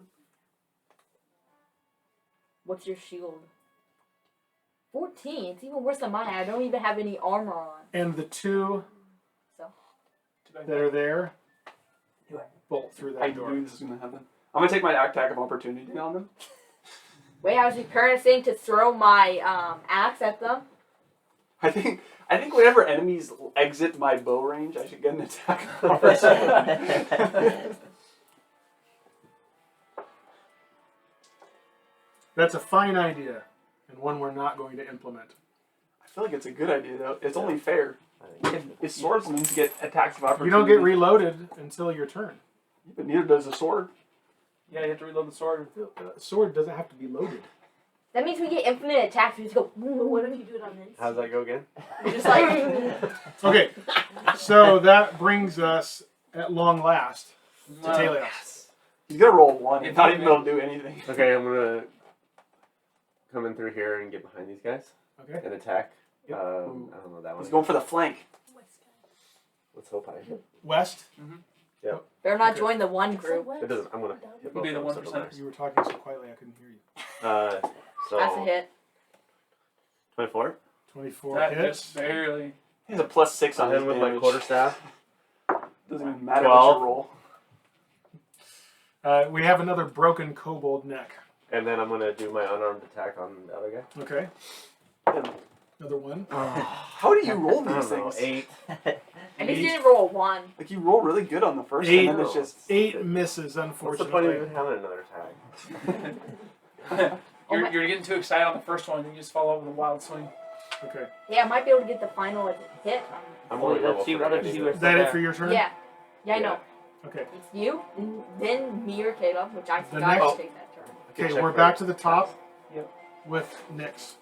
What's your shield? 14. It's even worse than mine. I don't even have any armor on. and the two So. that are there bolt through I that door. knew this was going to happen. I'm going to take my attack of opportunity on them. Wait, I was preparing to throw my axe at them. I think whenever enemies exit my bow range, I should get an attack of opportunity. That's a fine idea, and one we're not going to implement. I feel like it's a good idea, though. It's only fair. I think If swordsmen get attacks of opportunity, You don't get reloaded until your turn. but neither does a sword. Yeah, you have to reload the sword. Sword doesn't have to be loaded. That means we get infinite attacks. We just go. But what if you do it on this? How's that go again? You're just like. Okay, so that brings us at long last to Uh, Taèlios. He's gonna roll 1 Yeah, and not even maybe. able to do anything. Okay, I'm gonna come in through here and get behind these guys Okay. and attack. Yep. I don't know that one. He's going for the flank. Let's hope I hit. West. Better not Okay. join the one group. It doesn't. I'm gonna hit both Be the of them, 1%. You were talking so quietly I couldn't hear you. So That's a hit. 24. 24 That hits. just barely. He has a +6 on I'm his in with my damage. quarterstaff. Doesn't even matter 12. what you roll. We have another broken kobold neck. And then I'm gonna do my unarmed attack on the other guy. Okay. Yeah. Another one. How do you roll I these don't know, things? 8. At least you didn't roll a 1. Like you roll really good on the first, Eight. and then it's just 8 misses, What's the point of unfortunately. even having another attack? You're getting too excited on the first one, and you just fall over the wild swing. Okay. Yeah, I might be able to get the final hit. I'm Only only the level two 3 other anyway. two are Is that it for your turn? Yeah. Yeah, I Yeah. know. Okay. It's you, then me or Caleb, which I The forgot next- to take that turn. Okay, Okay, check we're for back to the top Yep. with Nyx.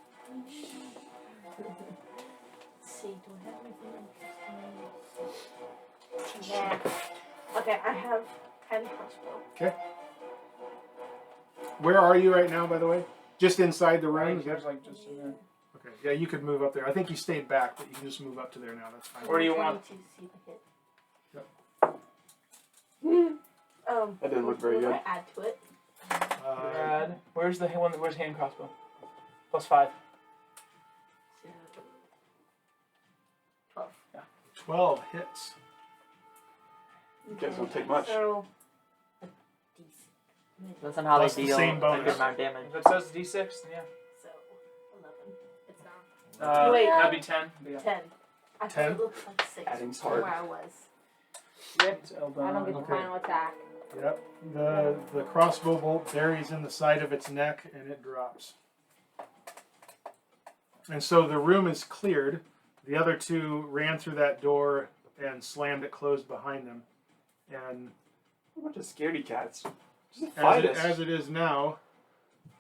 Let's see, do I have anything? Yeah. Okay, I have heavy crossbow. Where are you right now, by the way? Just inside the room? Right, Is that- there's like just in there. Okay. Yeah, you could move up there. I think you stayed back, but you can just move up to there now. That's fine. Where do you want? 22 to see the hit. Yep. That didn't look very what do good. I add to it? Brad, where's the one? Where's hand crossbow? +5. 12. 12 hits. You guys don't take much. So, a decent. That's somehow Plus they the deal same a bonus. good amount of damage. If it says D6, then yeah. So, 11. It's not. Wait. That'd be 10. But yeah. 10. I thought 10? it looked like 6 Adding's from hard. where I was. Rip. It's I don't get the Okay. final attack. Yep. The crossbow bolt buries in the side of its neck and it drops. And so the room is cleared. The other two ran through that door and slammed it closed behind them. And A bunch of scaredy cats. Just as fight it, us. as it is now,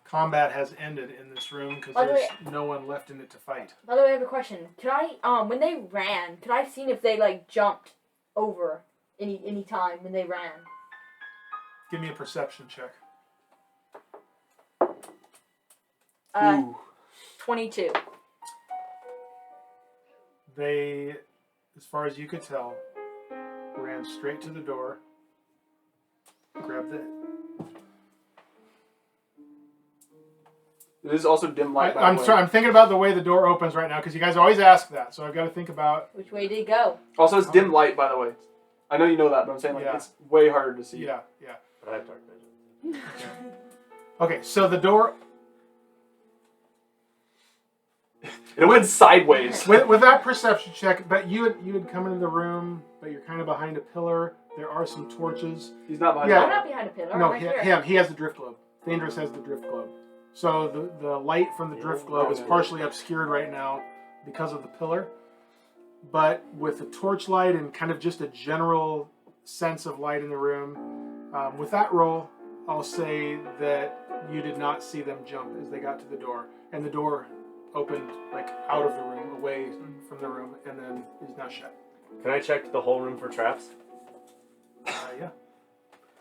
combat has ended in this room because By the there's no one left in it to fight. By the way, I have a question. Could I, when they ran, could I have seen if they, like, jumped over any time when they ran? Give me a perception check. Ooh. 22. They, as far as you could tell, ran straight to the door, grabbed it. It is also dim light. by I'm the way. sorry. I'm thinking about the way the door opens right now because you guys always ask that, so I've got to think about. Which way did it go? Also, it's dim light, by the way. I know you know that, but I'm saying like Yeah. it's way harder to see. Yeah. But I have dark vision. Okay, so the door It went sideways. with that perception check, but you had come into the room, but you're kind of behind a pillar. There are some torches. He's not behind. Yeah. I'm not behind a pillar. No, I'm right here. him. He has the drift globe. Thaèndrys has the drift globe. So the light from the drift globe is partially obscured right now because of the pillar. But with the torchlight and kind of just a general sense of light in the room, with that roll, I'll say that you did not see them jump as they got to the door. And the door opened like out of the room, away from the room, and then is now shut. Can I check the whole room for traps? Yeah.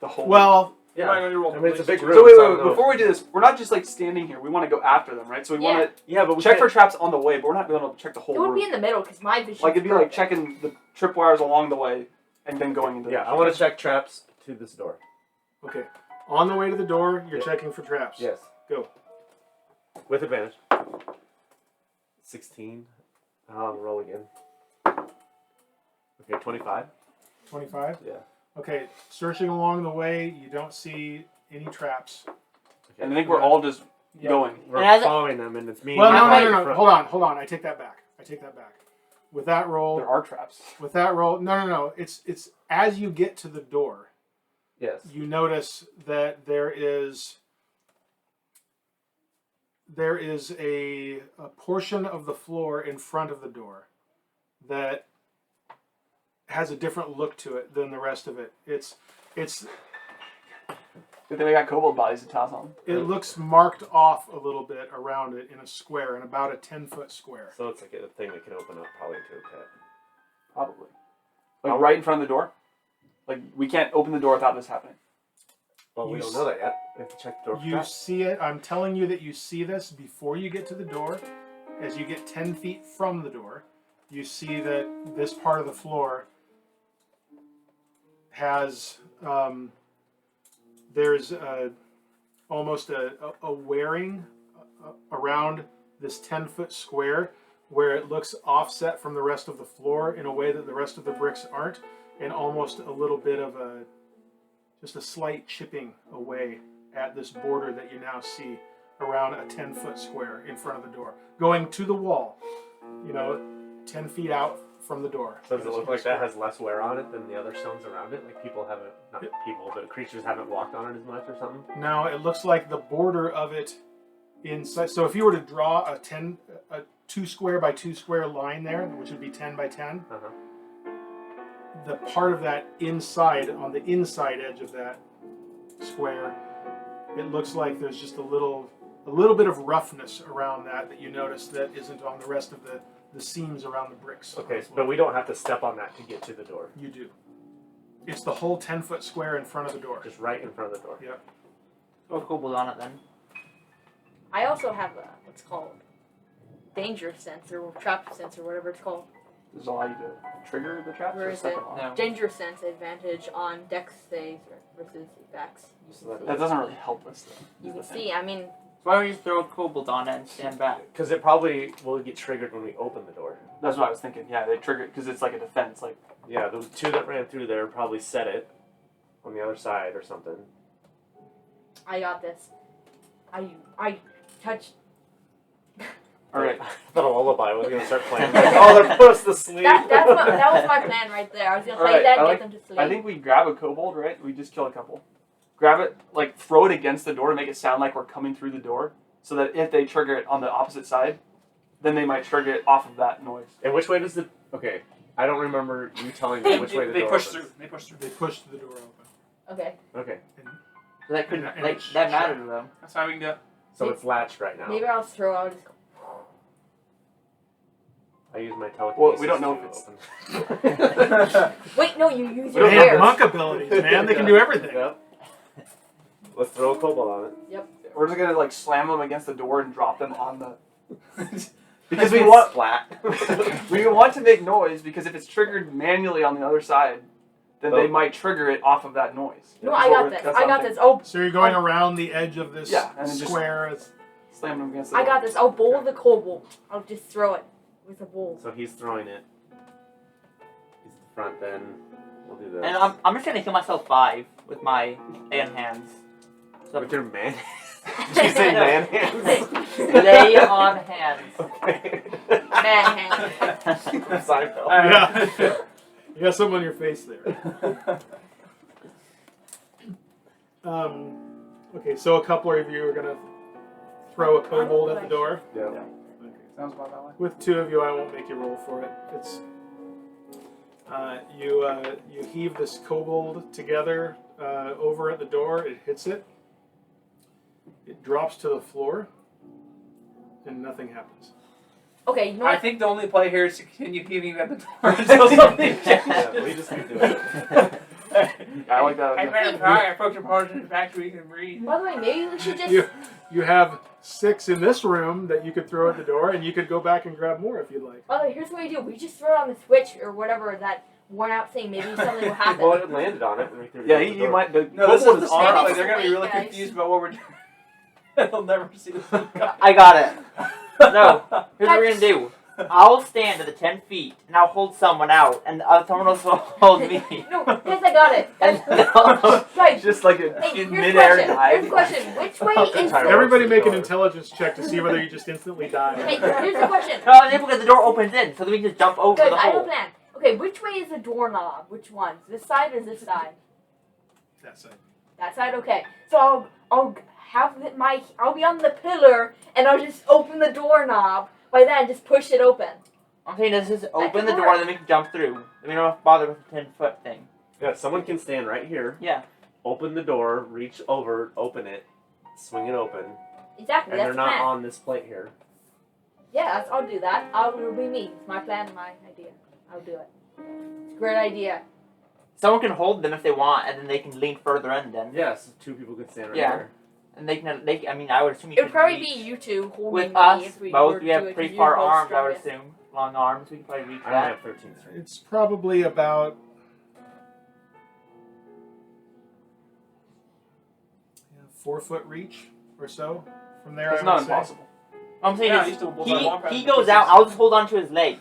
The whole. Well, Yeah. I mean, it's a big room. So wait, so I wait, don't know before we do this, we're not just like standing here. We want to go after them, right? So we want to Yeah, but we check for can't- traps on the way, but we're not going to check the whole It would room. be in the middle because my vision. Like it'd be like checking the tripwires along the way, and then going into. Yeah, the I want to check traps to this door. okay. On the way to the door, you're Yeah. checking for traps. Yes. Go. With advantage. 16. I'll roll again. Okay, 25. 25? Yeah. Okay, searching along the way, you don't see any traps. Okay. And I think we're all just Yeah. going. We're And as- following them, and it's me. Well, and no, my no, no, no. friend. Hold on. I take that back. With that roll, There are traps. no. It's as you get to the door, Yes. you notice that there is a portion of the floor in front of the door that has a different look to it than the rest of it. It's Good thing we got kobold bodies to toss on. It looks marked off a little bit around it in a square, in about a 10-foot square. So it's like a thing that can open up probably into a pit. Probably. Like right in front of the door? Like, we can't open the door without this happening. Well, we You don't know that yet. We have to check the door for You traps. see it. I'm telling you that you see this before you get to the door. As you get 10 feet from the door, you see that this part of the floor has there's almost a wearing around this 10-foot square where it looks offset from the rest of the floor in a way that the rest of the bricks aren't, and almost a little bit of just a slight chipping away at this border that you now see around a 10-foot square in front of the door, going to the wall, 10 feet out from the door. So does it look like that has less wear on it than the other stones around it? Like people haven't, not people, but creatures haven't walked on it as much or something? No, it looks like the border of it inside. So if you were to draw a 2 square by 2 square line there, which would be 10 by 10, the part of that inside, on the inside edge of that square, it looks like there's just a little bit of roughness around that you notice that isn't on the rest of the seams around the bricks. Okay, but we don't have to step on that to get to the door. You do. It's the whole 10-foot square in front of the door. Just right in front of the door. Yep. Throw a kobold on it then. I also have what's called danger sense or trap sense or whatever it's called. Does it allow you to trigger the traps? Where or is set it? them off? No. Danger sense advantage on dex saves versus dex. That doesn't really help us, though. You can see. I mean, So why don't you throw a kobold on it and stand back? Because it probably will get triggered when we open the door. That's what I was thinking. Yeah, they trigger it because it's like a defense. Like, Yeah, the two that ran through there probably set it on the other side or something. I got this. I touched. all right. I thought a lullaby was going to start playing. Oh, they're put us to sleep. That was my plan right there. I was gonna play Alright, that I and like- get them to sleep. I think we grab a kobold, right? We just kill a couple. Grab it, like throw it against the door to make it sound like we're coming through the door, so that if they trigger it on the opposite side, then they might trigger it off of that noise. And which way does the... Okay, I don't remember you telling me which way the They door push opens. through. They push through. They pushed the door open. Okay. Okay, So that could And like it's that shut. mattered though. That's how we can do it. so it's latched right now. Maybe I'll throw out. Just go. I use my telekinesis. Well, we don't know to if it's- open. Wait, no, you use We your don't They have have ears. monk abilities, man. They can do everything. Yep. Let's throw a kobold on it. We're just gonna like slam them against the door and drop them on the. Because we want flat. we want to make noise because if it's triggered manually on the other side, then they might trigger it off of that noise. No, That's I what got we're- this. that's I what got I'm this. Oh, So you're going around the edge of this Yeah, and then just- square. It's- thinking. Slam them against the I door. got this. I'll bowl the kobold. I'll just throw it with a bowl. So he's throwing it. He's at the front then. We'll do this. And I'm just gonna heal myself 5 with my man hands. So With your man... Did you say man hands? lay on hands. Okay. Man hand. Seinfeld. Yeah. You got something on your face there. Okay, so a couple of you are going to throw a kobold at the door. Yeah. Okay. Sounds about that way. With 2 of you, I won't make you roll for it. It's you heave this kobold together over at the door. It hits it. It drops to the floor, and nothing happens. Okay, you know I what? think the only play here is to continue heaving at the door until something Yeah, changes. we just keep doing it. I like that. I idea. better cry. I approach a part in the factory and breathe. By the way, maybe we should just. You have 6 in this room that you could throw at the door, and you could go back and grab more if you'd like. By the way, here's what we do. We just throw it on the switch or whatever that worn out thing. Maybe something will happen. Well, it landed on it when we threw it Yeah, out the he door. might. The No, this kobold is is maybe on. like, they're gonna be really Guys. confused about what we're doing. They'll never see this. I got it. No, here's what we're gonna do. I'll stand at the 10 feet and I'll hold someone out, and someone else will hold me. No, yes, I got it. And Guys, Just like a hey, in here's midair the question. dive. Here's the question. Which way is Tyler. the... Everybody make an door. intelligence check to see whether you just instantly die. Hey, here's the question. No, I think because the door opens in, so then we can just jump over Guys, the I have a hole. plan. Okay, which way is the doorknob? Which one? This side or this side? That's it. That side. Okay. So I'll I'll be on the pillar and I'll just open the doorknob. By then, just push it open. I'm saying this is open the can door, work. then we can jump through. Then we don't have to bother with the 10-foot thing. Yeah, someone can stand right here. Yeah. open the door, reach over, open it, swing it open, Exactly. and That's they're the not plan. on this plate here. Yeah, I'll do that. It'll be me. It's my plan, my idea. I'll do it. It's a great idea. Someone can hold them if they want, and then they can lean further in. Then Yes, two people could stand right Yeah. there. and they can. I mean, I would assume you It would could probably reach. be you two holding With me us, if we both were we to have do it, pretty 'cause far you're both arms. I would strongest. assume long arms. We can probably reach I only that. have 13 strength. It's probably about 4-foot reach or so from there. It's I not would say. impossible. What I'm saying Yeah, I is, used to walk around he with goes pieces. out. I'll just hold onto his leg.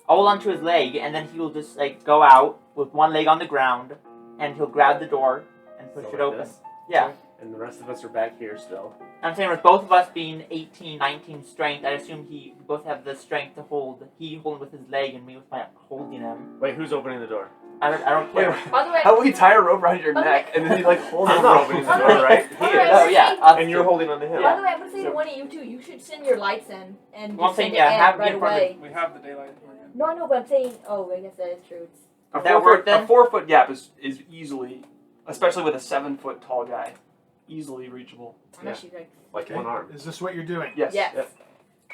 I'll hold onto his leg, and then he will just like go out with one leg on the ground, and he'll grab the door and push So it like open. this. Yeah. And the rest of us are back here still. I'm saying with both of us being 18, 19 strength, I assume we both have the strength to hold. He holding with his leg and me with my holding him. Wait, who's opening the door? I don't care. By the way, How would we tie a rope around your Okay. neck and then you like hold I'm it not over? opening the By the door, way- right? He by the way, is. Oh yeah, us And you're two. holding on to him. by the way, I'm gonna say So- to one of you two, you should send your lights in and Well, I'm just saying, send yeah, it have in it right in front of- away. We have the daylight. No, I know, but I'm saying, oh, I guess that is true. It's, A That work, then? 4-foot gap is easily, especially with a 7-foot tall guy, easily reachable. unless you like, Like Okay. one arm. Is this what you're doing? Yes. yes. Yep.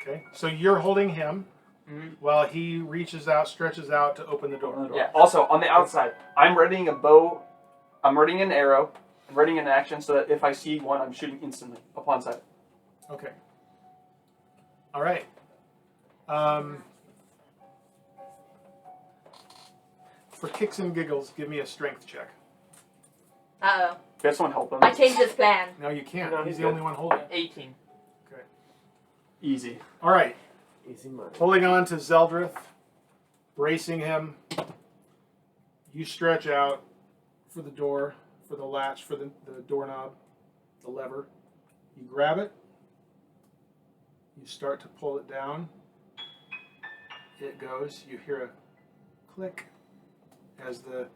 Okay. So you're holding him Mhm. while he reaches out, stretches out to open the door. Yeah. Also, on the outside, I'm readying a bow. I'm readying an arrow. I'm readying an action so that if I see one, I'm shooting instantly upon sight. Okay. All right. For kicks and giggles, give me a strength check. Uh-oh. We have someone help them. I changed this plan. No, you can't. No, he's he's the good. only one holding. 18. Easy. All right. Easy money. Holding on to Zeldreth, bracing him. You stretch out for the door, for the latch, for the doorknob, the lever. You grab it. You start to pull it down. It goes. You hear a click as the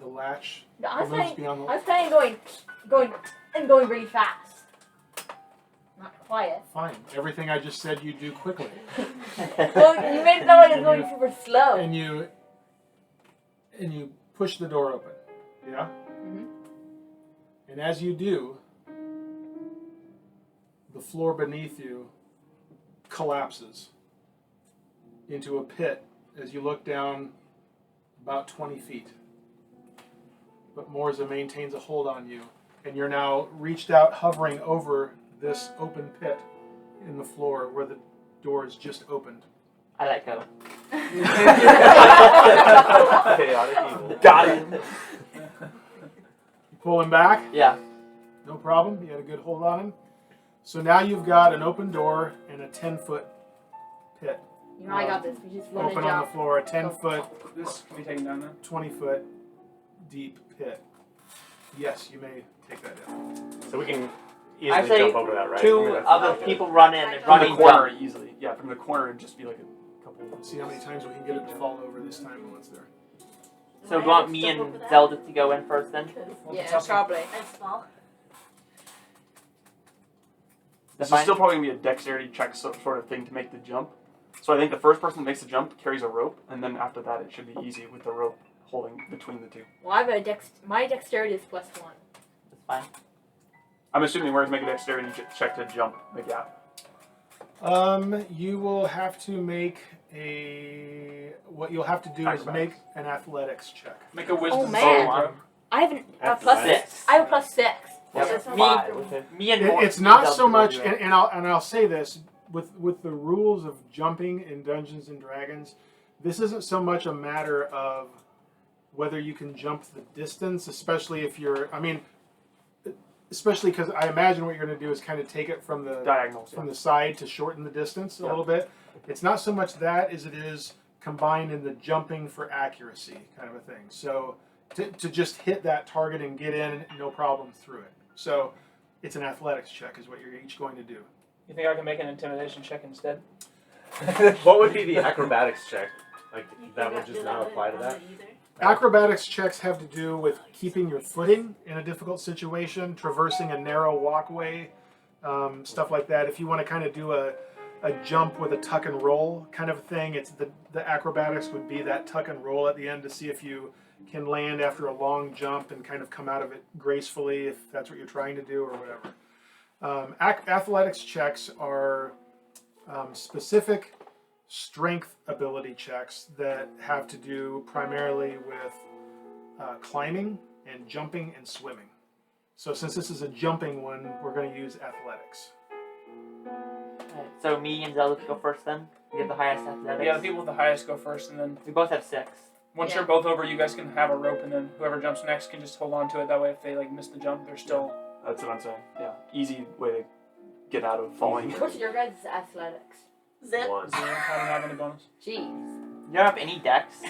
latch No, I was moves planning, beyond the. I was planning going really fast. Not quiet. Fine. Everything I just said you do quickly. Well, you made it sound like it was going super slow. And you push the door open. Yeah? Mhm. And as you do, the floor beneath you collapses into a pit as you look down about 20 feet. But Morzza maintains a hold on you, and you're now reached out, hovering over this open pit in the floor where the door is just opened. I let go. Chaotic evil. Got it. You pull him back. Yeah. No problem. You had a good hold on him. So now you've got an open door and a 10-foot pit. You know, I got this. We just run and Open on the jump. floor, a 10-foot, This can be taken down now. 20-foot deep pit. Yes, you may take that down. So we can I easily say jump over that, right? I Two mean, that's other not good. people run in and From run the and corner, jump. easily. Yeah, from the corner, it'd just be like a couple. See how many times we can get it to fall over this time once there. So do you want me and Zelda to go in first then? Yeah, probably. I'm small. This is Fine. still probably gonna be a dexterity check sort of thing to make the jump. So I think the first person that makes the jump carries a rope, and then after that, it should be easy with the rope holding between the two. Well, I have my dexterity is +1. That's fine. I'm assuming we're gonna make a dexterity check to jump the gap. You will have to make what you'll have to do is make an athletics check. Make a wisdom man. saving throw. I have a That's +6. Six. I have a +6. Yeah, That's me, fine. me and It's me not and so Zelda much, will do it. and I'll say this with the rules of jumping in Dungeons and Dragons, this isn't so much a matter of whether you can jump the distance, especially if you're. I mean, especially because I imagine what you're going to do is kind of take it from the Diagonals. from the side to shorten the distance a Yeah. little bit. It's not so much that as it is combined in the jumping for accuracy kind of a thing. So to just hit that target and get in, no problem through it. So it's an athletics check is what you're each going to do. You think I can make an intimidation check instead? What would be the acrobatics check? Like, that would just not apply to that? Acrobatics checks have to do with keeping your footing in a difficult situation, traversing a narrow walkway, stuff like that. If you want to kind of do a jump with a tuck and roll kind of thing, it's the acrobatics would be that tuck and roll at the end to see if you can land after a long jump and kind of come out of it gracefully if that's what you're trying to do or whatever. Athletics checks are specific strength ability checks that have to do primarily with climbing and jumping and swimming. So since this is a jumping one, we're going to use athletics. So me and Zeldreth go first then? We have the highest athletics? Yeah, the people with the highest go first, and then We both have 6. once Yeah. you're both over, you guys can have a rope, and then whoever jumps next can just hold on to it. That way, if they like miss the jump, they're still. That's what I'm saying. Yeah, easy way to get out of falling. What's your guys' athletics? Zip. 1. I don't have any bonus. Jeez. You don't have any decks?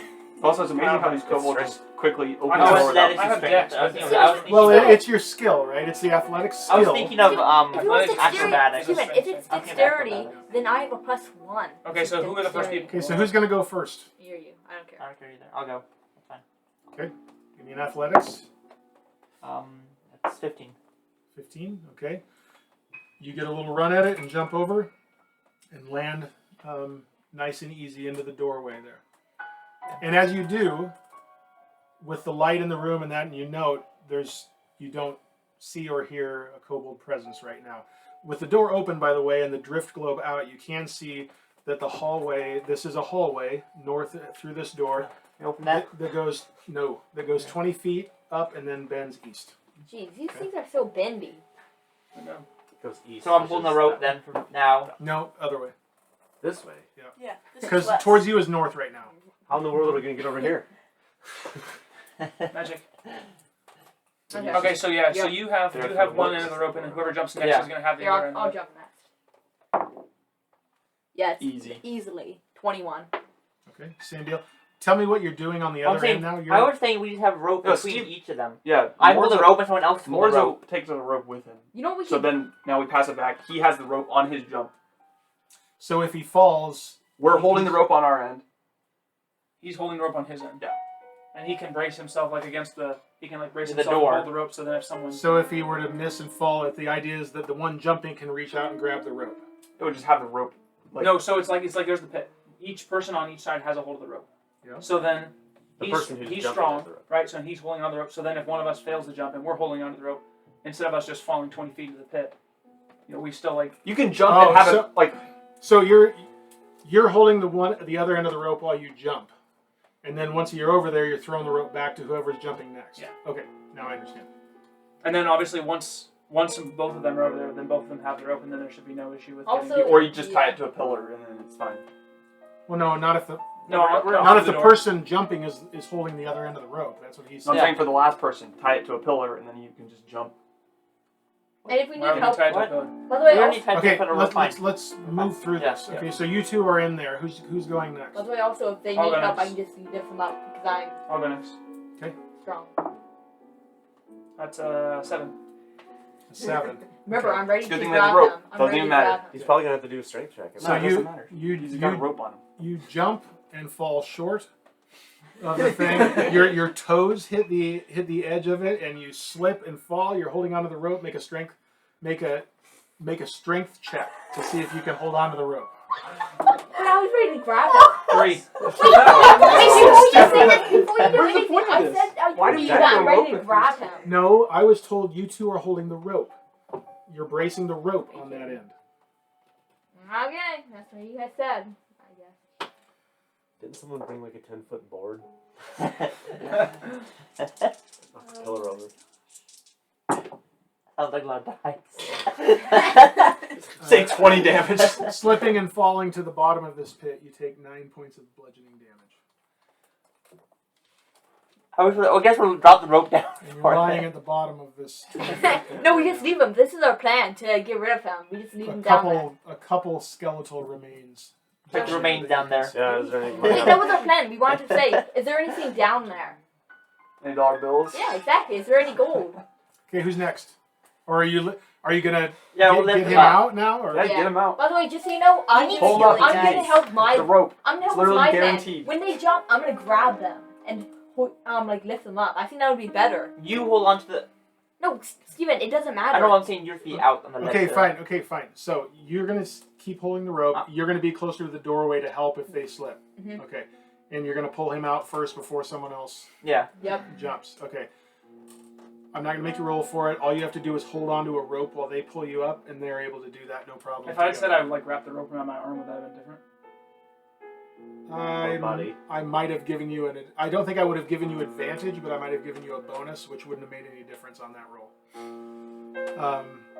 Also, it's amazing how these kobolds just quickly open I the know door athletics without. I have is decks, strength. I was but- thinking, I was thinking Well, of, it's your skill, right? It's the athletics skill. I was thinking of If you want Athletics, dexterity, acrobatics. Steven, if it's Okay, dexterity, acrobatics. then I have a +1. Okay, so who are the first Dexterity. people? Okay, so who's going to go first? You're you. I don't care. I don't care either. I'll go. That's fine. Give me an athletics. That's 15. 15, okay. You get a little run at it and jump over and land nice and easy into the doorway there. And as you do, with the light in the room and that, and you note, you don't see or hear a kobold presence right now. With the door open, by the way, and the drift globe out, you can see that the hallway, this is a hallway north through this door You open that? that goes 20 feet up and then bends east. Jeez, these things are so bendy. I know. Goes east. So I'm which holding is the rope that then from now. No, other way. This way. Yeah. this is Because west. towards you is north right now. How in the world are we going to get over here? Magic. Okay. Okay, so yeah, so Yeah. you have one end of the rope, and then whoever jumps next Yeah. is gonna have the Here, other end. I'll jump next. Yes. Easy. Easily. 21. Okay, same deal. Tell me what you're doing on the I'm other saying, end now. I was saying we just have rope No, between Steve- each of them. Yeah. I hold the Morzza- rope and someone else can hold the Morzza rope. takes the rope with him. You know what we So could then, now we pass it back. He has the rope on his jump. So if he falls, We're holding the rope on our end. He's holding the rope on his end. Yeah. And he can brace himself like against the. He can like brace The himself door. and hold the rope, so then if someone. so if he were to miss and fall, the idea is that the one jumping can reach out and grab the rope. It would just have the rope. Like, No, so it's like there's the pit. Each person on each side has a hold of the rope. Yeah. So then The he's, person who's he's jumping strong, has the rope. right? So he's holding on the rope. So then if one of us fails to jump and we're holding onto the rope, instead of us just falling 20 feet into the pit, we still like. you can jump Oh, and have so- it like. So you're holding the other end of the rope while you jump, and then once you're over there, you're throwing the rope back to whoever's jumping next. Yeah. Okay, now I understand. And then obviously once both of them are over there, then both of them have the rope, and then there should be no issue with. Also- getting. Or you just tie it to a pillar and then it's fine. Well, no, not if the No, not if the person jumping is holding the other end of the rope. That's what he's So I'm saying. saying for the last person, tie it to a pillar and then you can just jump. And if we need Wherever you help, tie it to a What? pillar. by the way, We don't also, need time Okay, to put a rope let's move through Yeah. this. Okay, so you two are in there. Who's going next? by the way, also if they I'll need go help, I next. can just lift them up because I'm I'll go next. strong. That's 7. 7. Remember, Okay. I'm ready Good to thing grab they have rope. them. I'm Doesn't ready even to matter. grab them. He's probably going to have to do a strength check. So it doesn't matter. you He's got a rope on him. you jump and fall short of the thing. your toes hit the edge of it, and you slip and fall. You're holding onto the rope. Make a strength check to see if you can hold onto the rope. But I was ready to grab them. 3. Before you do Where's the anything, point of I this? said Why you did that Jack I'm go ready rope to at grab first? him. No, I was told you two are holding the rope. You're bracing the rope on that end. Okay, that's what you guys said. I guess. Didn't someone bring like a 10-foot board? Sounds Knock the pillar over. like a lot of dice. Say 20 damage. Slipping and falling to the bottom of this pit, you take 9 points of bludgeoning damage. I guess we'll drop the rope down. And you're for lying it. at the bottom of this 20-foot pit. No, we just leave them. This is our plan to get rid of him. We just leave him down there. A couple skeletal remains. Put the remains down there. Yeah, is there anything Wait, that was our plan. We wanted to say, is there anything down there? Any dollar bills? Yeah, exactly. Is there any gold? Okay, who's next? Or are you gonna Yeah, get, we'll get lift him him up. out now? Or Yeah, Yeah. get him out. By the way, just so you know, I'm need Hold to up. heal gonna guys. help my. The rope. I'm gonna It's help literally my guaranteed. man. When they jump, I'm gonna grab them and lift them up. I think that would be better. You hold on to the. No, Steven, it doesn't matter. I know I'm saying your feet out on the Okay, left. fine. Okay, fine. So you're gonna keep holding the rope. You're gonna be closer to the doorway to help if they slip. Mhm. Okay, And you're going to pull him out first before someone else Yeah. Yep. jumps. Okay. I'm not going to make you roll for it. All you have to do is hold on to a rope while they pull you up, and they're able to do that, no problem. If I had said I would like wrap the rope around my arm, would that have been different? Body. I might have given you I don't think I would have given you advantage, but I might have given you a bonus, which wouldn't have made any difference on that roll.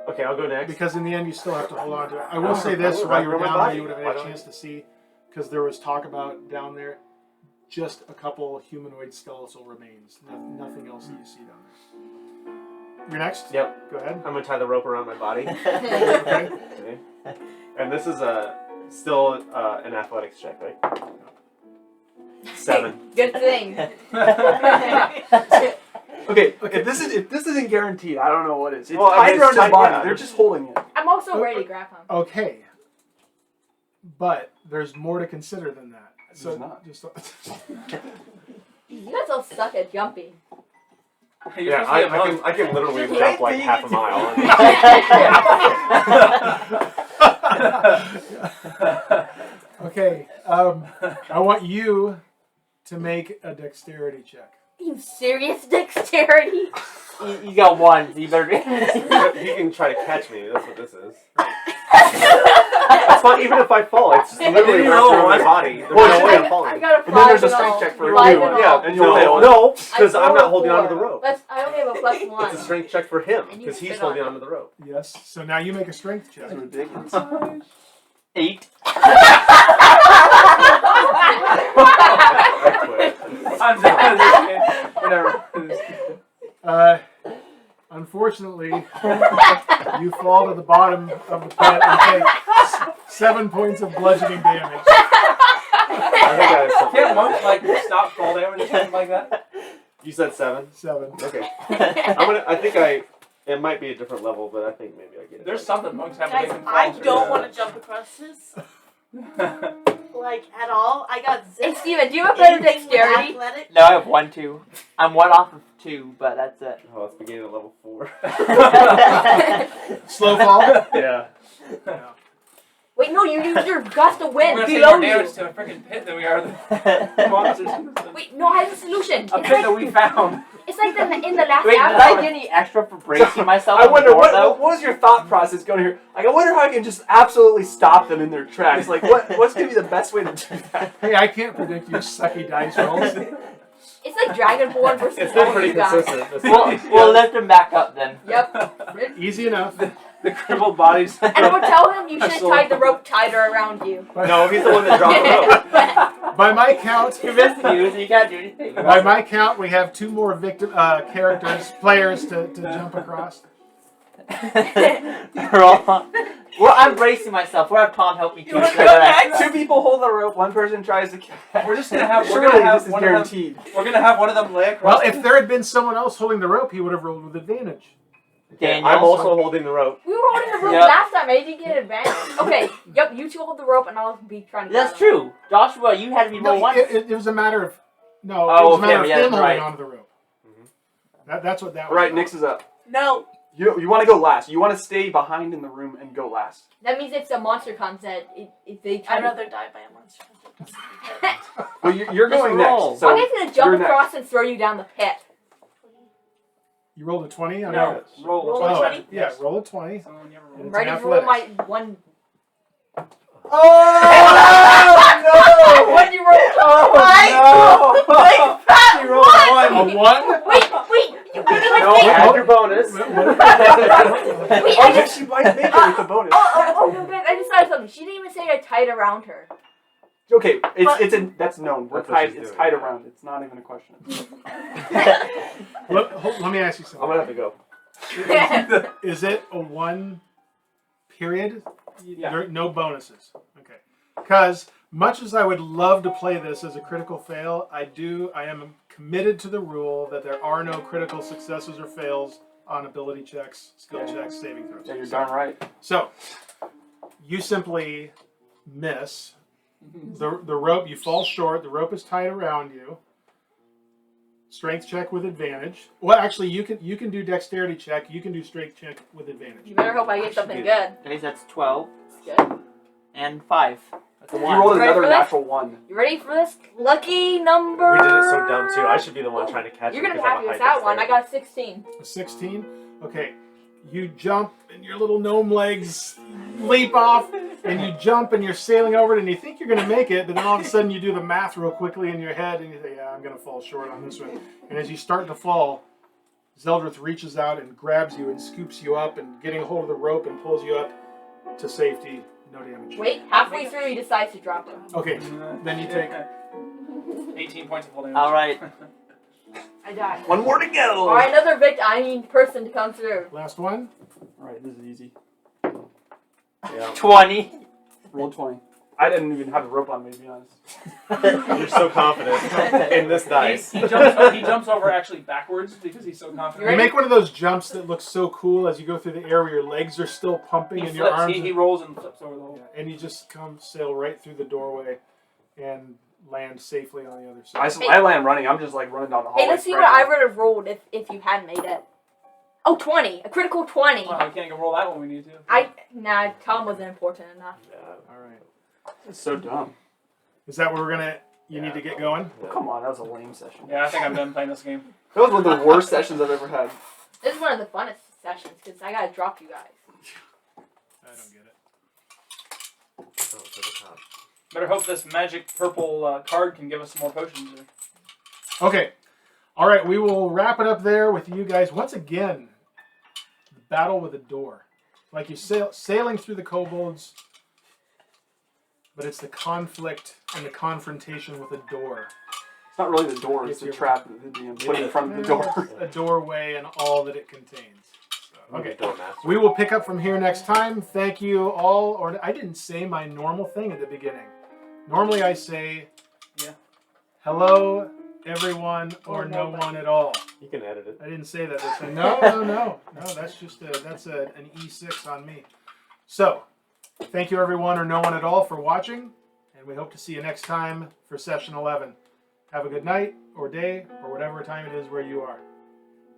Okay, I'll go next. Because in the end, you still have to hold on to it. I will say this: while you were Wrap down around my there, you would have body. had a chance to see, because there was talk about down there, just a couple humanoid skeletal remains. Nothing else that you see down there. You're next. Yep. Go ahead. I'm gonna tie the rope around my body. Okay. Okay. And this is still an athletics check, right? 7. Good thing. Okay, if this isn't guaranteed, I don't know what is. It's Well, I tied mean, around it's his tied- body. yeah. They're just holding it. I'm also ready to grab him. Okay. But there's more to consider than that. So There's not. just. You guys all suck at jumping. You're Yeah, supposed to be a monk. I can literally Just jump like being half a a- mile. Okay. I want you to make a dexterity check. You serious dexterity? You got one, so you better be. He can try to catch me. That's what this is. That's fine. Even if I fall, it's just literally Did you wrapped roll around my one? body. There's Well, no way I'm I falling. got a 5 But then there's a and strength all. check for 5 you. and all. Yeah, And you'll fail. no, because I I'm rolled not holding a onto the 4. rope. I only have a +1. It's a strength check for him And you because he's sit holding on it. onto the rope. Yes. So now you make a strength check. That's ridiculous. 8. I quit. I'm done with this game. Whatever. Unfortunately, you fall to the bottom of the pit and take 7 points of bludgeoning damage. I think I have something. Can't monks like stop fall damage or something like that? You said 7. 7. Okay. I think it might be a different level, but I think maybe I get it. There's something monks have Guys, that they can fall I through. don't want to jump across this, like, at all. I got Hey, zip. Steven, do you have better Anything with dexterity? athletic? No, I have 1, 2. I'm 1 off of 2, but that's it. Oh, it's beginning at level 4. Slow fall? Yeah. Wait, no, you used your gust of We're wind gonna take below more you. damage to a freaking pit than we are the monsters. Wait, no, I have a solution. A It's pit that like, we found. it's like in the last Wait, did I Avatar. get any extra for bracing myself I on the wonder door, what though? was your thought process going here? Like, I wonder how I can just absolutely stop them in their tracks. Like, what's gonna be the best way to do that? Hey, I can't predict your sucky dice rolls. It's like Dragonborn versus It's been all pretty you guys. consistent. We'll lift him back up then. Yep. Easy enough. The crippled bodies. And I would tell him you should have Absolutely. tied the rope tighter around you. No, he's the one that dropped the rope. By my count, You're missing you, so you can't do anything. by my count, we have 2 more players to jump across. I'm bracing myself. We'll have Tom help me too. You wanna so go that next? 2 people hold the rope. 1 person tries to catch. We're just gonna have. We're Surely gonna have this is one of them. guaranteed. We're gonna have one of them lay Well, across. if there had been someone else holding the rope, he would have rolled with advantage. Daniel. I'm also holding the rope. We were holding the rope Yep. last time. I didn't get advantage. Okay. Yep. You 2 hold the rope, and I'll be trying to. That's grab him. true. Joshua, you had me roll No, once. it was a matter of it Oh, was a matter him, of yeah, him holding right. onto the rope. That's what that was. All right, about. Nyx is up. No. You want to go last. You want to stay behind in the room and go last. That means if the monster comes, that if they try I'd to. rather die by a monster. Well, you're Just going roll. next. So I'm just gonna jump you're next. across and throw you down the pit. You rolled a 20? No, roll. Roll a 20? Yeah, roll a 20. Someone you ever And roll. it's Ready an to roll my athletics. one. Oh no! What did you roll? Oh no! You rolled a one. A 1? Wait, you put it No, like me. add your bonus. Wait, Oh, I yeah, just. she might make it with the bonus. Oh, no, guys, I just thought of something. She didn't even say I tied around her. Okay, But- that's known. We're That's what tied. she's It's doing, tied yeah. around. It's not even a question. Let me ask you I'm something. gonna have to go. Is it a 1 period? Yeah. No bonuses. Okay. Because much as I would love to play this as a critical fail, I am committed to the rule that there are no critical successes or fails on ability checks, skill checks, saving throws. Yeah, you're darn right. So, you simply miss the rope. You fall short. The rope is tied around you. Strength check with advantage. Well, actually, you can do dexterity check. You can do strength check with advantage. You better hope I get something good. Okay, so that's 12 It's good. and 5. You rolled Ready another for this? natural 1. You ready for this? Lucky number. We did it so dumb too. I should be the one trying to catch You're it. gonna be because I'm happy a with high that one. I got 16. A 16? Okay. You jump and your little gnome legs leap off and you jump and you're sailing over it and you think you're going to make it, but then all of a sudden you do the math real quickly in your head and you say, yeah, I'm going to fall short on this one. And as you start to fall, Zeldreth reaches out and grabs you and scoops you up and getting a hold of the rope and pulls you up to safety. No damage. Wait, halfway through he decides to drop him. Okay, then you take 18 points of holding. All right. I died. 1 more to go! Alright, another person to come through. last one. Alright, this is easy. Yeah. 20. Roll 20. I didn't even have the rope on me, to be honest. You're so confident in this dice. He jumps over actually backwards because he's so confident. You make one of those jumps that looks so cool as you go through the air where your legs are still pumping He and your flips. arms. He rolls and flips over the hole. Yeah, and you just sail right through the doorway and land safely on the other side. I land running. I'm just like running down the hallway. Hey, let's see what I would have rolled if you hadn't made it. Oh, 20. A critical 20. Wow, we can't even roll that when we need to. Nah, Tom wasn't important enough. Yeah. All right. It's so dumb. Is that where you need to get going? Oh, come on, that was a lame session. Yeah, I think I'm done playing this game. That was one of the worst sessions I've ever had. This is one of the funnest sessions because I gotta drop you guys. I don't get it. Oh, to the top. Better hope this magic purple card can give us some more potions. Okay. All right, we will wrap it up there with you guys. Once again, the battle with a door. Like you're sailing through the kobolds, but it's the conflict and the confrontation with a door. It's not really the door, it's the trap that the DM put in front of the door. A doorway and all that it contains. So, Okay. okay. We will pick up from here next time. Thank you all. Or I didn't say my normal thing at the beginning. Normally I say, hello, everyone, or no one at all. You can edit it. I didn't say that this time. No. That's just an E6 on me. So, thank you everyone, or no one at all, for watching, and we hope to see you next time for session 11. Have a good night, or day, or whatever time it is where you are.